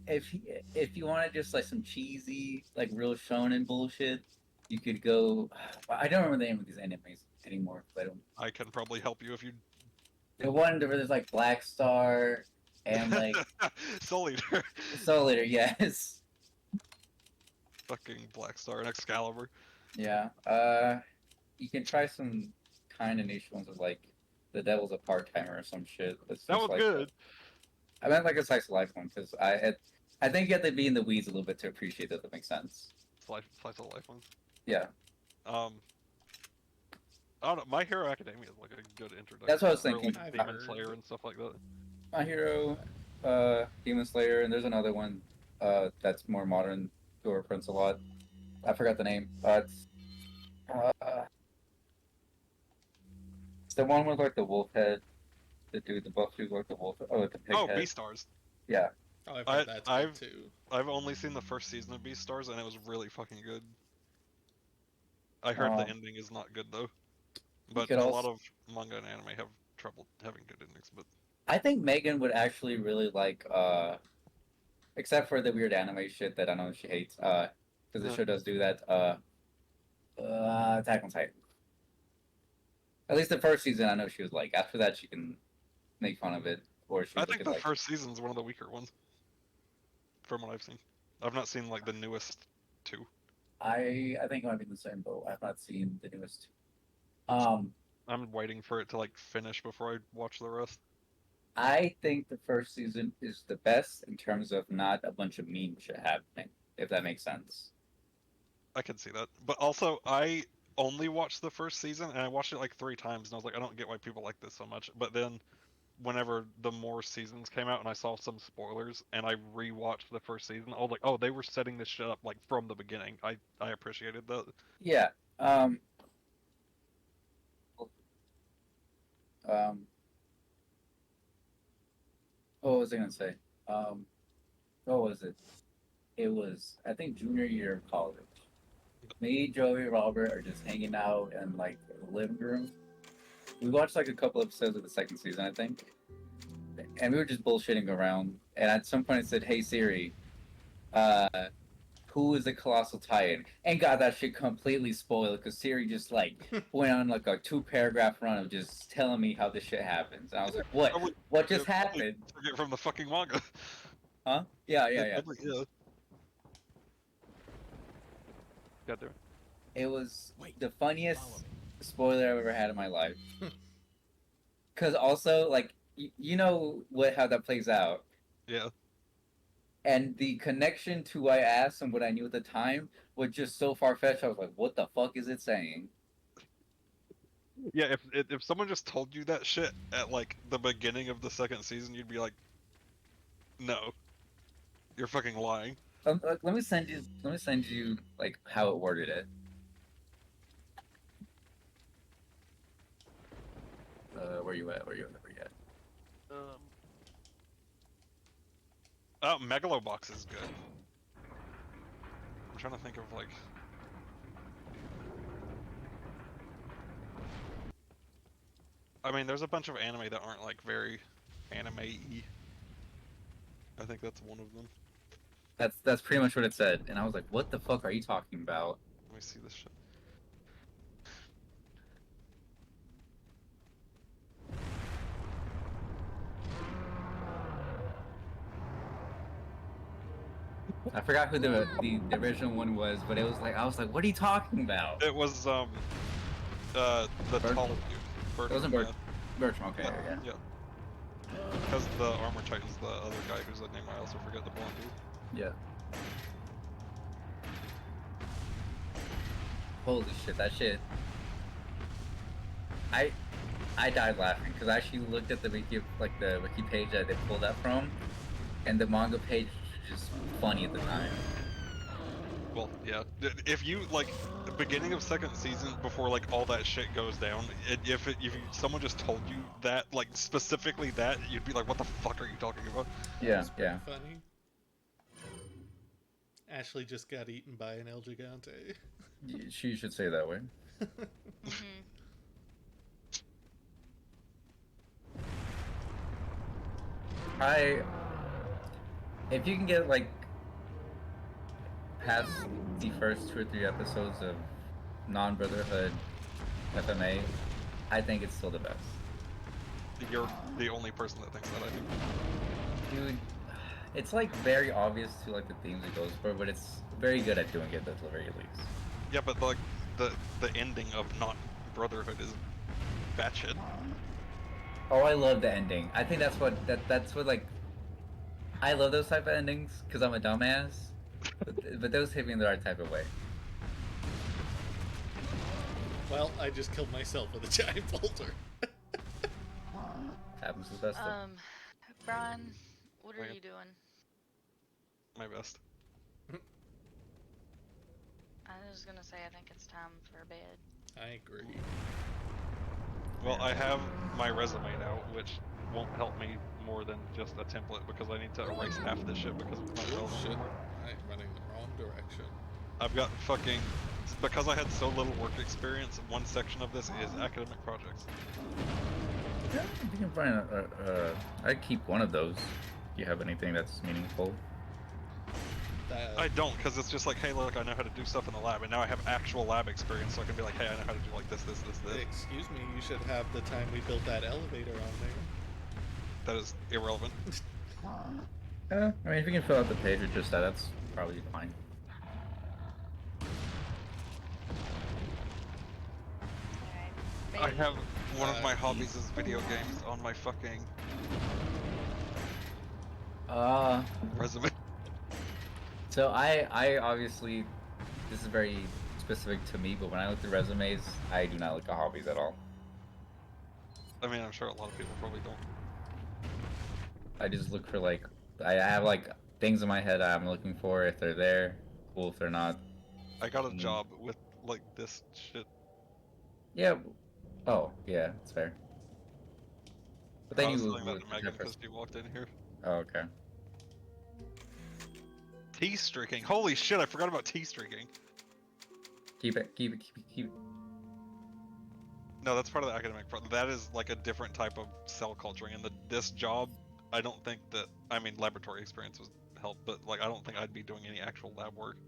If you wanted just like some cheesy, like real shonen bullshit, you could go. I don't remember the name of these animes anymore. But I don't. I can probably help you if you. The one where there's like Black Star and like Soul Eater. Soul Eater, yes. Fucking Black Star and Excalibur. Yeah. You can try some kind of niche ones of like The Devil's a Part-Timer or some shit. That was like good. I meant like a slice of life one because I think you have to be in the weeds a little bit to appreciate that. That makes sense. Slice of life ones. Yeah. I don't know, My Hero Academia is like a good introduction. That's what I was Or, thinking. like, Demon Slayer and stuff like that. My Hero, Demon Slayer, and there's another one that's more modern to reference a lot. I forgot the name. It's the one with like the wolf head. The dude, the buff dude, like the wolf. Oh, with the pig head. Beastars. Yeah. Oh, I've heard that's good too. I've only seen the first season of Beastars, and it was really fucking good. I heard the ending is not good though, but a lot of manga and anime have trouble having good endings. But I think Megan would actually really like, except for the weird anime shit that I know she hates, because the show does do that. Attack on Titan. At least the first season, I know she was like. After that, she can make fun of it, or she. I think the first season's one of the weaker ones, from what I've seen. I've not seen like the newest two. I think I might be in the same boat. I've not seen the newest. I'm waiting for it to like finish before I watch the rest. I think the first season is the best in terms of not a bunch of mean shit happening, if that makes sense. I can see that, but also I only watched the first season and I watched it like 3 times, and I was like, I don't get why people like this so much. But then, whenever the more seasons came out and I saw some spoilers and I rewatched the first season, I was like, oh, they were setting this shit up like from the beginning. I appreciated that. Yeah. What was I gonna say? What was it? It was, I think, junior year of college. Me, Joey, Robert are just hanging out in like the living room. We watched like a couple episodes of the second season, I think, and we were just bullshitting around. And at some point, I said, "Hey Siri, who is the Colossal Titan?" And got that shit completely spoiled because Siri just like went on like a 2-paragraph run of just telling me how this shit happens. And I was like, "What? What just happened?" Took it from the fucking manga. Huh? Yeah. Yeah. Got there. It was the funniest spoiler I've ever had in my life. Cause also, like, you know how that plays out. Yeah. And the connection to what I asked and what I knew at the time was just so far fetched. I was like, "What the fuck is it saying?" Yeah, if someone just told you that shit at like the beginning of the second season, you'd be like, "No, you're fucking lying." Let me send you like how it worded it. Where you at? Oh, Megalobox is good. I'm trying to think of like. I mean, there's a bunch of anime that aren't like very anime-y. I think that's one of them. That's pretty much what it said, and I was like, "What the fuck are you talking about?" Let me see this shit. I forgot who the original one was, but it was like I was like, "What are you talking about?" It was the tall dude. It wasn't Bertram. Okay, yeah. Because the Armor Titan's the other guy whose name I also forget, the blonde dude. Yeah. Holy shit, that shit. I died laughing because I actually looked at the wiki page that they pulled that from, and the manga page was just funny at the time. Well, yeah. If you like the beginning of second season before like all that shit goes down, if someone just told you that, like specifically that, you'd be like, "What the fuck are you talking about?" Yeah, yeah. Funny. Ashley just got eaten by an El Gigante. She should say that way. If you can get like past the first 2 or 3 episodes of non-Brotherhood FMA, I think it's still the best. You're the only person that thinks that, I think. Dude, it's like very obvious to like the themes it goes for, but it's very good at doing it at the very least. Yeah, but like the ending of not Brotherhood is batshit. Oh, I love the ending. I think that's what like. I love those type of endings because I'm a dumbass, but those hit me in the right type of way. Well, I just killed myself with a giant boulder. Happens to the best of us. Brian, what are Okay. you doing? My best. I was gonna say I think it's time for bed. I agree. Well, I have my resume now, which won't help me more than just a template because I need to erase half of this shit because it's not Oh relevant shit! anymore. I'm running the wrong direction. I've got fucking because I had so little work experience. One section of this is academic projects. Yeah, you can find I'd keep one of those. If you have anything that's meaningful. I don't, because it's just like, hey, look, I know how to do stuff in the lab, and now I have actual lab experience, so I can be like, hey, I know how to do like this. Excuse me, you should have the time we built that elevator on there. That is irrelevant. I mean, if you can fill out the page with just that, that's probably fine. I have one of my hobbies is video games on my fucking resume. So I obviously, this is very specific to me, but when I look through resumes, I do not look at hobbies at all. I mean, I'm sure a lot of people probably don't. I just look for like, I have like things in my head I'm looking for. If they're there, cool. If they're not, I got a job with like this shit. yeah. Oh yeah, that's fair. But then I was you saying that to Megan because she walked in here. Oh, okay. Tea streaking. Holy shit! I forgot about tea streaking. Keep it. No, that's part of the academic. That is like a different type of cell culturing. And this job, I don't think that. I mean, laboratory experience was help, but like I don't think I'd be doing any actual lab work.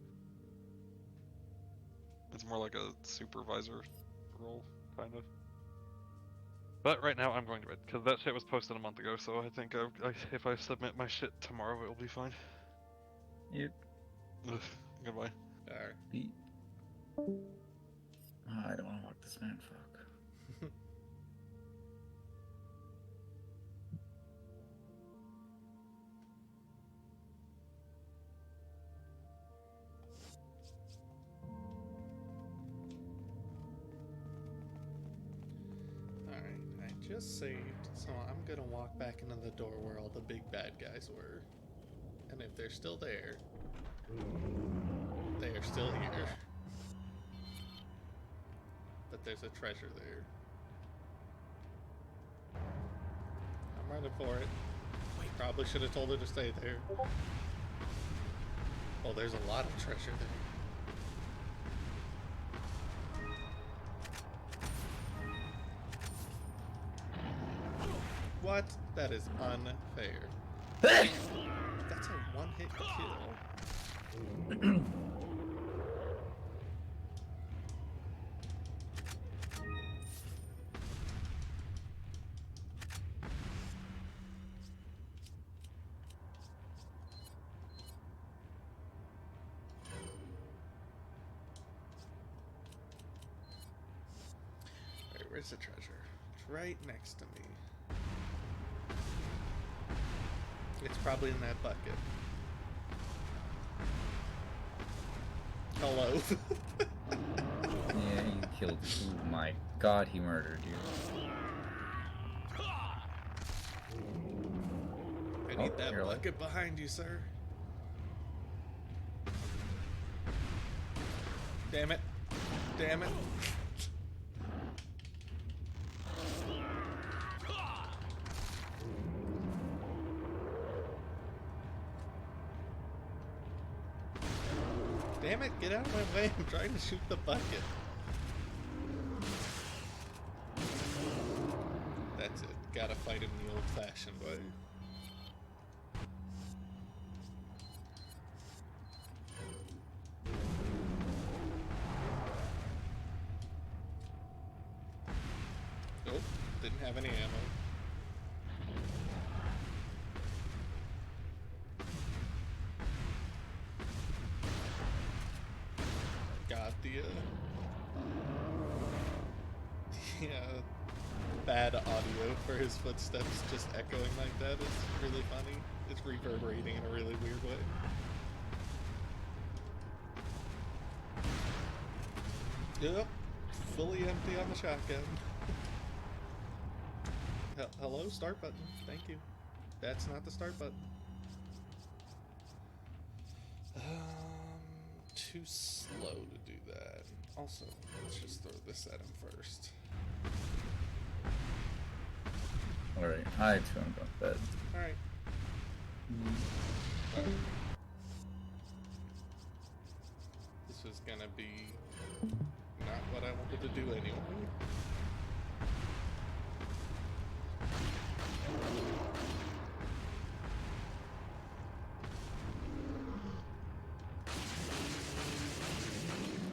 It's more like a supervisor role, kind of. But right now I'm going to bed because that shit was posted a month ago. So I think if I submit my shit tomorrow, it'll be fine. Yep. Ugh, goodbye. Alright. I don't want to walk this man. Fuck. Alright, I just saved, so I'm gonna walk back into the door where all the big bad guys were. And if they're still there, they are still here. But there's a treasure there. I'm running for it. Probably should have told her to stay there. Oh, there's a lot of treasure there. What? That is unfair. That's a one-hit kill. Alright, where's the treasure? It's right next to me. It's probably in that bucket. Hello. Yeah, you killed. Oh my god, he murdered you. I need that you're alive. bucket behind you, sir. Damn it. Damn it. Damn it, get out of my way. I'm trying to shoot the bucket. That's it. Gotta fight him the old-fashioned way. Nope, didn't have any ammo. Got the bad audio for his footsteps just echoing like that is really funny. It's reverberating in a really weird way. Yep. fully empty on the shotgun. Hello, start button. Thank you. That's not the start button. Too slow to do that. Also, let's just throw this at him first. Alright, I too am going to bed. Alright. This was gonna be not what I wanted to do anyway.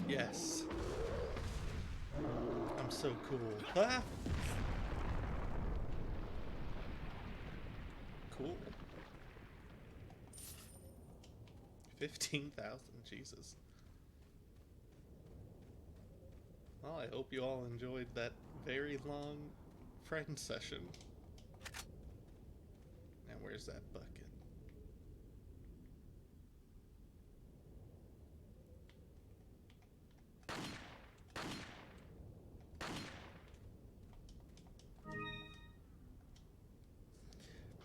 Yes. I'm so cool. Ah! Cool. 15,000, Jesus. Well, I hope you all enjoyed that very long friend session. Now, where's that bucket?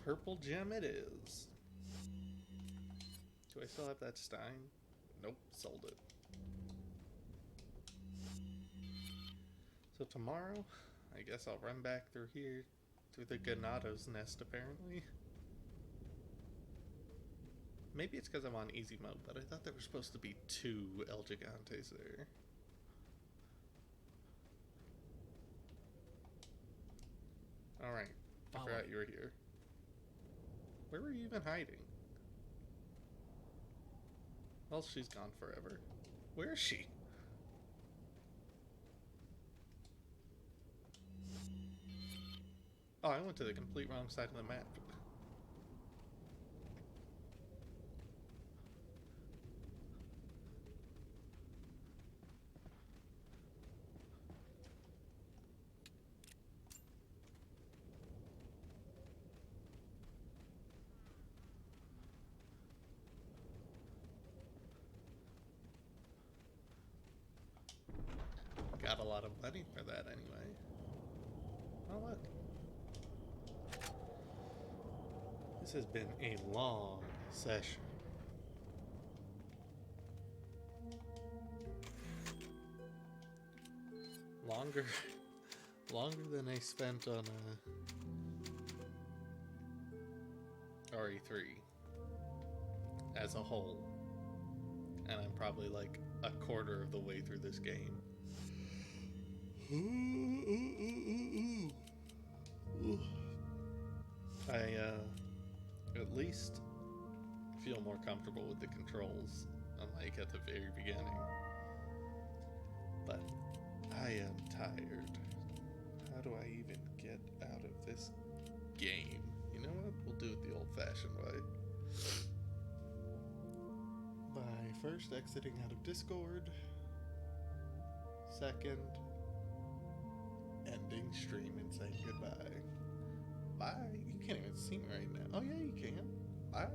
Purple gem it is. Do I still have that Stein? Nope, sold it. So tomorrow, I guess I'll run back through here, through the Ganado's nest apparently. Maybe it's because I'm on easy mode, but I thought there were supposed to be 2 El Gigantes there. Alright, I forgot you were here. Where were you even hiding? Well, she's gone forever. Where is she? Oh, I went to the complete wrong side of the map. Got a lot of money for that anyway. Oh, look. This has been a long session. Longer than I spent on RE3 as a whole. And I'm probably like a quarter of the way through this game. I at least feel more comfortable with the controls, unlike at the very beginning. But I am tired. How do I even get out of this game? You know what? We'll do it the old-fashioned way. By first exiting out of Discord. Second, ending stream and saying goodbye. Bye. You can't even see me right now. Oh yeah, you can. Bye.